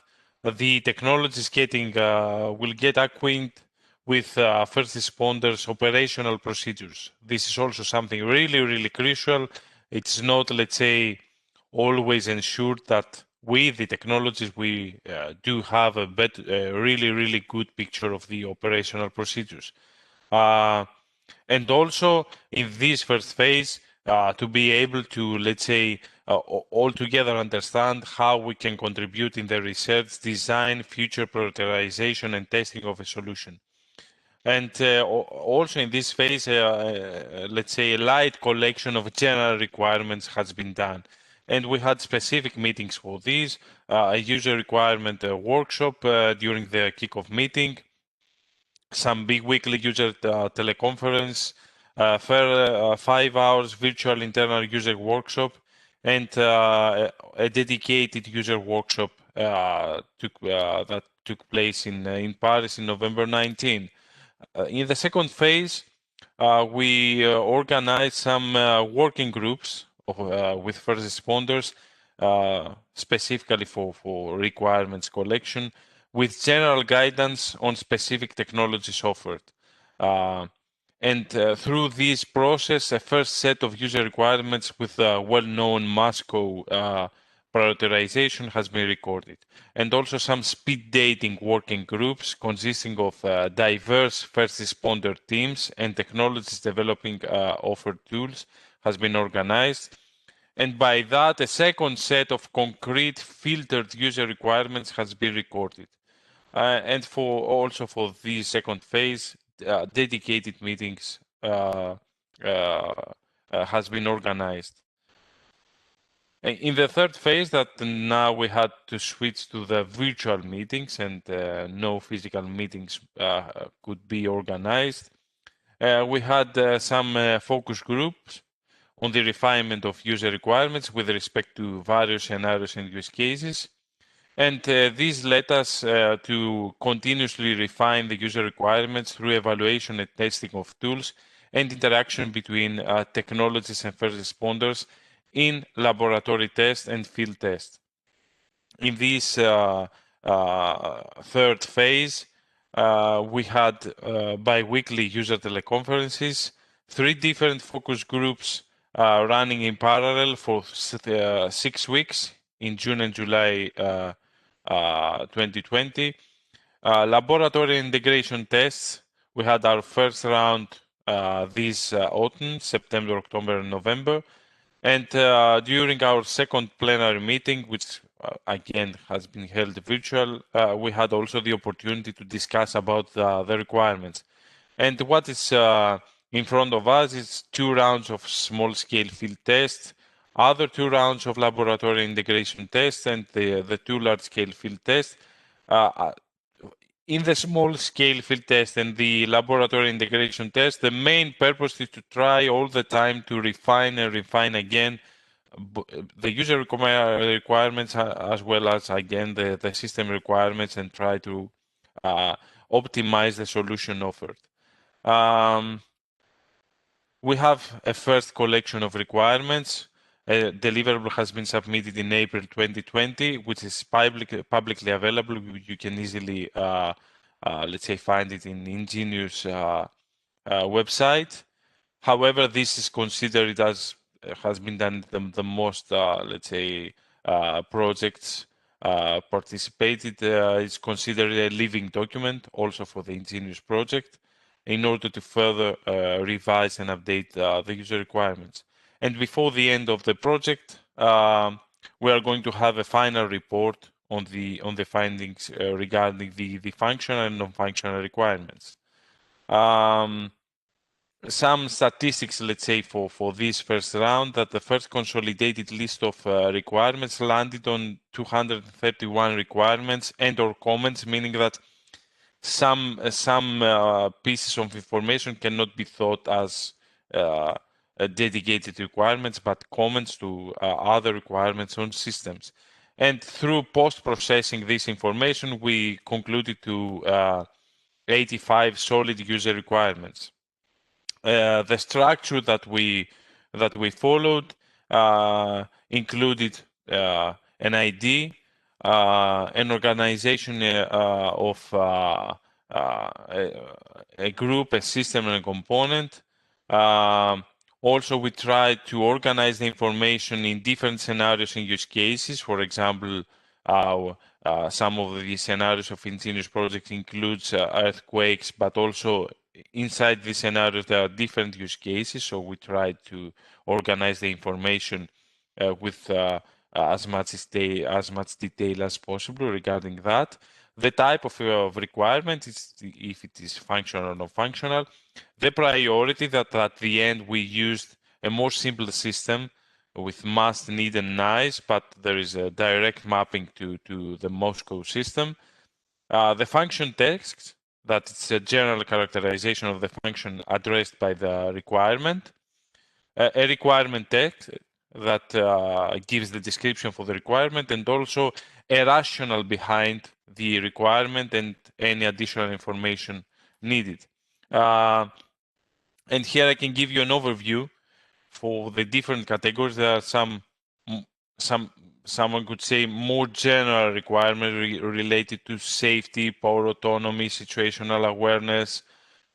K: the technology is will get acquainted with first responders' operational procedures. This is also something really, really crucial. It's not, let's say, always ensured that with the technologies we do have a really, really good picture of the operational procedures. And also in this first phase, to be able to, let's say, all together understand how we can contribute in the research, design, future prioritization, and testing of a solution. And also in this phase, let's say, a light collection of general requirements has been done. And we had specific meetings for these, a user requirement workshop during the kickoff meeting, some big weekly user teleconference, 5 hours virtual internal user workshop, and a dedicated user workshop that took place in Paris in November 19. In the second phase, we organized some working groups with first responders specifically for requirements collection, with general guidance on specific technologies offered. Through this process, a first set of user requirements with well-known Moscow prioritization has been recorded. And also some speed dating working groups consisting of diverse first responder teams and technologies developing offered tools has been organized. And by that, a second set of concrete filtered user requirements has been recorded. And also for the second phase, dedicated meetings has been organized. In the third phase, that now we had to switch to the virtual meetings and no physical meetings could be organized. We had some focus groups on the refinement of user requirements with respect to various scenarios and use cases. And this led us to continuously refine the user requirements through evaluation and testing of tools and interaction between technologies and first responders in laboratory tests and field tests. In this third phase, we had bi-weekly user teleconferences, 3 different focus groups running in parallel for 6 weeks in June and July 2020. Laboratory integration tests, we had our first round this autumn, September, October, and November. And during our second plenary meeting, which again has been held virtual, we had also the opportunity to discuss about the requirements. And what is in front of us is 2 rounds of small-scale field tests, other 2 rounds of laboratory integration tests, and the 2 large-scale field tests. In the small-scale field test and the laboratory integration test, the main purpose is to try all the time to refine and refine again the user requirements as well as, again, the system requirements and try to optimize the solution offered. We have a first collection of requirements. A deliverable has been submitted in April 2020, which is publicly available. You can easily, let's say, find it in Ingenious website. However, this is considered as has been done the most, let's say, projects participated. It's considered a living document also for the Ingenious project in order to further revise and update the user requirements. And before the end of the project, we are going to have a final report on the findings regarding the functional and non-functional requirements. Some statistics, let's say, for this first round, that the first consolidated list of requirements landed on 231 requirements and or comments, meaning that some pieces of information cannot be thought as dedicated requirements, but comments to other requirements on systems. And through post-processing this information, we concluded to 85 solid user requirements. The structure that we followed included an ID, an organization of a group, a system, and a component. Also, we tried to organize the information in different scenarios and use cases. For example, some of the scenarios of Ingenious project includes earthquakes, but also inside these scenarios there are different use cases. So we tried to organize the information with as much detail as possible regarding that. The type of requirement is if it is functional or non-functional. The priority that at the end we used a more simple system with must, need, and nice, but there is a direct mapping to the Moscow system. The function text, that it's a general characterization of the function addressed by the requirement. A requirement text that gives the description for the requirement, and also a rationale behind the requirement and any additional information needed. And here I can give you an overview for the different categories. There are some someone could say, more general requirements related to safety, power autonomy, situational awareness,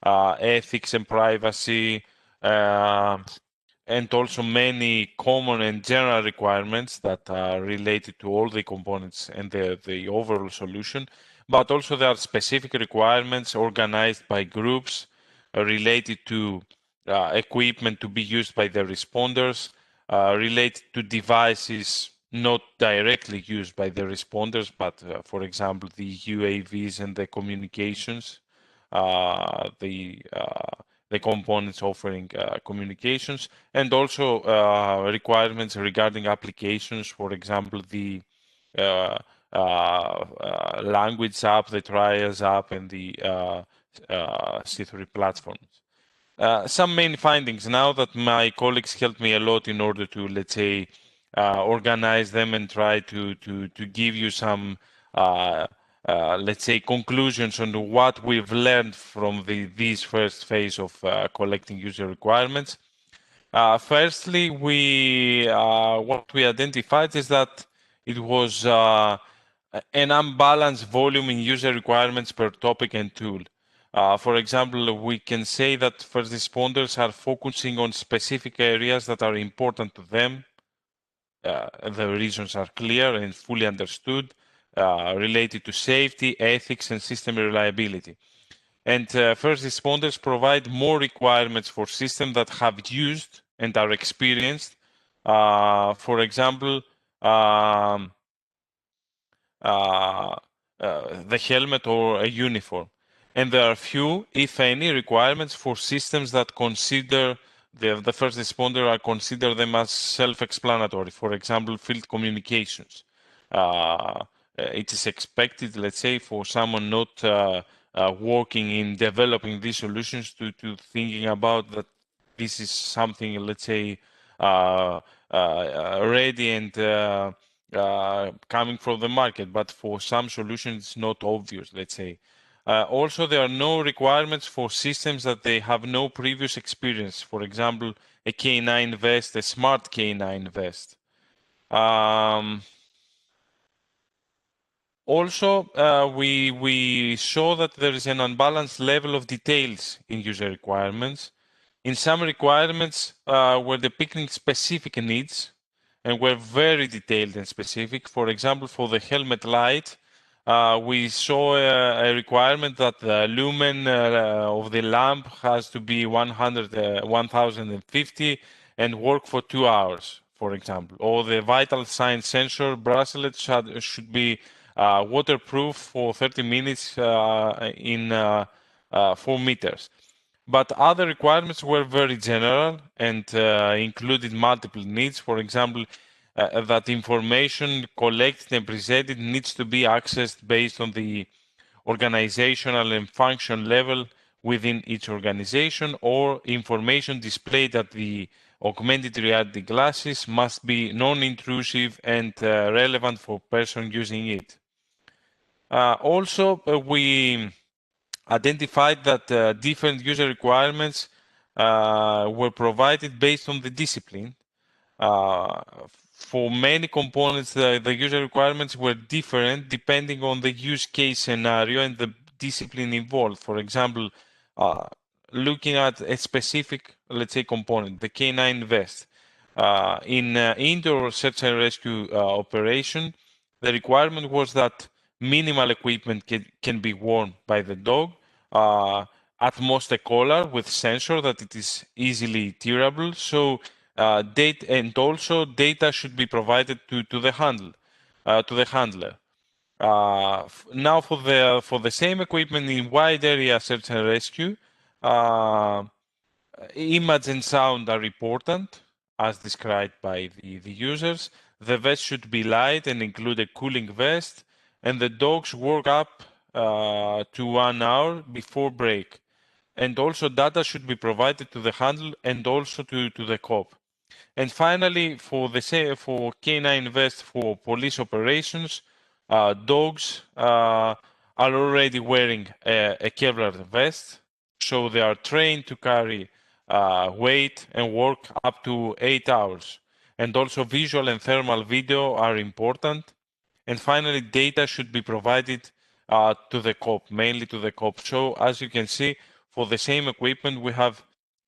K: ethics and privacy, and also many common and general requirements that are related to all the components and the overall solution. But also there are specific requirements organized by groups related to equipment to be used by the responders, related to devices not directly used by the responders, but for example, the UAVs and the communications, the components offering communications, and also requirements regarding applications, for example, the language app, the trials app, and the C3 platforms. Some main findings now that my colleagues helped me a lot in order to, let's say, organize them and try to give you some let's say, conclusions on what we've learned from this first phase of collecting user requirements. Firstly, what we identified is that it was an unbalanced volume in user requirements per topic and tool. For example, we can say that first responders are focusing on specific areas that are important to them. The reasons are clear and fully understood, related to safety, ethics, and system reliability. And first responders provide more requirements for systems that have used and are experienced. For example, the helmet or a uniform. And there are few, if any, requirements for systems that consider the first responder are consider them as self-explanatory. For example, field communications. It is expected, let's say, for someone not working in developing these solutions to thinking about that this is something, let's say, ready and coming from the market, but for some solutions it's not obvious, let's say. Also, there are no requirements for systems that they have no previous experience. For example, a K9 vest, a smart K9 vest. Also, we saw that there is an unbalanced level of details in user requirements. In some requirements were depicting specific needs and were very detailed and specific. For example, for the helmet light, we saw a requirement that the lumen of the lamp has to be 1050 and work for 2 hours, for example. Or the vital sign sensor bracelet should be waterproof for 30 minutes in 4 meters. But other requirements were very general and included multiple needs. For example, that information collected and presented needs to be accessed based on the organizational and function level within each organization, or information displayed at the augmented reality glasses must be non-intrusive and relevant for person using it. Also, we identified that different user requirements were provided based on the discipline. For many components, the user requirements were different depending on the use case scenario and the discipline involved. For example, looking at a specific, let's say, component, the K9 vest. In indoor search and rescue operation, the requirement was that minimal equipment can be worn by the dog, at most a collar with sensor that it is easily tearable. So data, and also data should be provided to the handler. Now for the same equipment in wide area search and rescue, image and sound are important as described by the users. The vest should be light and include a cooling vest, and the dogs work up to 1 hour before break. And also data should be provided to the handler and also to the cop. And finally, for K9 vest for police operations, dogs are already wearing a Kevlar vest, so they are trained to carry weight and work up to 8 hours. And also visual and thermal video are important. And finally, data should be provided to the COP, mainly to the COP. So as you can see, for the same equipment, we have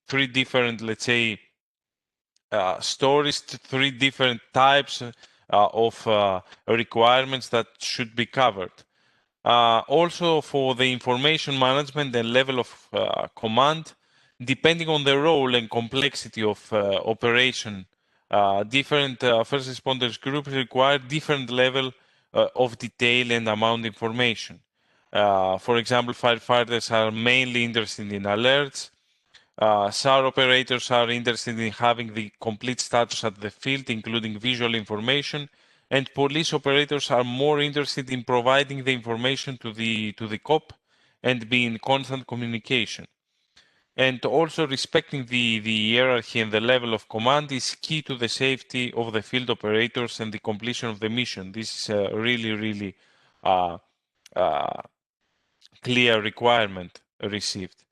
K: three different, let's say, stories, three different types of requirements that should be covered. Also, for the information management and level of command, depending on the role and complexity of operation, different first responders groups require different level of detail and amount of information. For example, firefighters are mainly interested in alerts. SAR operators are interested in having the complete status at the field, including visual information, and police operators are more interested in providing the information to the COP and be in constant communication. And also respecting the hierarchy and the level of command is key to the safety of the field operators and the completion of the mission. This is a really clear requirement received.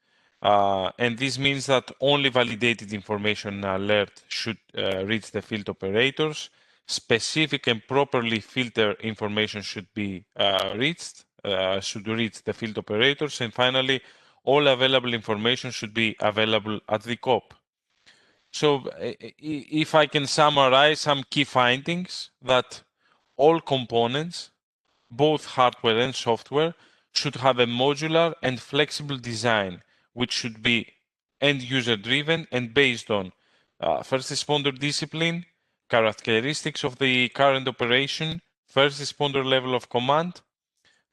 K: And this means that only validated information alert should reach the field operators. Specific and properly filtered information should be should reach the field operators. And finally, all available information should be available at the COP. So if I can summarize some key findings, that all components, both hardware and software, should have a modular and flexible design, which should be end-user driven and based on first responder discipline, characteristics of the current operation, first responder level of command,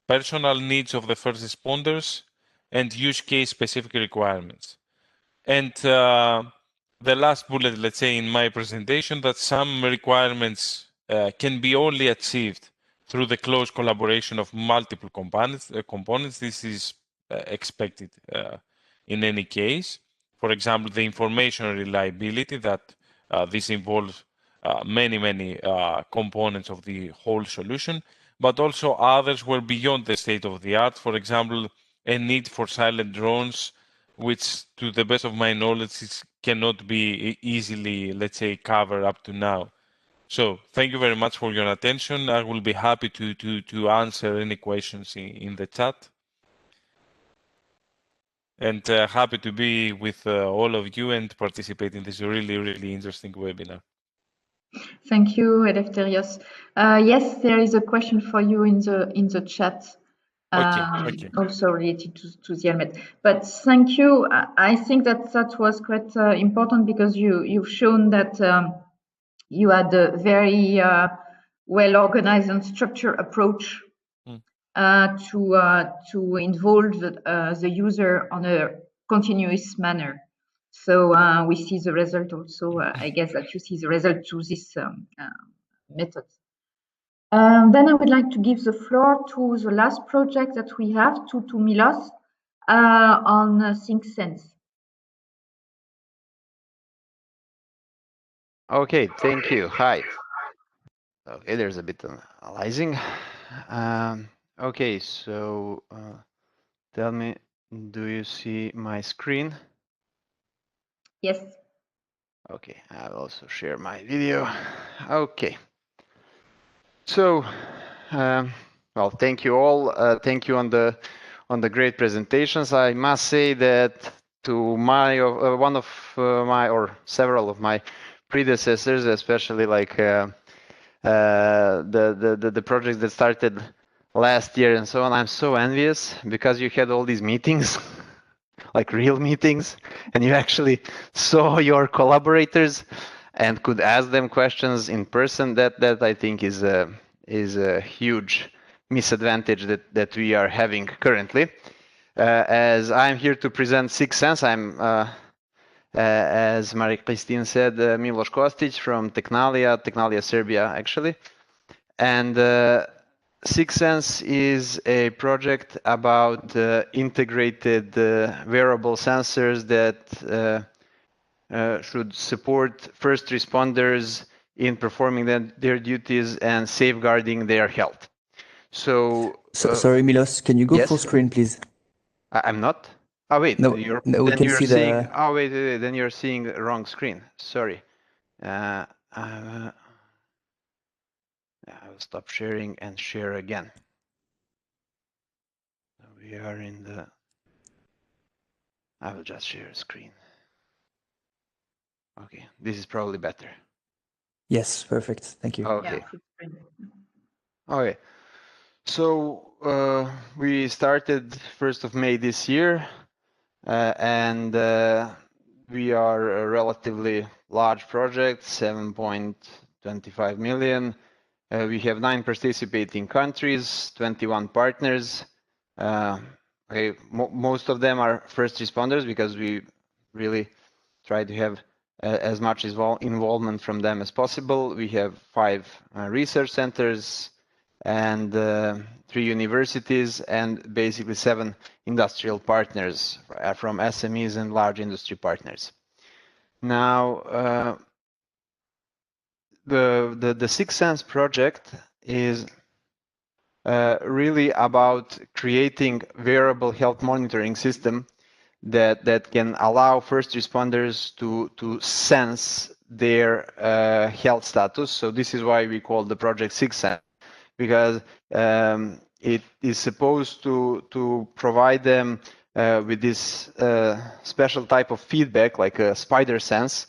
K: personal needs of the first responders, and use case specific requirements. And the last bullet, let's say, in my presentation, that some requirements can be only achieved through the close collaboration of multiple components. This is expected in any case. For example, the information reliability, that this involves many components of the whole solution, but also others were beyond the state of the art. For example, a need for silent drones, which, to the best of my knowledge, cannot be easily, let's say, covered up to now. So thank you very much for your attention. I will be happy to answer any questions in the chat. And happy to be with all of you and participate in this really interesting webinar.
A: Thank you, Eleftherios. Yes, there is a question for you in the chat.
K: Okay.
A: Also related to the helmet. But thank you. I think that was quite important, because you've shown that you had a very well-organized and structured approach to involve the user on a continuous manner. So we see the result also. I guess that you see the result to this method. Then I would like to give the floor to the last project that we have, to Milos, on ThinkSense.
L: Okay, thank you. Hi. Okay, there's a bit of analyzing. Okay, so tell me, do you see my screen?
A: Yes.
L: Okay, I'll also share my video. Okay. So, well, thank you all. Thank you on the great presentations. I must say that to my one of my, or several of my predecessors, especially like the projects that started last year and so on, I'm so envious, because you had all these meetings, like real meetings, and you actually saw your collaborators and could ask them questions in person. That I think is a huge misadvantage that we are having currently. As I'm here to present ThinkSense, I'm as Marie-Christine said, Milos Kostić from Technalia Serbia, actually. And ThinkSense is a project about integrated wearable sensors that should support first responders in performing their duties and safeguarding their health. So
C: sorry, Milos, can you go
L: yes?
C: full screen, please?
L: I'm not? Oh wait,
C: no, we can see
L: seeing, oh wait, then you're seeing the wrong screen. Sorry. I will stop sharing and share again. We are in the, I will just share a screen. Okay, this is probably better.
C: Yes, perfect. Thank you.
L: Okay.
A: Yeah,
L: Okay. So we started 1st of May this year, and we are a relatively large project, 7.25 million. We have 9 participating countries, 21 partners. Okay, most of them are first responders because we really try to have as much involvement from them as possible. We have 5 research centers and 3 universities and basically 7 industrial partners from SMEs and large industry partners. Now, the Sixth Sense project is really about creating wearable health monitoring system that can allow first responders to sense their health status. So this is why we call the project Sixth Sense, because it is supposed to provide them with this special type of feedback, like a spider sense,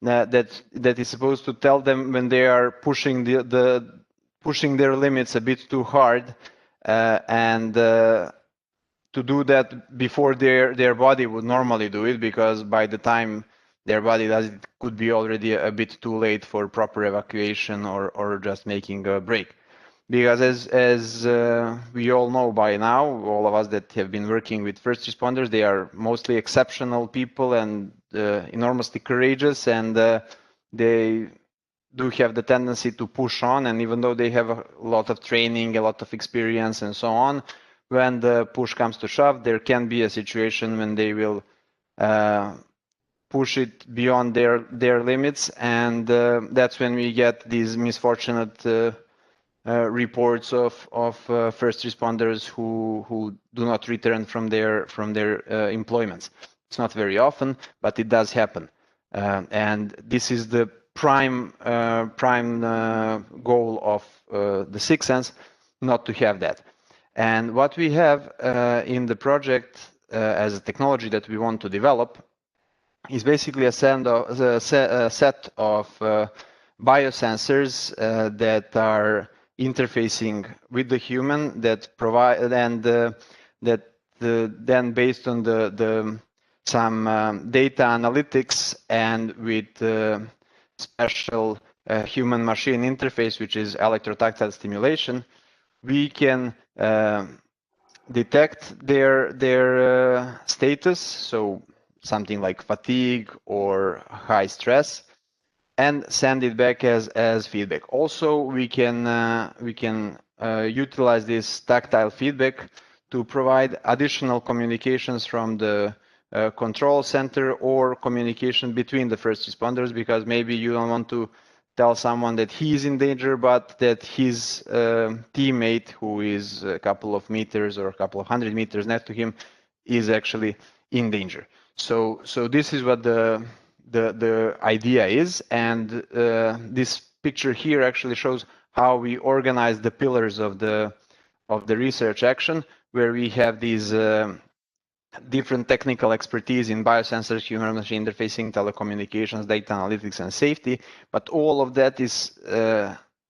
L: that is supposed to tell them when they are pushing pushing their limits a bit too hard, and to do that before their body would normally do it, because by the time their body does it, could be already a bit too late for proper evacuation or just making a break. Because as we all know by now, all of us that have been working with first responders, they are mostly exceptional people and enormously courageous, and they do have the tendency to push on. And even though they have a lot of training, a lot of experience and so on, when the push comes to shove, there can be a situation when they will push it beyond their limits, and that's when we get these misfortunate reports of first responders who do not return from their employments. It's not very often, but it does happen, and this is the prime goal of the Sixth Sense, not to have that. And what we have in the project as a technology that we want to develop is basically a set of biosensors that are interfacing with the human, that provide, and that then based on some data analytics and with special human machine interface, which is electrotactile stimulation, we can detect their status, so something like fatigue or high stress, and send it back as feedback. Also, we can utilize this tactile feedback to provide additional communications from the control center or communication between the first responders, because maybe you don't want to tell someone that he is in danger, but that his teammate, who is a couple of meters or a couple of 100 meters next to him, is actually in danger. So this is what the idea is, and this picture here actually shows how we organize the pillars of the research action, where we have these different technical expertise in biosensors, human machine interfacing, telecommunications, data analytics, and safety. But all of that is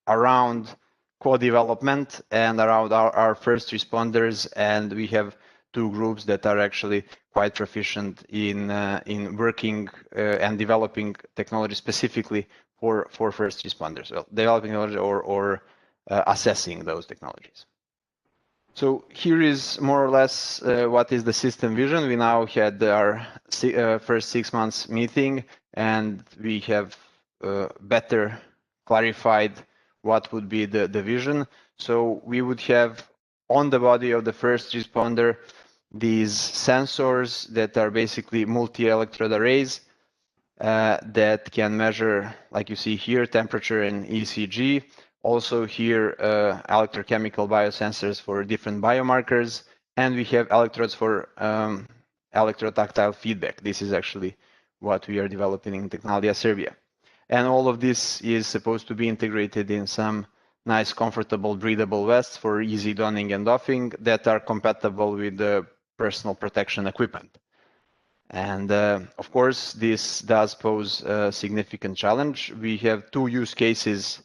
L: around co-development and around our first responders, and we have 2 groups that are actually quite proficient in working and developing technology specifically for first responders, well, developing technology or assessing those technologies. So here is more or less what is the system vision. We now had our first 6 months meeting, and we have better clarified what would be the vision. So we would have on the body of the first responder these sensors that are basically multi-electrode arrays that can measure, like you see here, temperature and ECG. Also here, electrochemical biosensors for different biomarkers, and we have electrodes for electrotactile feedback. This is actually what we are developing in Technalia Serbia. And all of this is supposed to be integrated in some nice, comfortable, breathable vests for easy donning and doffing that are compatible with the personal protection equipment. And of course, this does pose a significant challenge. We have two use cases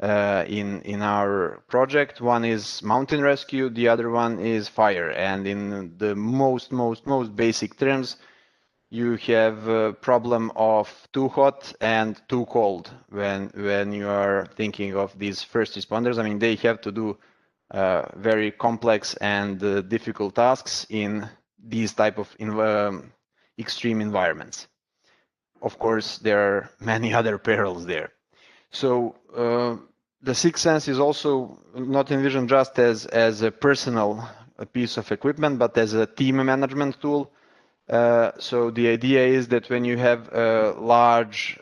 L: in our project. One is mountain rescue, the other one is fire. And in the most basic terms, you have a problem of too hot and too cold when you are thinking of these first responders. I mean, they have to do very complex and difficult tasks in these type of extreme environments. Of course, there are many other perils there. So the Sixth Sense is also not envisioned just as a personal piece of equipment, but as a team management tool. So the idea is that when you have a large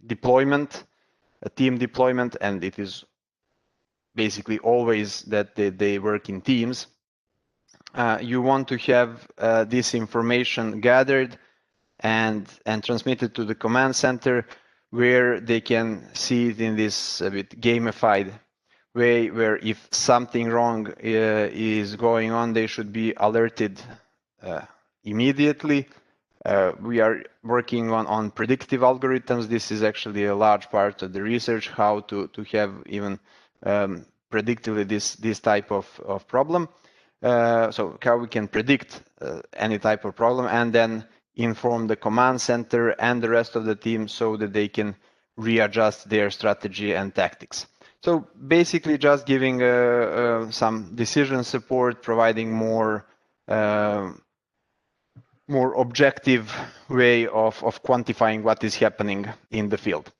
L: deployment, a team deployment, and it is basically always that they work in teams, you want to have this information gathered and transmitted to the command center, where they can see it in this a bit gamified way, where if something wrong is going on, they should be alerted immediately. We are working on predictive algorithms. This is actually a large part of the research, how to have even predictively this type of problem. So how we can predict any type of problem and then inform the command center and the rest of the team so that they can readjust their strategy and tactics. So basically just giving some decision support, providing more objective way of quantifying what is happening in the field.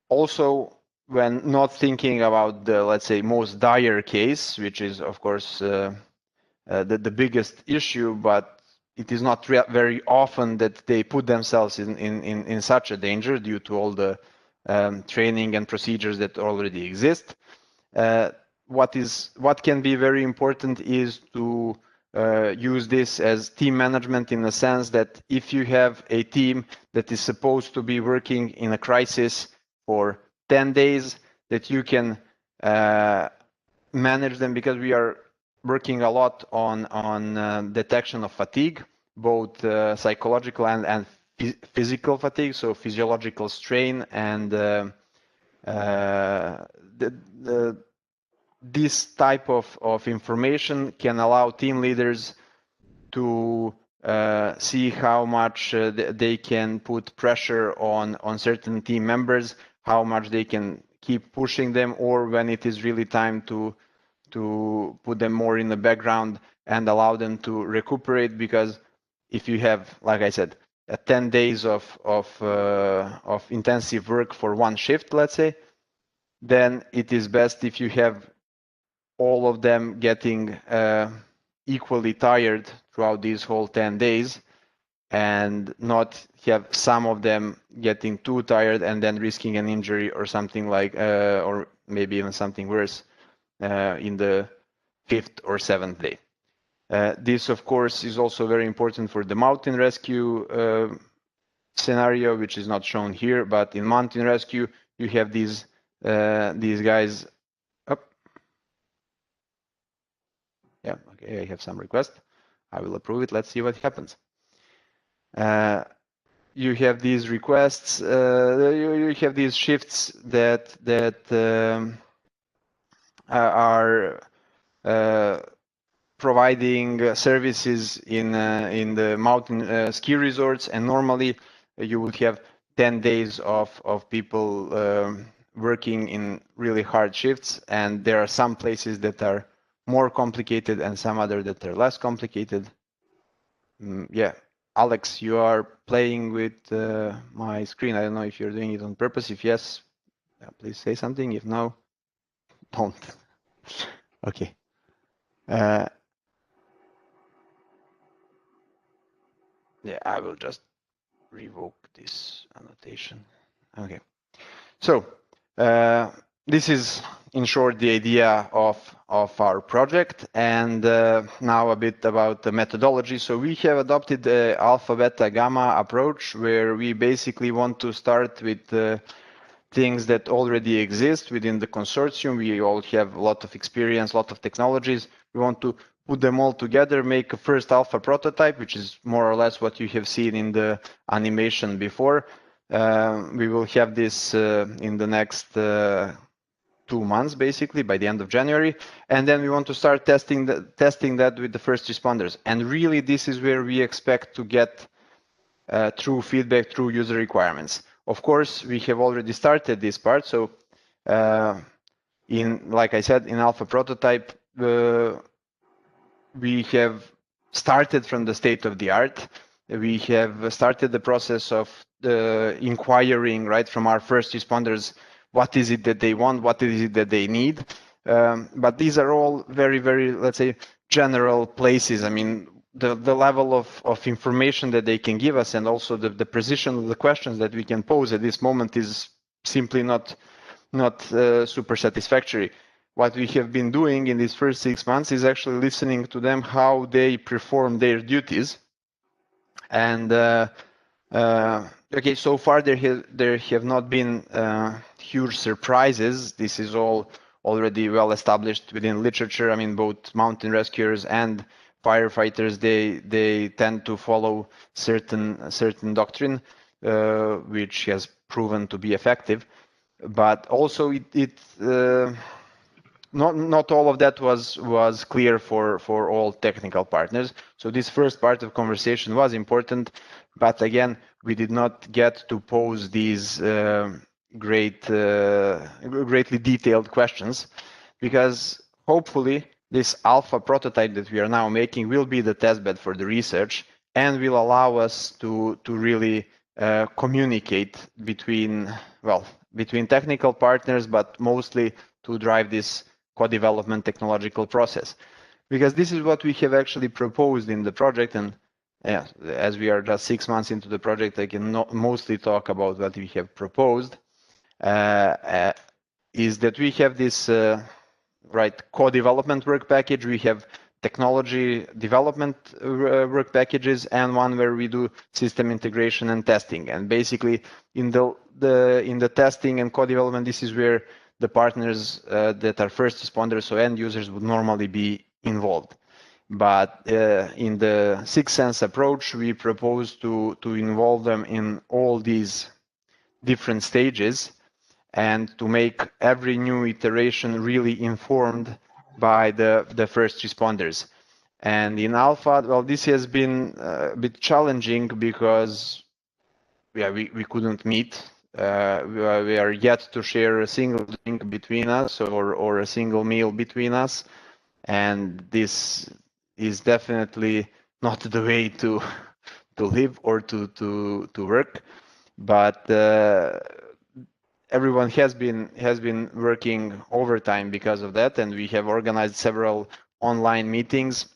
L: Also, when not thinking about the, let's say, most dire case, which is of course the biggest issue, but it is not very often that they put themselves in such a danger due to all the training and procedures that already exist. What can be very important is to use this as team management, in the sense that if you have a team that is supposed to be working in a crisis for 10 days, that you can manage them, because we are working a lot on detection of fatigue, both psychological and physical fatigue, so physiological strain, and this type of information can allow team leaders to see how much they can put pressure on certain team members, how much they can keep pushing them, or when it is really time to put them more in the background and allow them to recuperate. Because if you have, like I said, 10 days of intensive work for one shift, let's say, then it is best if you have all of them getting equally tired throughout these whole 10 days, and not have some of them getting too tired and then risking an injury or something like, or maybe even something worse in the 5th or 7th day. This, of course, is also very important for the mountain rescue scenario, which is not shown here, but in mountain rescue, you have these guys. Yeah, okay, I have some request. I will approve it. Let's see what happens. You have these requests. You have these shifts that are providing services in the mountain ski resorts, and normally you would have 10 days of people working in really hard shifts, and there are some places that are more complicated and some other that are less complicated. Yeah, Alex, you are playing with my screen. I don't know if you're doing it on purpose. If yes, please say something. If no, don't. Okay. Yeah, I will just revoke this annotation. Okay. So this is in short the idea of our project, and now a bit about the methodology. So we have adopted the alpha, beta, gamma approach, where we basically want to start with things that already exist within the consortium. We all have a lot of experience, a lot of technologies. We want to put them all together, make a first alpha prototype, which is more or less what you have seen in the animation before. We will have this in the next 2 months, basically, by the end of January. And then we want to start testing that with the first responders. And really, this is where we expect to get true feedback, true user requirements. Of course, we have already started this part. So like I said, in alpha prototype, we have started from the state of the art. We have started the process of inquiring, right, from our first responders, what is it that they want, what is it that they need. But these are all very, very, let's say, general places. I mean, the level of information that they can give us, and also the precision of the questions that we can pose at this moment is simply not super satisfactory. What we have been doing in these first 6 months is actually listening to them, how they perform their duties. And okay, so far there have not been huge surprises. This is all already well established within literature. I mean, both mountain rescuers and firefighters, they tend to follow certain doctrine, which has proven to be effective. But also not all of that was clear for all technical partners. So this first part of conversation was important, but again, we did not get to pose these greatly detailed questions, because hopefully this alpha prototype that we are now making will be the testbed for the research and will allow us to really communicate between technical partners, but mostly to drive this co-development technological process, because this is what we have actually proposed in the project. And yeah, as we are just 6 months into the project, I can mostly talk about what we have proposed. Is that we have this co-development work package, we have technology development work packages, and one where we do system integration and testing. And basically, in the testing and co-development, this is where the partners that are first responders, so end users, would normally be involved. But in the Sixth Sense approach, we propose to involve them in all these different stages and to make every new iteration really informed by the first responders. And in alpha, well, this has been a bit challenging because we couldn't meet. We are yet to share a single drink between us or a single meal between us, and this is definitely not the way to live or to work. But everyone has been working overtime because of that, and we have organized several online meetings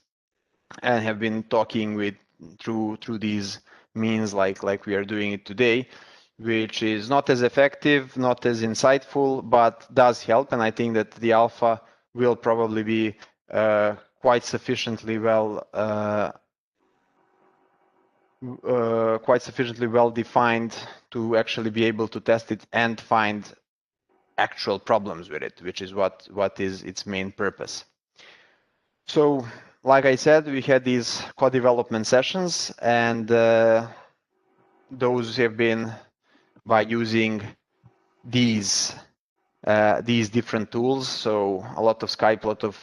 L: and have been talking through these means like we are doing it today, which is not as effective, not as insightful, but does help. And I think that the alpha will probably be quite sufficiently well defined to actually be able to test it and find actual problems with it, which is what is its main purpose. So, like I said, we had these co-development sessions, and those have been by using these different tools. So a lot of Skype, a lot of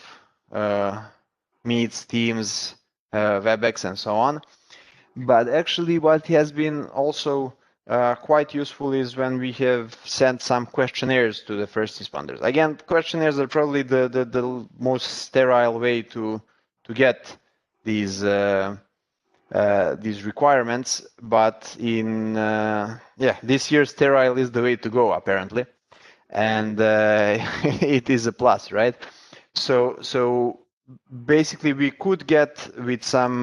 L: Meets, Teams, WebEx, and so on. But actually, what has been also quite useful is when we have sent some questionnaires to the first responders. Again, questionnaires are probably the most sterile way to get these requirements, but in this year, sterile is the way to go, apparently, and it is a plus, right? So basically, we could get with some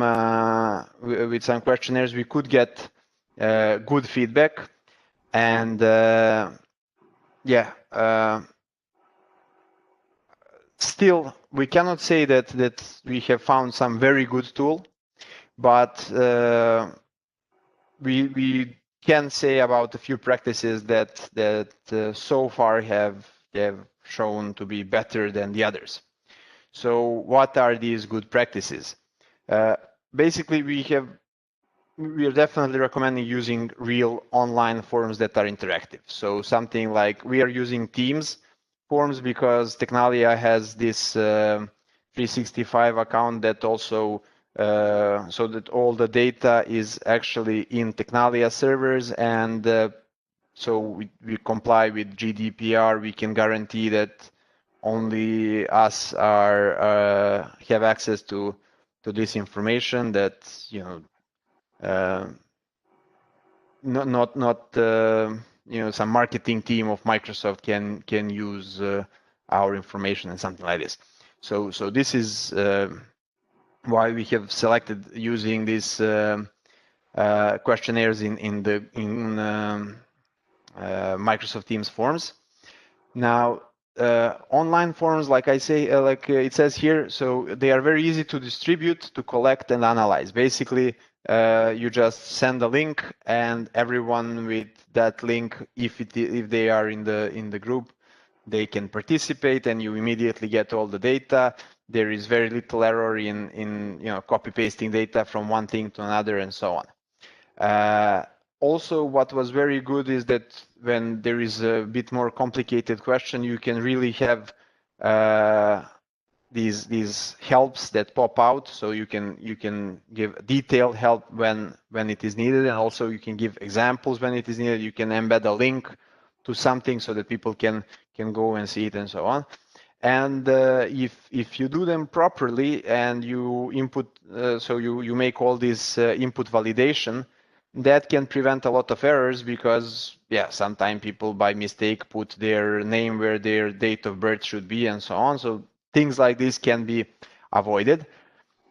L: questionnaires, we could get good feedback, and still, we cannot say that we have found some very good tool, but we can say about a few practices that so far have shown to be better than the others. So what are these good practices? Basically, we are definitely recommending using real online forums that are interactive. So something like we are using Teams forms because Technalia has this 365 account that also so that all the data is actually in Technalia servers, and so we comply with GDPR. We can guarantee that only us have access to this information, that not some marketing team of Microsoft can use our information and something like this. So this is why we have selected using these questionnaires in Microsoft Teams forms. Now, online forms, like I say, it says here, so they are very easy to distribute, to collect and analyze. Basically, you just send a link, and everyone with that link, if they are in the group, they can participate, and you immediately get all the data. There is very little error in copy pasting data from one thing to another, and so on. Also, what was very good is that when there is a bit more complicated question, you can really have these helps that pop out. So you can give detailed help when it is needed, and also you can give examples when it is needed. You can embed a link to something so that people can go and see it, and so on. And if you do them properly and you input, so you make all this input validation, that can prevent a lot of errors, because sometimes people by mistake put their name where their date of birth should be, and so on. So things like this can be avoided,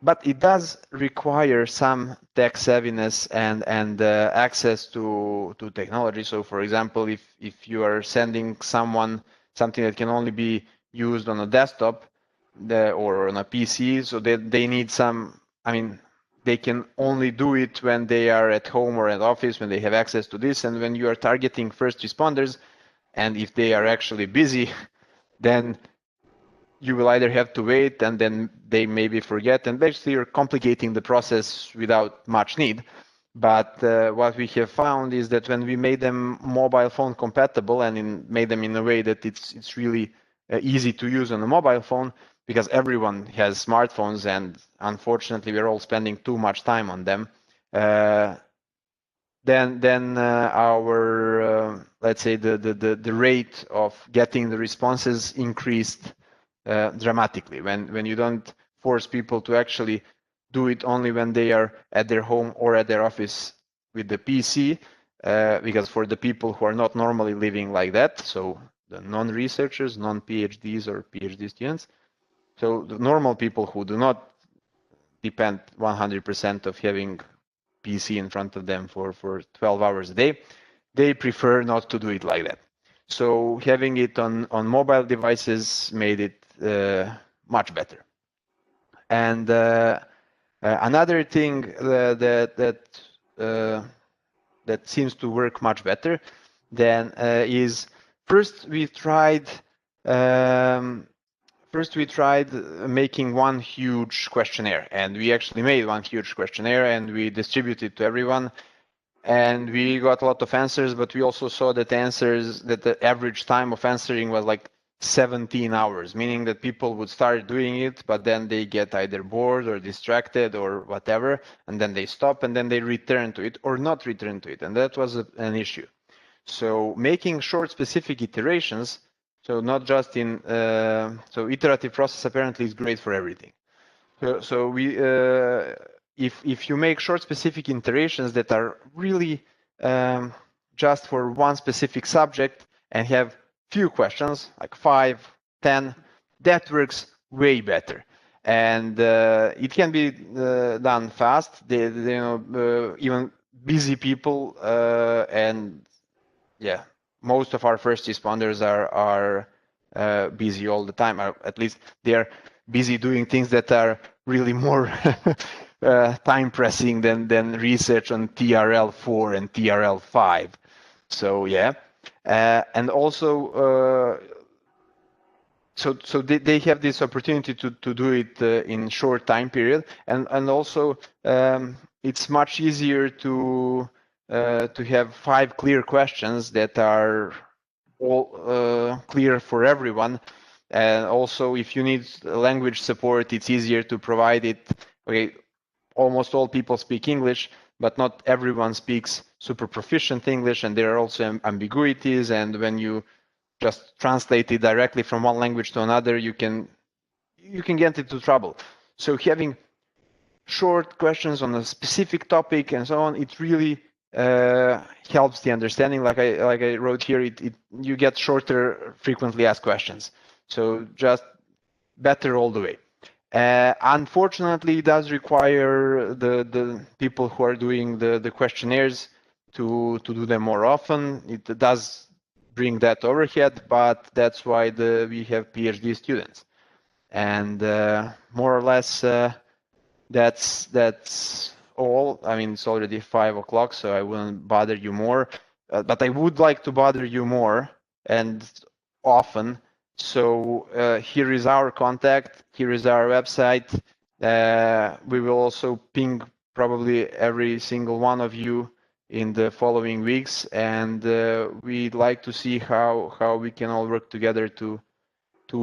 L: but it does require some tech savviness and access to technology. So for example, if you are sending someone something that can only be used on a desktop or on a PC, so they need some, they can only do it when they are at home or at office, when they have access to this. And when you are targeting first responders, and if they are actually busy, then you will either have to wait, and then they maybe forget, and basically you're complicating the process without much need. But what we have found is that when we made them mobile phone compatible and made them in a way that it's really easy to use on a mobile phone, because everyone has smartphones, and unfortunately we're all spending too much time on them, then our let's say the rate of getting the responses increased dramatically. When you don't force people to actually do it only when they are at their home or at their office with the PC, because for the people who are not normally living like that, so the non-researchers, non-PhDs or PhD students, so the normal people who do not depend 100% of having PC in front of them for 12 hours a day, they prefer not to do it like that. So having it on mobile devices made it much better. And another thing that seems to work much better than is first we tried making one huge questionnaire, and we actually made one huge questionnaire and we distributed it to everyone, and we got a lot of answers, but we also saw that the average time of answering was like 17 hours, meaning that people would start doing it, but then they get either bored or distracted or whatever, and then they stop, and then they return to it or not return to it, and that was an issue. So making short specific iterations, so not just in, so iterative process apparently is great for everything. So we, if you make short specific iterations that are really just for one specific subject and have few questions, like 5, 10, that works way better. And it can be done fast. Even busy people and most of our first responders are busy all the time, or at least they are busy doing things that are really more time pressing than research on TRL4 and TRL5. So yeah, and also so they have this opportunity to do it in short time period, and also it's much easier to have 5 clear questions that are all clear for everyone. And also, if you need language support, it's easier to provide it. Okay, almost all people speak English, but not everyone speaks super proficient English, and there are also ambiguities. And when you just translate it directly from one language to another, you can get into trouble. So having short questions on a specific topic and so on, it really helps the understanding. Like I wrote here, you get shorter frequently asked questions. So just better all the way. Unfortunately, it does require the people who are doing the questionnaires to do them more often. It does bring that overhead, but that's why we have PhD students. And more or less, that's all. I mean, it's already 5 o'clock, so I wouldn't bother you more. But I would like to bother you more and often. So here is our contact. Here is our website. We will also ping probably every single one of you in the following weeks, and we'd like to see how we can all work together to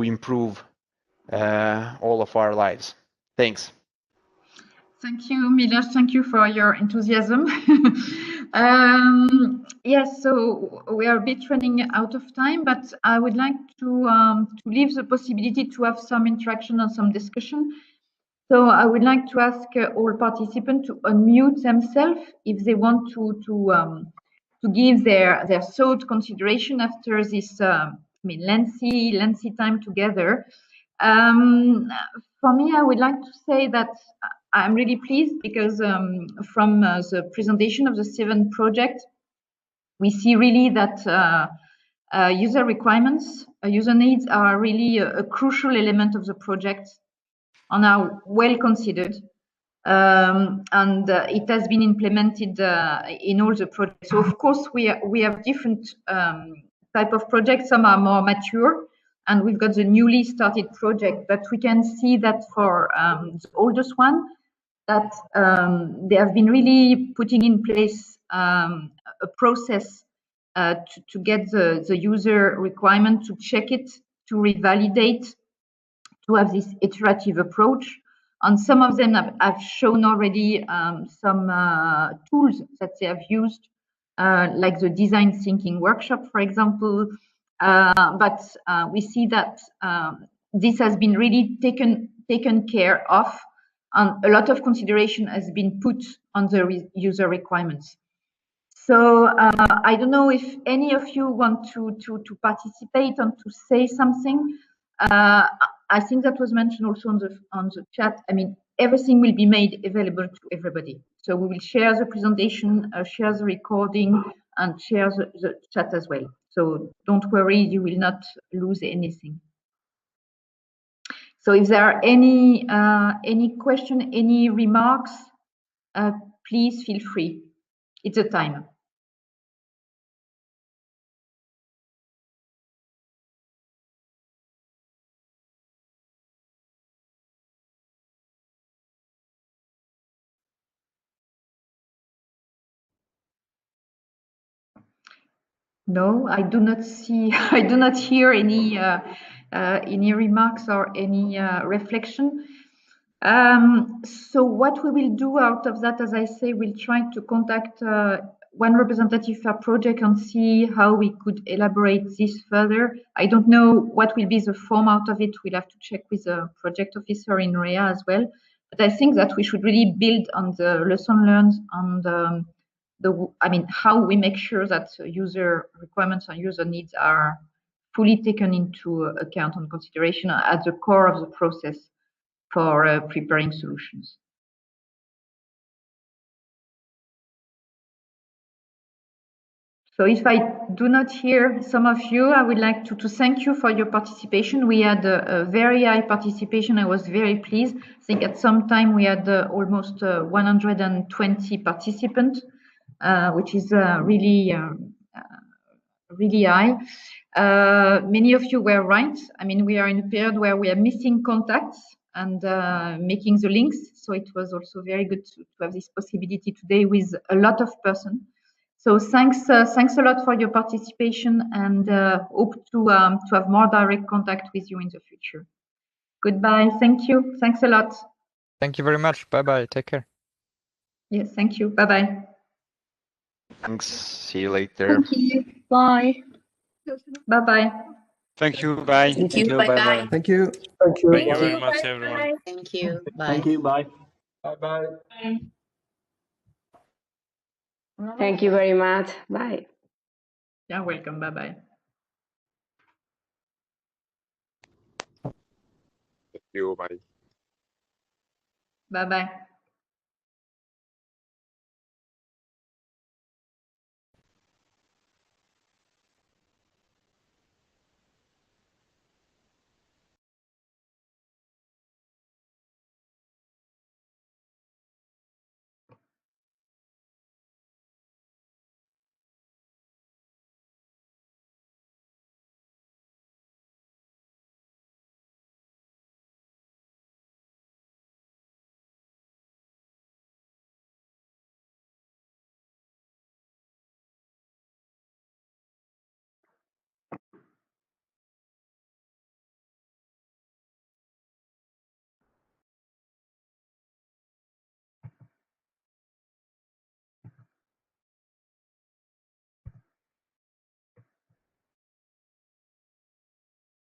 L: improve all of our lives. Thanks.
A: Thank you, Milos. Thank you for your enthusiasm. Yes, so we are a bit running out of time, but I would like to leave the possibility to have some interaction and some discussion. So I would like to ask all participants to unmute themselves if they want to give their thought consideration after this lengthy time together. For me, I would like to say that I'm really pleased because from the presentation of the 7 project, we see really that user requirements, user needs are really a crucial element of the project and are well considered. And it has been implemented in all the projects. So of course, we have different type of projects. Some are more mature, and we've got the newly started project. But we can see that for the oldest one, that they have been really putting in place a process to get the user requirement, to check it, to revalidate, to have this iterative approach. And some of them have shown already some tools that they have used, like the design thinking workshop, for example. But we see that this has been really taken care of, and a lot of consideration has been put on the user requirements. So I don't know if any of you want to participate and to say something. I think that was mentioned also on the chat. I mean, everything will be made available to everybody. So we will share the presentation, share the recording, and share the chat as well. So don't worry, you will not lose anything. So if there are any question, any remarks, please feel free. It's a time. No, I do not see. I do not hear any remarks or any reflection. So what we will do out of that, as I say, we'll try to contact one representative per project and see how we could elaborate this further. I don't know what will be the form out of it. We'll have to check with the project officer in REA as well. But I think that we should really build on the lesson learned and how we make sure that user requirements and user needs are fully taken into account and consideration at the core of the process for preparing solutions. So if I do not hear some of you, I would like to thank you for your participation. We had a very high participation. I was very pleased. I think at some time we had almost 120 participants, which is really high. Many of you were right. I mean, we are in a period where we are missing contacts and making the links. So it was also very good to have this possibility today with a lot of persons. So thanks a lot for your participation, and hope to have more direct contact with you in the future. Goodbye. Thank you. Thanks a lot.
J: Thank you very much. Bye-bye. Take care.
A: Yes, thank you. Bye-bye.
L: Thanks. See you later.
M: Thank you. Bye.
A: Bye-bye.
N: Thank you. Bye.
M: Thank you.
C: Bye
M: Bye-bye.
C: bye. Thank you.
K: Thank you very much, everyone.
M: Thank you. Bye.
N: Thank you. Bye.
G: Bye-bye.
O: Thank you very much. Bye.
A: Yeah, welcome. Bye-bye.
P: Thank you. Bye.
A: Bye-bye.